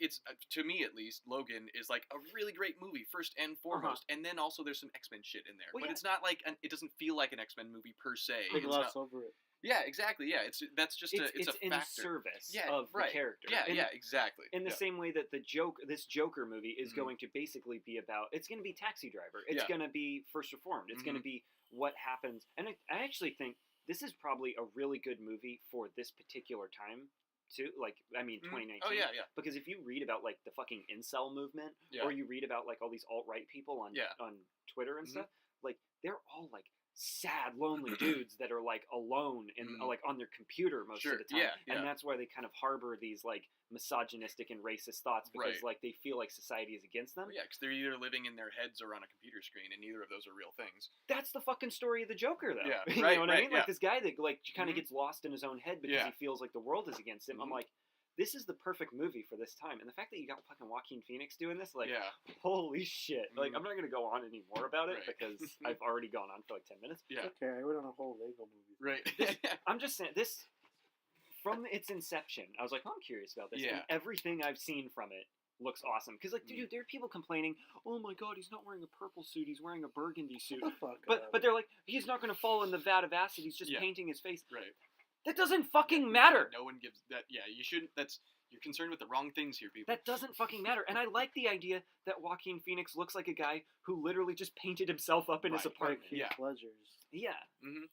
to me at least, Logan is like a really great movie first and foremost, and then also there's some X-Men shit in there, Well, but yeah. it's not like it doesn't feel like an X-Men movie per se. They It's gloss not, over it. yeah, exactly. Yeah, it's just a in factor. service Yeah, of right. the character. Yeah, In- yeah, exactly. In the Yeah. same way that this Joker movie is Mhm. going to basically be about, it's going to be Taxi Driver. It's Yeah. going to be First Reformed. It's going to be what happens. And I actually think this is probably a really good movie for this particular time, too. Like, I mean, 2019. Oh yeah. Because if you read about, like, the fucking incel movement, Yeah. or you read about, like, all these alt-right people on Twitter and Mhm. stuff, like, they're all, like, sad, lonely dudes that are, like, alone and, like, on their computer most of the time. Yeah, And that's why they kind of harbor these, like, misogynistic and racist thoughts because, Right. like, they feel like society is against them. Well, yeah, because they're either living in their heads or on a computer screen, and neither of those are real things. That's the fucking story of the Joker, though. Yeah, You right, know what I right, mean? yeah. Like, this guy that, like, kind of Mhm. gets lost in his own head because Yeah. he feels like the world is against him. I'm Mhm. like, this is the perfect movie for this time. And the fact that you got fucking Joaquin Phoenix doing this, like, Yeah. holy shit. Like, Mhm. I'm not going to go on any more about it Right. because I've already gone on for like 10 minutes. Yeah. Okay, I went on a whole Lego movie. Right. I'm just saying, this, from its inception, I was like, oh, I'm curious about this. Yeah. And everything I've seen from it looks awesome. Because, like, Mm. dude, there are people complaining, oh my god, he's not wearing a purple suit, he's wearing a burgundy suit. Shut the fuck But up. they're like, he's not going to fall in the vat of acid, he's just Yeah. painting his face. Right. That doesn't fucking matter. No one gives that. Yeah, you shouldn't. You're concerned with the wrong things here, people. That doesn't fucking matter. And I like the idea that Joaquin Phoenix looks like a guy who literally just painted himself up in his Right. apartment. Like Heath Yeah. Ledger's. Yeah. Mhm.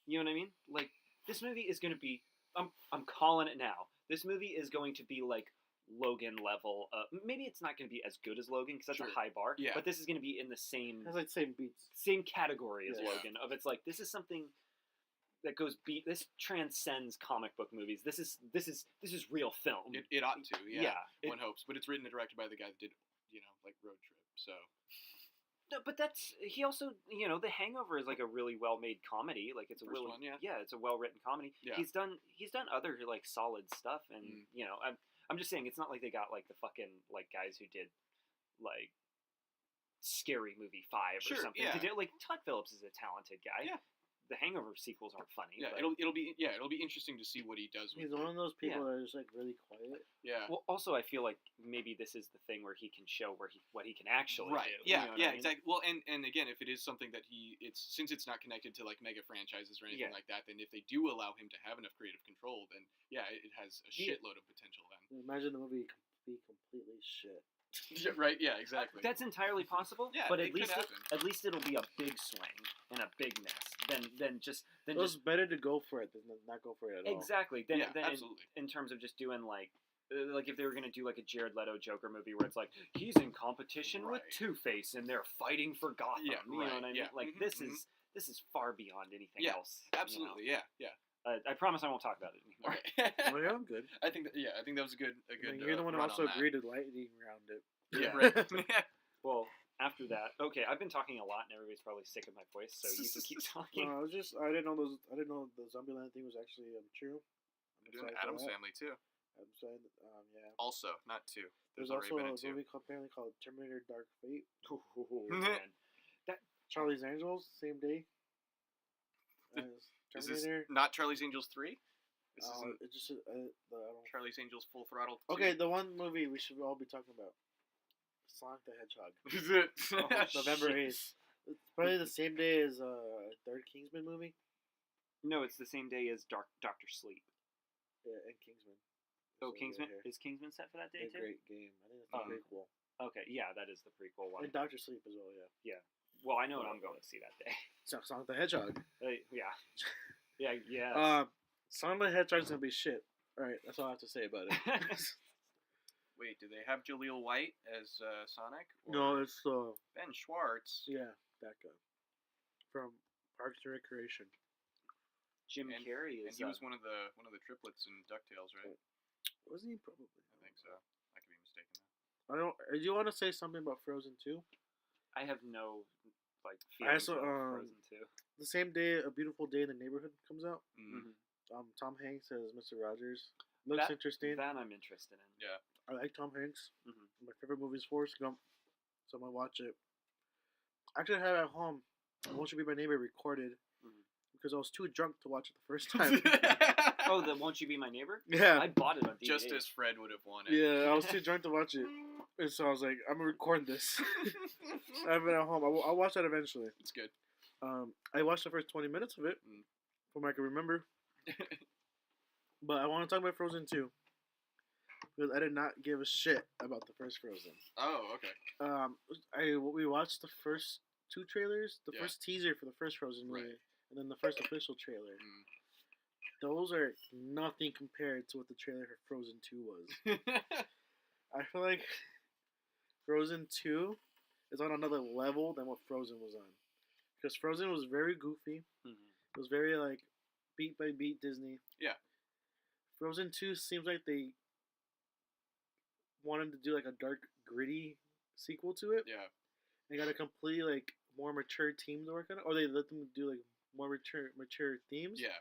You know what I mean? Like, this movie is going to be, I'm calling it now. This movie is going to be like Logan level. Maybe it's not going to be as good as Logan because that's Sure. a high bar. Yeah. But this is going to be in the same Has like same beats. category as Yeah. Logan. Of it's like, this is something that this transcends comic book movies. This is real film. It ought to. Yeah. Yeah. One hopes, but it's written and directed by the guy that did, like Road Trip. So. No, but he also, The Hangover is like a really well-made comedy. Like, it's a First really one, yeah. it's a well-written comedy. Yeah. He's done other like solid stuff, and I'm just saying it's not like they got like the fucking like guys who did like Scary Movie 5 Sure, or something. yeah. To do, like, Todd Phillips is a talented guy. Yeah. The Hangover sequels aren't funny. Yeah, but, it'll be interesting to see what he does with He's it. one of those people Yeah. that are just like really quiet. Yeah. well, also I feel like maybe this is the thing where he can show what he can actually Right. do. Yeah. You know what Yeah. I mean? Exactly. Well, and again, if it is something that since it's not connected to like mega franchises or anything Yeah. like that, then if they do allow him to have enough creative control, then yeah, it has a Yeah. shitload of potential. Then. Imagine the movie be completely shit. Yeah, right. Yeah. Exactly. That's entirely possible. Yeah, but it could happen. at least it'll be a big swing and a big miss. than just It was better to go for it than not go for it at all. exactly. Then absolutely. in terms of just doing like if they were gonna do like a Jared Leto Joker movie where it's like he's in competition with Right. Two-Face and they're fighting for Gotham. Yeah, You know right, what I mean? yeah. Like this is far beyond anything Yeah, else. you know? Absolutely, yeah. I promise I won't talk about it anymore. Oh, yeah, I'm good. I think that was a good. You're the one who run also on that. agreed to lightning around it. Yeah, right. Well, after that, okay, I've been talking a lot, and everybody's probably sick of my voice, so you can keep talking. No, I didn't know the Zombieland thing was actually true. They're doing Adam's Family too. I'm saying, yeah. Also, not two. There's already also been a two. movie apparently called Terminator: Dark Fate. Ooh, man. Charlie's Angels, same day. As Is this Terminator. not Charlie's Angels 3? This isn't It's just I don't. Charlie's Angels Full Throttle 2? Okay, the one movie we should all be talking about, Sonic the Hedgehog, Is it? November Shit. 8th. It's probably the same day as third Kingsman movie. No, it's the same day as Doctor Sleep. Yeah, and Kingsman. Oh, So, Kingsman yeah, is Kingsman set for that day a too? great game. I think it's the Um, prequel. Okay, yeah, that is the prequel one. And Doctor Sleep as well. Yeah. Well, I know what I'm going to see that day. Sonic the Hedgehog. Yeah. Sonic the Hedgehog's gonna be shit. All right, that's all I have to say about it. Wait, do they have Jaleel White as Sonic? No, Or it's Ben Schwartz. yeah, that guy from Parks and Recreation. Jim And- Carrey And is. he was one of the triplets in DuckTales, right? Wasn't he probably? I think so. I could be mistaken. I don't. Do you want to say something about Frozen 2? I have no like I feelings also, about Frozen 2. The same day, A Beautiful Day in the Neighborhood comes out. Mm. Tom Hanks as Mr. Rogers. Looks interesting. That I'm interested in. Yeah. I like Tom Hanks. Mhm. My favorite movie is Forrest Gump, so I'm gonna watch it. Actually, I have it at home. I Won't You Be My Neighbor recorded Mhm. because I was too drunk to watch it the first time. Oh, the Won't You Be My Neighbor? yeah, I bought it on DVD. Just as Fred would have wanted. yeah, I was too drunk to watch it, and so I was like, I'm gonna record this. I have it at home. I'll watch that eventually. It's good. I watched the first 20 minutes of it, from what I can remember. But I want to talk about Frozen 2 because I did not give a shit about the first Frozen. Oh, okay. We watched the first two trailers, the Yeah. first teaser for the first Frozen movie, Right. and then the first official trailer. Mm. Those are nothing compared to what the trailer for Frozen 2 was. I feel like Frozen 2 is on another level than what Frozen was on. Because Frozen was very goofy. Mhm. It was very, like, beat by beat Disney. Yeah. Frozen 2 seems like they wanted to do, like, a dark, gritty sequel to it. Yeah. They got a completely, like, more mature team to work on it. Or they let them do, like, more mature themes. Yeah.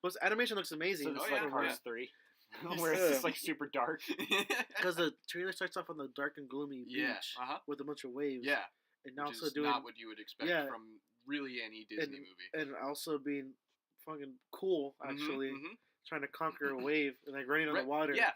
But the animation looks amazing. So it's Oh, like yeah, Cars yeah. 3, where it's just like super dark. Because the trailer starts off on the dark and gloomy Yeah. beach Uh huh. with a bunch of waves. Yeah. And now Which also is doing not what you would expect yeah. from really any Disney movie. and also being fucking cool Mhm, actually, mhm. trying to conquer a wave and like running on the Right, water. Yeah.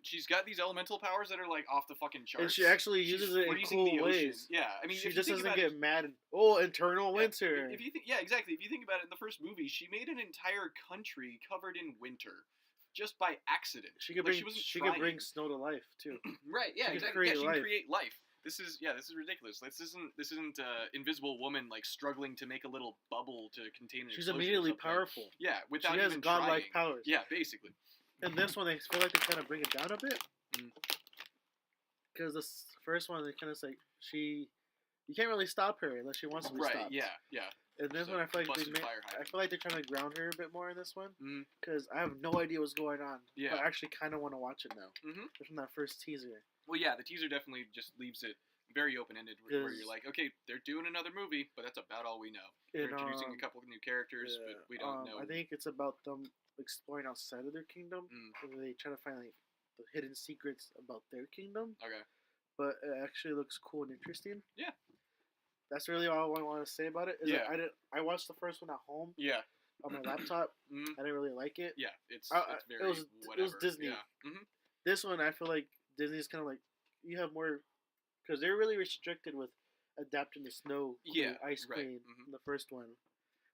She's got these elemental powers that are like off the fucking charts. And she actually She's uses it in freezing cool the ocean. ways. Yeah. I mean, She if just you think doesn't about get mad. Eternal Yeah, winter. If you think, yeah, exactly. If you think about it, in the first movie, she made an entire country covered in winter, just by accident. She could Like, bring she wasn't she could bring trying. snow to life too. Right. Yeah. she could Exactly. create Yeah. She life. can create life. This is ridiculous. This isn't Invisible Woman like struggling to make a little bubble to contain an She's explosion or immediately something. powerful. Yeah, without She has even godlike trying. powers. Yeah, basically. And this one, they feel like they kind of bring it down a bit. Mm. Because the first one, they kind of like you can't really stop her unless she wants to be Right. stopped. Yeah. Yeah. And this So, one, I feel like busted fire I hydrant. feel like they're trying to ground her a bit more in this one. Mm. Because I have no idea what's going on. Yeah. But I actually kind of want to watch it now. Mhm. Just from that first teaser. Well, yeah, the teaser definitely just leaves it very open-ended, where you're Because- like, okay, they're doing another movie, but that's about all we know. They're And, introducing a couple of new characters, yeah, but we don't know. I think it's about them exploring outside of their kingdom. Mm. And they try to find like the hidden secrets about their kingdom. Okay. But it actually looks cool and interesting. Yeah. That's really all I want to say about it. Is Yeah. that I watched the first one at home Yeah. on my laptop. Mm. I didn't really like it. Yeah. It's It very was whatever. Disney. Yeah. Mm-hmm. This one, I feel like Disney's kind of like you have more because they're really restricted with adapting the Snow Queen, Yeah, Ice right, Queen mhm. in the first one.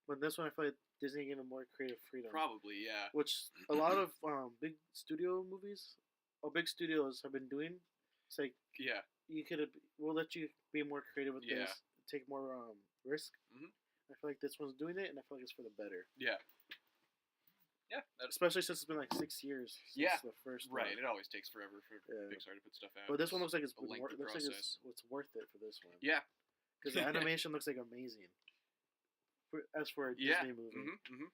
But this one, I feel like Disney gave them more creative freedom. Probably, yeah. Which a lot of big studio movies or big studios have been doing. It's like Yeah. we'll let you be more creative with Yeah. this, take more risk. Mhm. I feel like this one's doing it, and I feel like it's for the better. Yeah. Yeah. Especially since it's been like 6 years since the first Right. one. It always takes forever for Yeah. Pixar to put stuff out. But this one looks like it's a lengthy process. it's worth it for this one. Yeah. Because the animation looks like amazing. As for a Disney movie. Mm-hmm.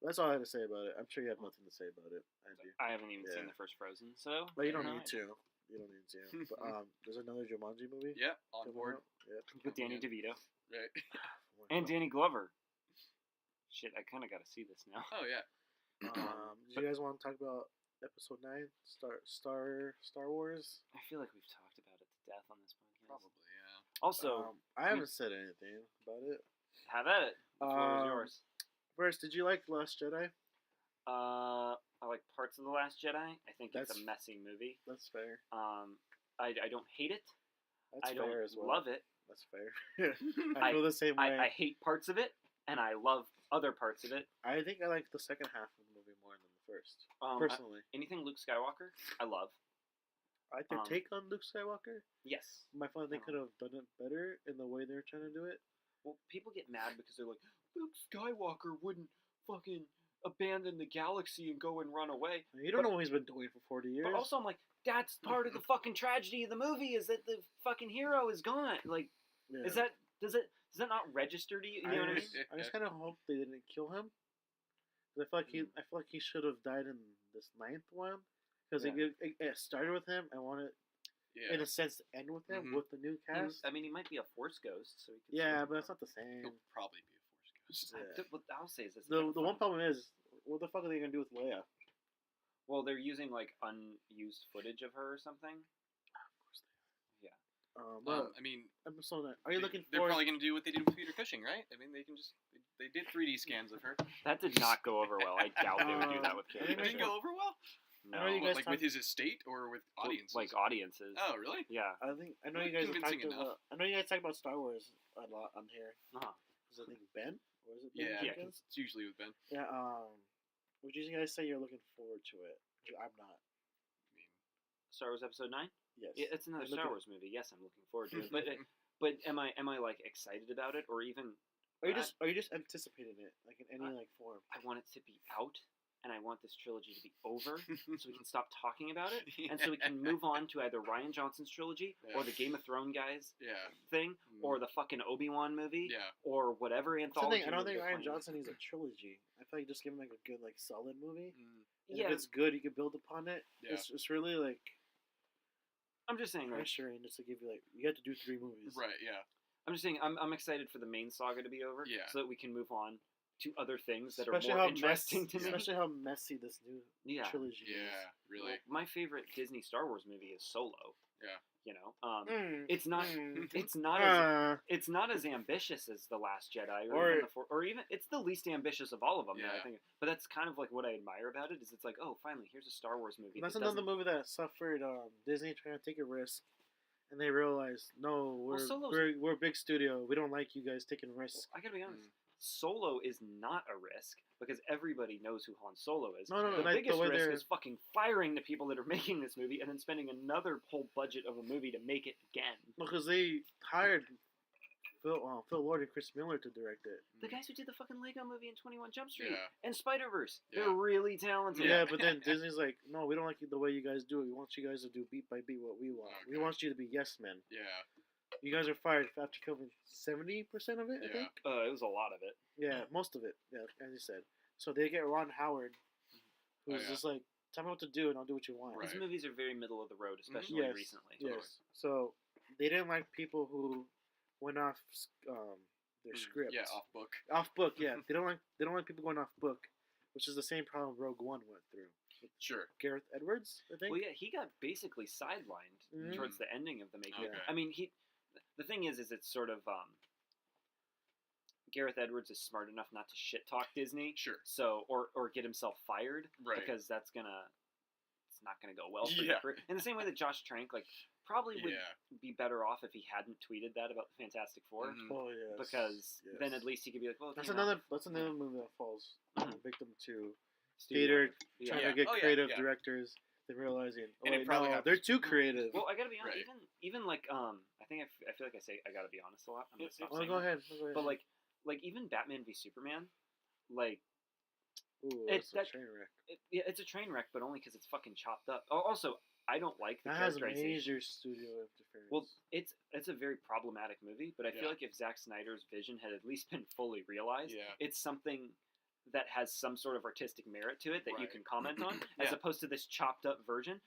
That's all I have to say about it. I'm sure you have nothing to say about it. I do. I haven't even seen the first Frozen, so. But you don't no need idea. to. You don't need to. But there's another Jumanji movie. Yeah. On coming board. out. Yep. With Danny Yeah. DeVito Right. and Danny Glover. Shit, I kind of got to see this now. Oh yeah. Do you guys want to talk about Episode 9, Star Wars? I feel like we've talked about it to death on this podcast. Probably. Yeah. Also, I haven't said anything about it. have at it. The floor is yours. First, did you like Last Jedi? I like parts of The Last Jedi. I think it's That's- a messy movie. That's fair. I don't hate it. That's I don't fair as well. love it. That's fair. I feel the same way. I hate parts of it, and I love other parts of it. I think I like the second half of the movie more than the first. Um, Personally, Anything Luke Skywalker, I love. I like their um, take on Luke Skywalker. Yes. I feel like they um, could have done it better in the way they're trying to do it. Well, people get mad because they're like, Luke Skywalker wouldn't fucking abandon the galaxy and go and run away. You don't know what he's been doing for 40 years. But also, I'm like, that's part of the fucking tragedy of the movie is that the fucking hero is gone. Like, Yeah. does that not register to you? You know what I mean? I just kind of hope they didn't kill him. 'Cause I feel like he should have died in this 9th one. Because it started with him. I want it, Yeah. in a sense, to end with him Mhm. with the new cast. I mean, he might be a Force ghost, so he could Yeah, still- but that's not the same. He'll probably be a Force ghost. Yeah. What I'll say is this: The one problem is, what the fuck are they gonna do with Leia? well, they're using like unused footage of her or something. But I mean, episode 9. Are you looking they're forward? probably going to do what they did with Peter Cushing, right? I mean, they can just they did 3D scans of her. That did not go over well. I doubt they would do that with I Carrie think It we Fisher. didn't go over well. No, I know you guys Like with his estate or with audiences? like audiences. Oh, really? Yeah. I know Not you guys have convincing talked enough. about. I know you guys talk about Star Wars a lot on here. Uh-huh. Because I think Ben, or is it Ben Yeah. Jenkins? It's usually with Ben. Yeah. Would you guys say you're looking forward to it? I'm not. I mean, Star Wars Episode 9. Yes. Yeah, it's another I'm Star looking- Wars movie. Yes, I'm looking forward to it. But am I like excited about it or even? Are you just anticipating it like in any like form? I want it to be out, and I want this trilogy to be over, so we can stop talking about it, and so we can move on to either Ryan Johnson's trilogy or the Game of Thrones guys Yeah. thing, or the fucking Obi-Wan movie, Yeah. or whatever That's the anthology. thing. I don't movie think they're Ryan planning. Johnson needs a trilogy. I feel like just give him like a good like solid movie. Mm, And Yeah, if it's good, you can build upon it. Yeah. It's really like I'm just saying. Like, pressuring just to give you like you have to do 3 movies. Right. Yeah. I'm just saying. I'm excited for the main saga to be over, Yeah. so that we can move on to other things that Especially are more how interesting to me. Especially how messy this new Yeah. trilogy is. Yeah. Really. Well, my favorite Disney Star Wars movie is Solo. Yeah. You know, Mm, it's not. mm. It's not as. Uh, It's not as ambitious as The Last Jedi, Or- or even it's the least ambitious of all of them. Now I Yeah. think, but that's kind of like what I admire about it is it's like, oh, finally, here's a Star Wars movie. that's that another doesn't- movie that suffered Disney trying to take a risk, and they realized no, Solo's- we're a big studio. We don't like you guys taking risks. I gotta be honest. Mm. Solo is not a risk because everybody knows who Han Solo is. No, The like, biggest the way risk they're- is fucking firing the people that are making this movie and then spending another whole budget of a movie to make it again. Because they hired Phil Lord and Chris Miller to direct it. The guys who did the fucking Lego movie in 21 Jump Street Yeah. and Spider-Verse, Yeah. they're really talented. Yeah, but then Disney's like, no, we don't like the way you guys do it. We want you guys to do beat by beat what we want. We Okay. want you to be yes men. Yeah. You guys are fired after filming 70% of it, I Yeah. think. It was a lot of it. Yeah, most of it. Yeah, as you said. So they get Ron Howard, who's Oh, yeah. just like, tell me what to do and I'll do what you want. Right. These movies are very middle of the road, especially Yes, recently. Yes. So they didn't like people who went off their script. Yeah. Off book. Off book, yeah. they don't like people going off book, which is the same problem Rogue One went through. Sure. Gareth Edwards, I think. Well, yeah, he got basically sidelined Mhm. towards the ending of the making. Okay. I mean, the thing is it's sort of Gareth Edwards is smart enough not to shit talk Disney, Sure. so or get himself fired, Right. because it's not gonna go well for Yeah. your career. In the same way that Josh Trank probably would Yeah. be better off if he hadn't tweeted that about the Fantastic Four, Mhm. Oh yes. because Yes. then at least he could be like, well, That's you know, another movie that falls victim to studio- theater yeah. trying Yeah. to get Oh, yeah, creative yeah. directors. Then realizing, oh And it wait, probably no, happens. they're too creative. Well, I gotta be honest. Right. Even like I feel like I say I gotta be honest a lot. I'm gonna stop Oh, saying go that. ahead. Go ahead. But like like even Batman v Superman, like Ooh, It's that's a that- train wreck. it's a train wreck, but only because it's fucking chopped up. Also, I don't like the That has characterization. major studio interference. Well, it's a very problematic movie, but I Yeah. feel like if Zack Snyder's vision had at least been fully realized, Yeah. it's something that has some sort of artistic merit to it that you Right. can comment on, as Yeah. opposed to this chopped up version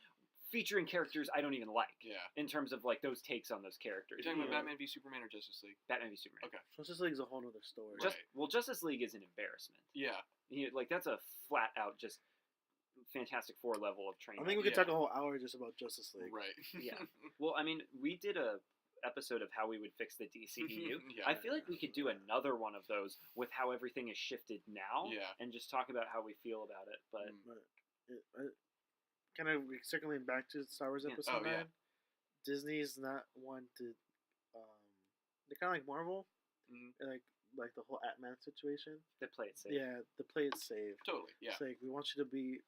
featuring characters I don't even like. Yeah. In terms of like those takes on those characters. You're talking about Yeah. Batman v Superman or Justice League? Batman v Superman. Okay. Justice League's a whole other story. Right. Justice League is an embarrassment. Yeah. Like that's a flat out just Fantastic Four level of train I wreck. think we could Yeah. talk a whole hour just about Justice League. Right. Yeah. Well, I mean, we did a episode of how we would fix the DCEU. Yeah. I feel like we could do another one of those with how everything is shifted now, Yeah. and just talk about how we feel about it. But But kind of circling back to Star Wars Yeah. Episode Oh, yeah. 9, Disney's not one to. They're kind of like Marvel, Mhm. like the whole Ant-Man situation. they play it safe. Yeah, the play it safe. Totally. Yeah. It's like we want you to be.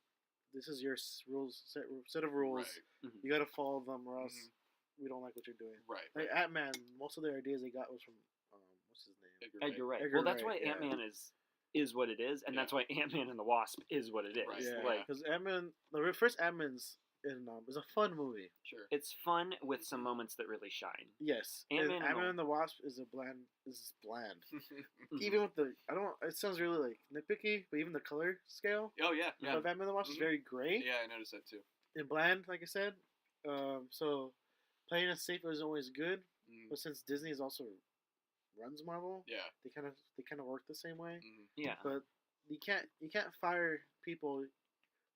This is your rules set of rules. Right. Mhm. You got to follow them, or else Mhm. we don't like what you're doing. Right. Like Ant-Man, most of their ideas they got was from what's his name? Edgar Wright. Edgar Well, that's Wright, why yeah. Ant-Man is what it is, and Yeah. that's why Ant-Man and the Wasp is what it is. Right. Yeah, Like, because Ant-Man, the first Ant-Man's is a fun movie. Sure. it's fun with some moments that really shine. Yes, Ant-Man and Ant-Man the- and the Wasp is bland. Mhm. Even with the, I don't. It sounds really like nitpicky, but even the color scale Oh yeah. Yeah. of Ant-Man and the Wasp is Mhm. very gray Yeah, I noticed that too. and bland, like I said. So playing it safe is always good, Mm. but since Disney is also runs Marvel, Yeah. they kind of work the same way. Mm. Yeah. But you can't fire people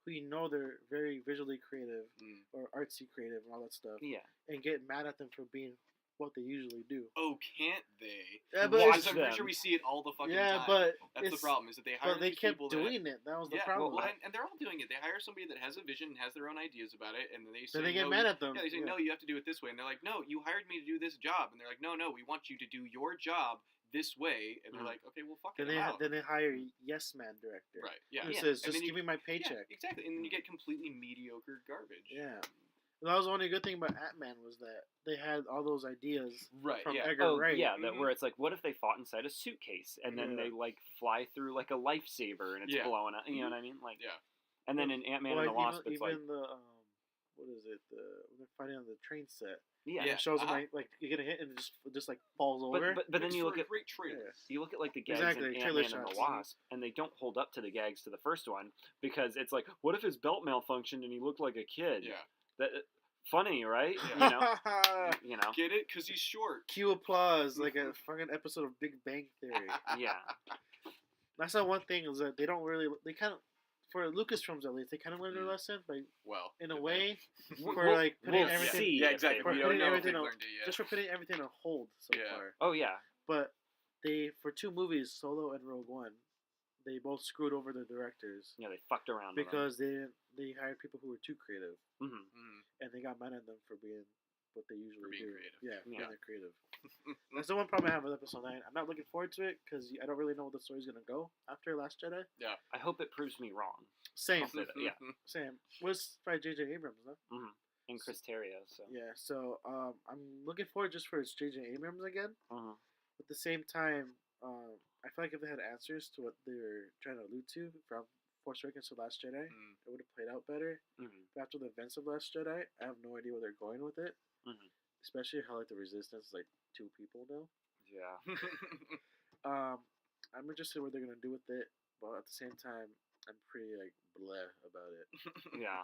who you know they're very visually creative Mm. or artsy creative and all that stuff, Yeah. and get mad at them for being what they usually do. Oh, can't they? Yeah, Watch but Because it's, I'm pretty them. sure we see it all the fucking yeah, time. but That's the it's- problem. Is that they hire But they these kept people that doing it. That was the yeah, problem. well, and they're all doing it. They hire somebody that has a vision and has their own ideas about it, and then they say then they get no, mad at them. Yeah, they say no, you have to do it this way, and they're like, no, you hired me to do this job, and they're like, no, we want you to do your job this way, and they're Mhm. like, okay, well, fuck Then it, I'm out. they hire Yes Man director. Right? Yeah. Who Yeah. says And just then you- give me my Yeah, paycheck. exactly, and then you get completely mediocre garbage. Yeah. That was the only good thing about Ant-Man was that they had all those ideas Right. from Yeah. Edgar Oh Wright. yeah, that Mhm. where it's like, what if they fought inside a suitcase and then Yeah. they like fly through like a lifesaver and it's Yeah. blowing up? You know what I mean? Like, Yeah. and then in Ant-Man Well, and the Wasp, it's even like, the what is it? When they're fighting on the train set. yeah. Yeah. It shows them uh-huh. like you get a hit and it just like falls over. But then Makes you for look a at great trailer. Yeah. you look at like the gags Exactly, in trailer Ant-Man and the shots. Wasp, and they don't hold up to the gags to the first one because it's like, what if his belt malfunctioned and he looked like a kid? Yeah. That funny, right? Yeah. You know. Get it? Because he's short. Cue applause like a fucking episode of Big Bang Theory. Yeah. That's not one thing is that they don't really they kind of for Lucasfilms at least they kind of learned their Mm. lesson by Well, in a did way We'll- for like putting we'll everything see Yeah, if exactly. they For We learn. don't putting know if everything they've on- learned it yet. just for putting everything on hold so Yeah. far. Oh yeah. But they for 2 movies, Solo and Rogue One, they both screwed over the directors Yeah, they fucked around because they hired people who were too creative with them. Mhm. Mm. and they got mad at them for being what they usually being do. creative. Yeah, Yeah. being creative. That's the one problem I have with Episode 9. I'm not looking forward to it because I don't really know where the story's gonna go after Last Jedi. I hope it proves me wrong. Same, I'll say that, yeah. same. Was by J.J. Abrams, no? And Chris Terrio, so. Yeah. So I'm looking forward just for it's J.J. Abrams again. Mhm. At the same time, I feel like if they had answers to what they were trying to allude to from Force Awakens to Last Jedi, Mm. it would have played out better. Mhm. But after the events of Last Jedi, I have no idea where they're going with it. Mhm. Especially how like the Resistance is like 2 people now. Yeah. I'm interested what they're gonna do with it, but at the same time, I'm pretty like bleh about it. Yeah.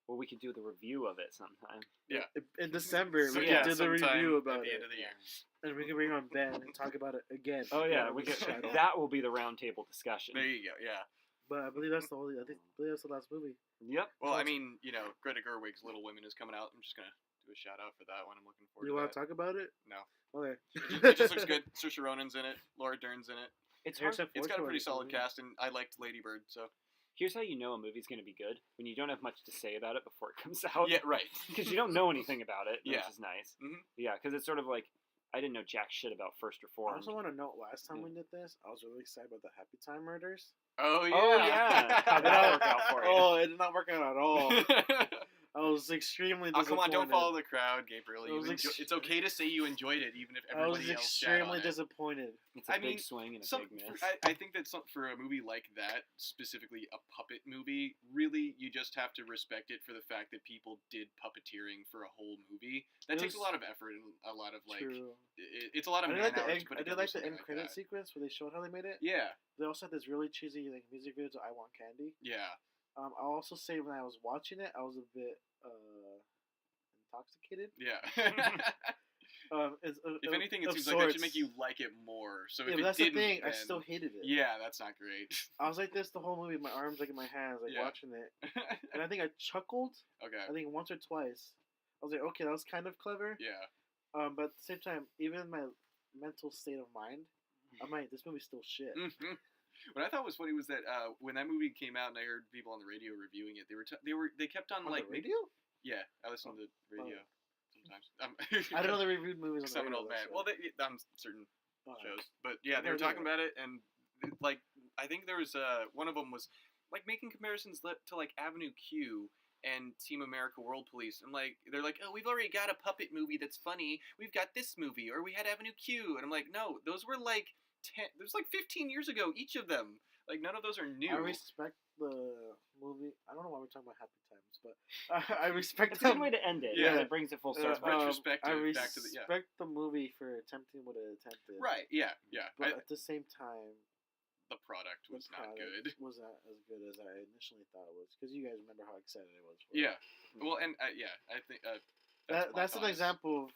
Well, we could do the review of it sometime. Yeah. In December, So, we yeah, can do the sometime review at about the it, end of the year. and we can bring on Ben and talk about it again. Oh yeah, on we this could. channel. That will be the roundtable discussion. There you go. Yeah. But I believe that's the only. I believe that's the last movie. Yep. Well, I mean, Greta Gerwig's Little Women is coming out. I'm just gonna do a shout out for that one. I'm looking forward You to want that. to talk about it? No. Okay. It just looks good. Saoirse Ronan's in it. Laura Dern's in it. It's hard. Harrison It's Ford's got a one pretty is solid really- cast, and I liked Lady Bird. So Here's how you know a movie's going to be good when you don't have much to say about it before it comes out. yeah, right. Because you don't know anything about it, Yeah. which is nice. Mhm. Yeah, because it's sort of like I didn't know jack shit about First I Reformed. also want to note last time Yeah. we did this, I was really excited about the Happy Time Murders. Oh yeah. Oh, yeah. How'd that work out for you? Oh, it did not work out at all. I was extremely Oh, disappointed. come on, don't follow the crowd, Gabriel. It's was okay to say you enjoyed it, even if I was everybody else shat on extremely it. disappointed. It's a big swing and a big miss. I think that for a movie like that, specifically a puppet movie, really you just have to respect it for the fact that people did puppeteering for a whole movie. That takes a lot of effort and a lot of True. It's a lot of man hours to put I did together like the something end like credit that. sequence where they showed how they made it. Yeah, They also had this really cheesy like music video to "I Want Candy." yeah. I'll also say when I was watching it, I was a bit intoxicated. Yeah. If anything, it of seems like that should sorts. make you like it more. So Yeah, if but it that's didn't, the thing. I then- still hated it. Yeah, that's not great. I was like this the whole movie. My arms like in my hands, like Yeah. watching it, and I think I chuckled. Okay. I think once or twice. I was like, okay, that was kind of clever. Yeah. But at the same time, even in my mental state of mind, I'm like, this movie's still shit. Mhm. What I thought was funny was that when that movie came out and I heard people on the radio reviewing it, they kept on On like the radio? Yeah, I listen to the radio sometimes. I don't know they reviewed movies on the I'm an radio. old man. so- Well, on certain Alright. shows, but yeah, they were talking about it, and like I think there was one of them was like making comparisons to like Avenue Q and Team America World Police, and like they're like, oh, we've already got a puppet movie that's funny. We've got this movie, or we had Avenue Q, and I'm like, no, those were like 15 years ago, each of them. Like none of those are new. I respect the movie. I don't know why we're talking about Happy Times, but I respect It's a good way to end it. Yeah. Yeah, it brings it full circle. retrospective I back to the respect the movie for attempting what it attempted. Right, yeah. But at the same time, The product the was not product good. was not as good as I initially thought it was. Because you guys remember how excited I was for Yeah. it. Well, and I think That's an thoughts. example of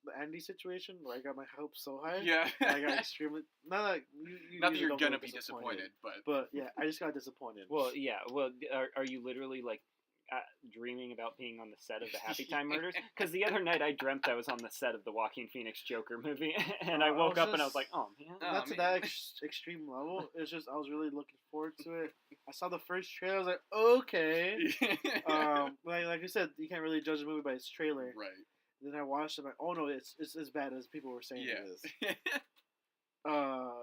the Andy situation where I got my hopes so high. Yeah. And I got extremely not like you Not that usually you're don't get gonna be disappointed, but But yeah, I just got disappointed. Well, yeah. Well, are you literally like dreaming about being on the set of the Happy Time Murders? Because the other night I dreamt I was on the set of the Joaquin Phoenix Joker movie, and I woke up and I was like, oh man. Not to man. that extreme level. It's just I was really looking forward to it. I saw the first trailer. I was like, okay. Like I said, you can't really judge a movie by its trailer. right. Then I watched it. I'm like, oh no, it's as bad as people were saying Yeah. it is.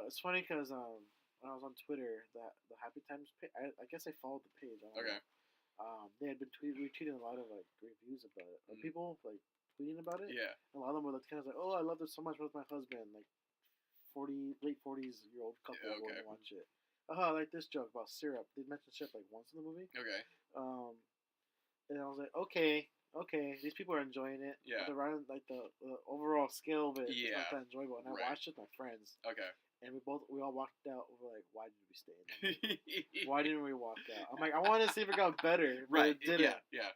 It's funny because when I was on Twitter, the Happy Times page, I guess I followed the page. I don't Okay. know. They had been retweeting a lot of like reviews about it. Like, Mhm. people like tweeting about it. Yeah. A lot of them were like, kind of like, oh, I love this so much with my husband. Like, late 40s-year-old couple Yeah, going okay. to watch it. Oh, I like this joke about syrup. They mentioned syrup like once in the movie. Okay. And I was like, okay, these people are enjoying it. Yeah. But like the overall scale of it, it's Yeah. not that enjoyable. And Right. I watched it with my friends, Okay. and we all walked out. We were like, why did we stay in there? Why didn't we walk out? I'm like, I wanted to see if it got better, but Right. it didn't. Yeah.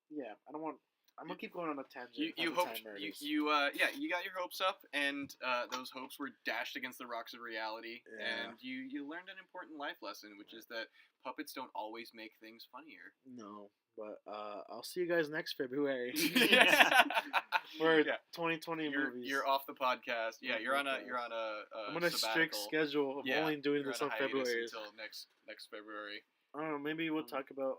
Yeah. I don't want. I'm gonna keep going on a tangent. You Happy hoped Time Murders. you got your hopes up, and those hopes were dashed against the rocks of reality, Yeah. and you learned an important life lesson, which is that puppets don't always make things funnier. No, but I'll see you guys next February for Yeah. 2020 movies. You're off the podcast. Yeah, you're on a I'm on a strict sabbatical. schedule of Yeah, only doing You're this on on a hiatus February. until next February. I don't know. Maybe we'll talk about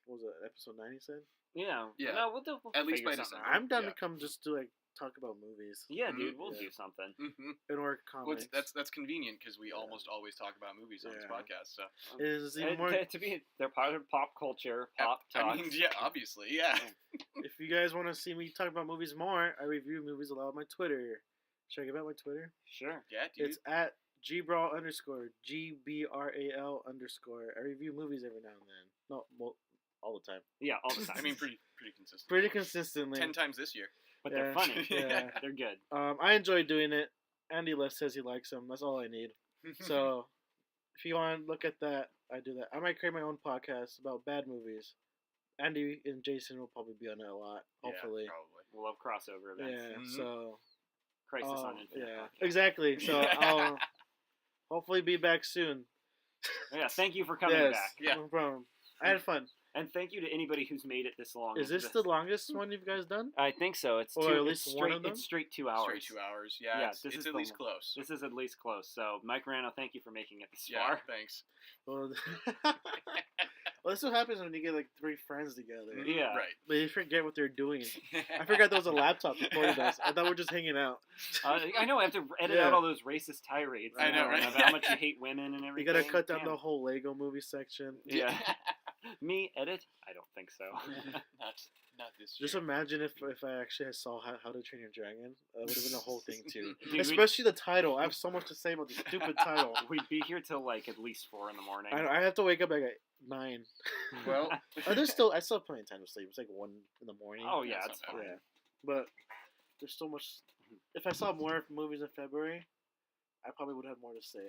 what was it, episode 9? You said. Yeah. Yeah. No, we'll At least figure by something December. out. I'm down Yeah. to come just to like talk about movies Yeah, Mhm. dude, we'll Yeah. do something. Mm-hmm. and or Well, comics. that's convenient because we almost always talk about movies on this Yeah. podcast. So It is even more. To be, they're part of pop culture, pop I talk. mean, yeah, obviously, yeah. If you guys want to see me talk about movies more, I review movies a lot on my Twitter. Should I give out my Twitter? Sure. Yeah, dude. It's at gbral _GBRAL_. I review movies every now and then. No, well, all the time. Yeah, all the time. I mean, pretty consistent. Pretty consistently. 10 times this year. but they're Yeah. funny. Yeah. They're good. I enjoy doing it. Andy Les says he likes them. That's all I need. So, if you want to look at that, I do that. I might create my own podcast about bad movies. Andy and Jason will probably be on it a lot, hopefully. Yeah, probably. We'll have crossover events. Yeah, Mhm. so Crisis on Infinite. yeah, Podcast. exactly. So I'll hopefully be back soon. Yeah, thank you for coming Yes, back. Yeah. no problem. I had fun. And thank you to anybody who's made it this long. Is this the longest one you've guys done? I think so. It's Or two, at least it's one straight, of them? It's straight 2 hours. Straight 2 hours. Yeah, Yeah, it's this is at the least one. close. This is at least close. So, Mike Rano, thank you for making it this Yeah, far. thanks. Well, Well, that's what happens when you get like 3 friends together. Yeah. Right. They forget what they're doing. I forgot there was a laptop recording us. I thought we were just hanging out. I know. I have to edit Yeah. out all those racist tirades. I know, right? About how much you hate women and You everything. gotta cut down Damn. the whole Lego movie section. Yeah. Me edit? I don't think so. not this Just year. imagine if I actually saw How to Train Your Dragon. That would have been a whole thing too. Dude, Especially the title. I have so much to say about the stupid title. We'd be here till like at least 4 in the morning. I have to wake up like at 9. Well, I still have plenty of time to sleep. It's like 1 in the morning. Oh yeah, That's it's not fine. Yeah, but there's so much. If I saw more movies in February, I probably would have more to say.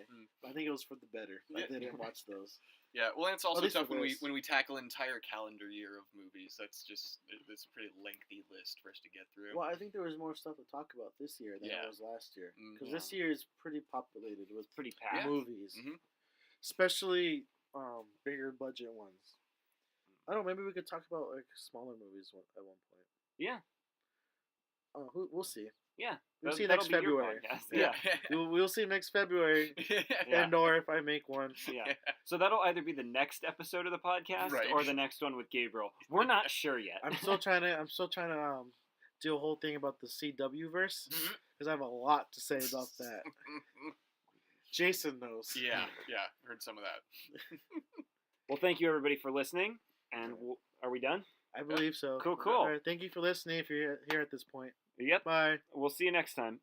I think it was for the better. I Yeah. didn't watch those. yeah. Well, and it's also least tough for when this. we tackle an entire calendar year of movies. That's a pretty lengthy list for us to get through. Well, I think there was more stuff to talk about this year than Yeah. it was last year. Because Yeah. this year is pretty populated with Pretty packed. movies, Mhm. especially bigger budget ones. I don't know. Maybe we could talk about like smaller movies at one point. Yeah. We'll see. Yeah. We'll see That'll next be your February. podcast. Yeah. We'll see next February, Yeah. and or if I make one. Yeah. So that'll either be the next episode of the podcast Right. or the next one with Gabriel. We're not sure yet. I'm still trying to do a whole thing about the CW verse Mhm. because I have a lot to say about that. Jason knows. yeah. Heard some of that. Well, thank you everybody for listening. And are we done? I believe so. Cool. All right, thank you for listening. If you're here at this point, Yep. bye. We'll see you next time.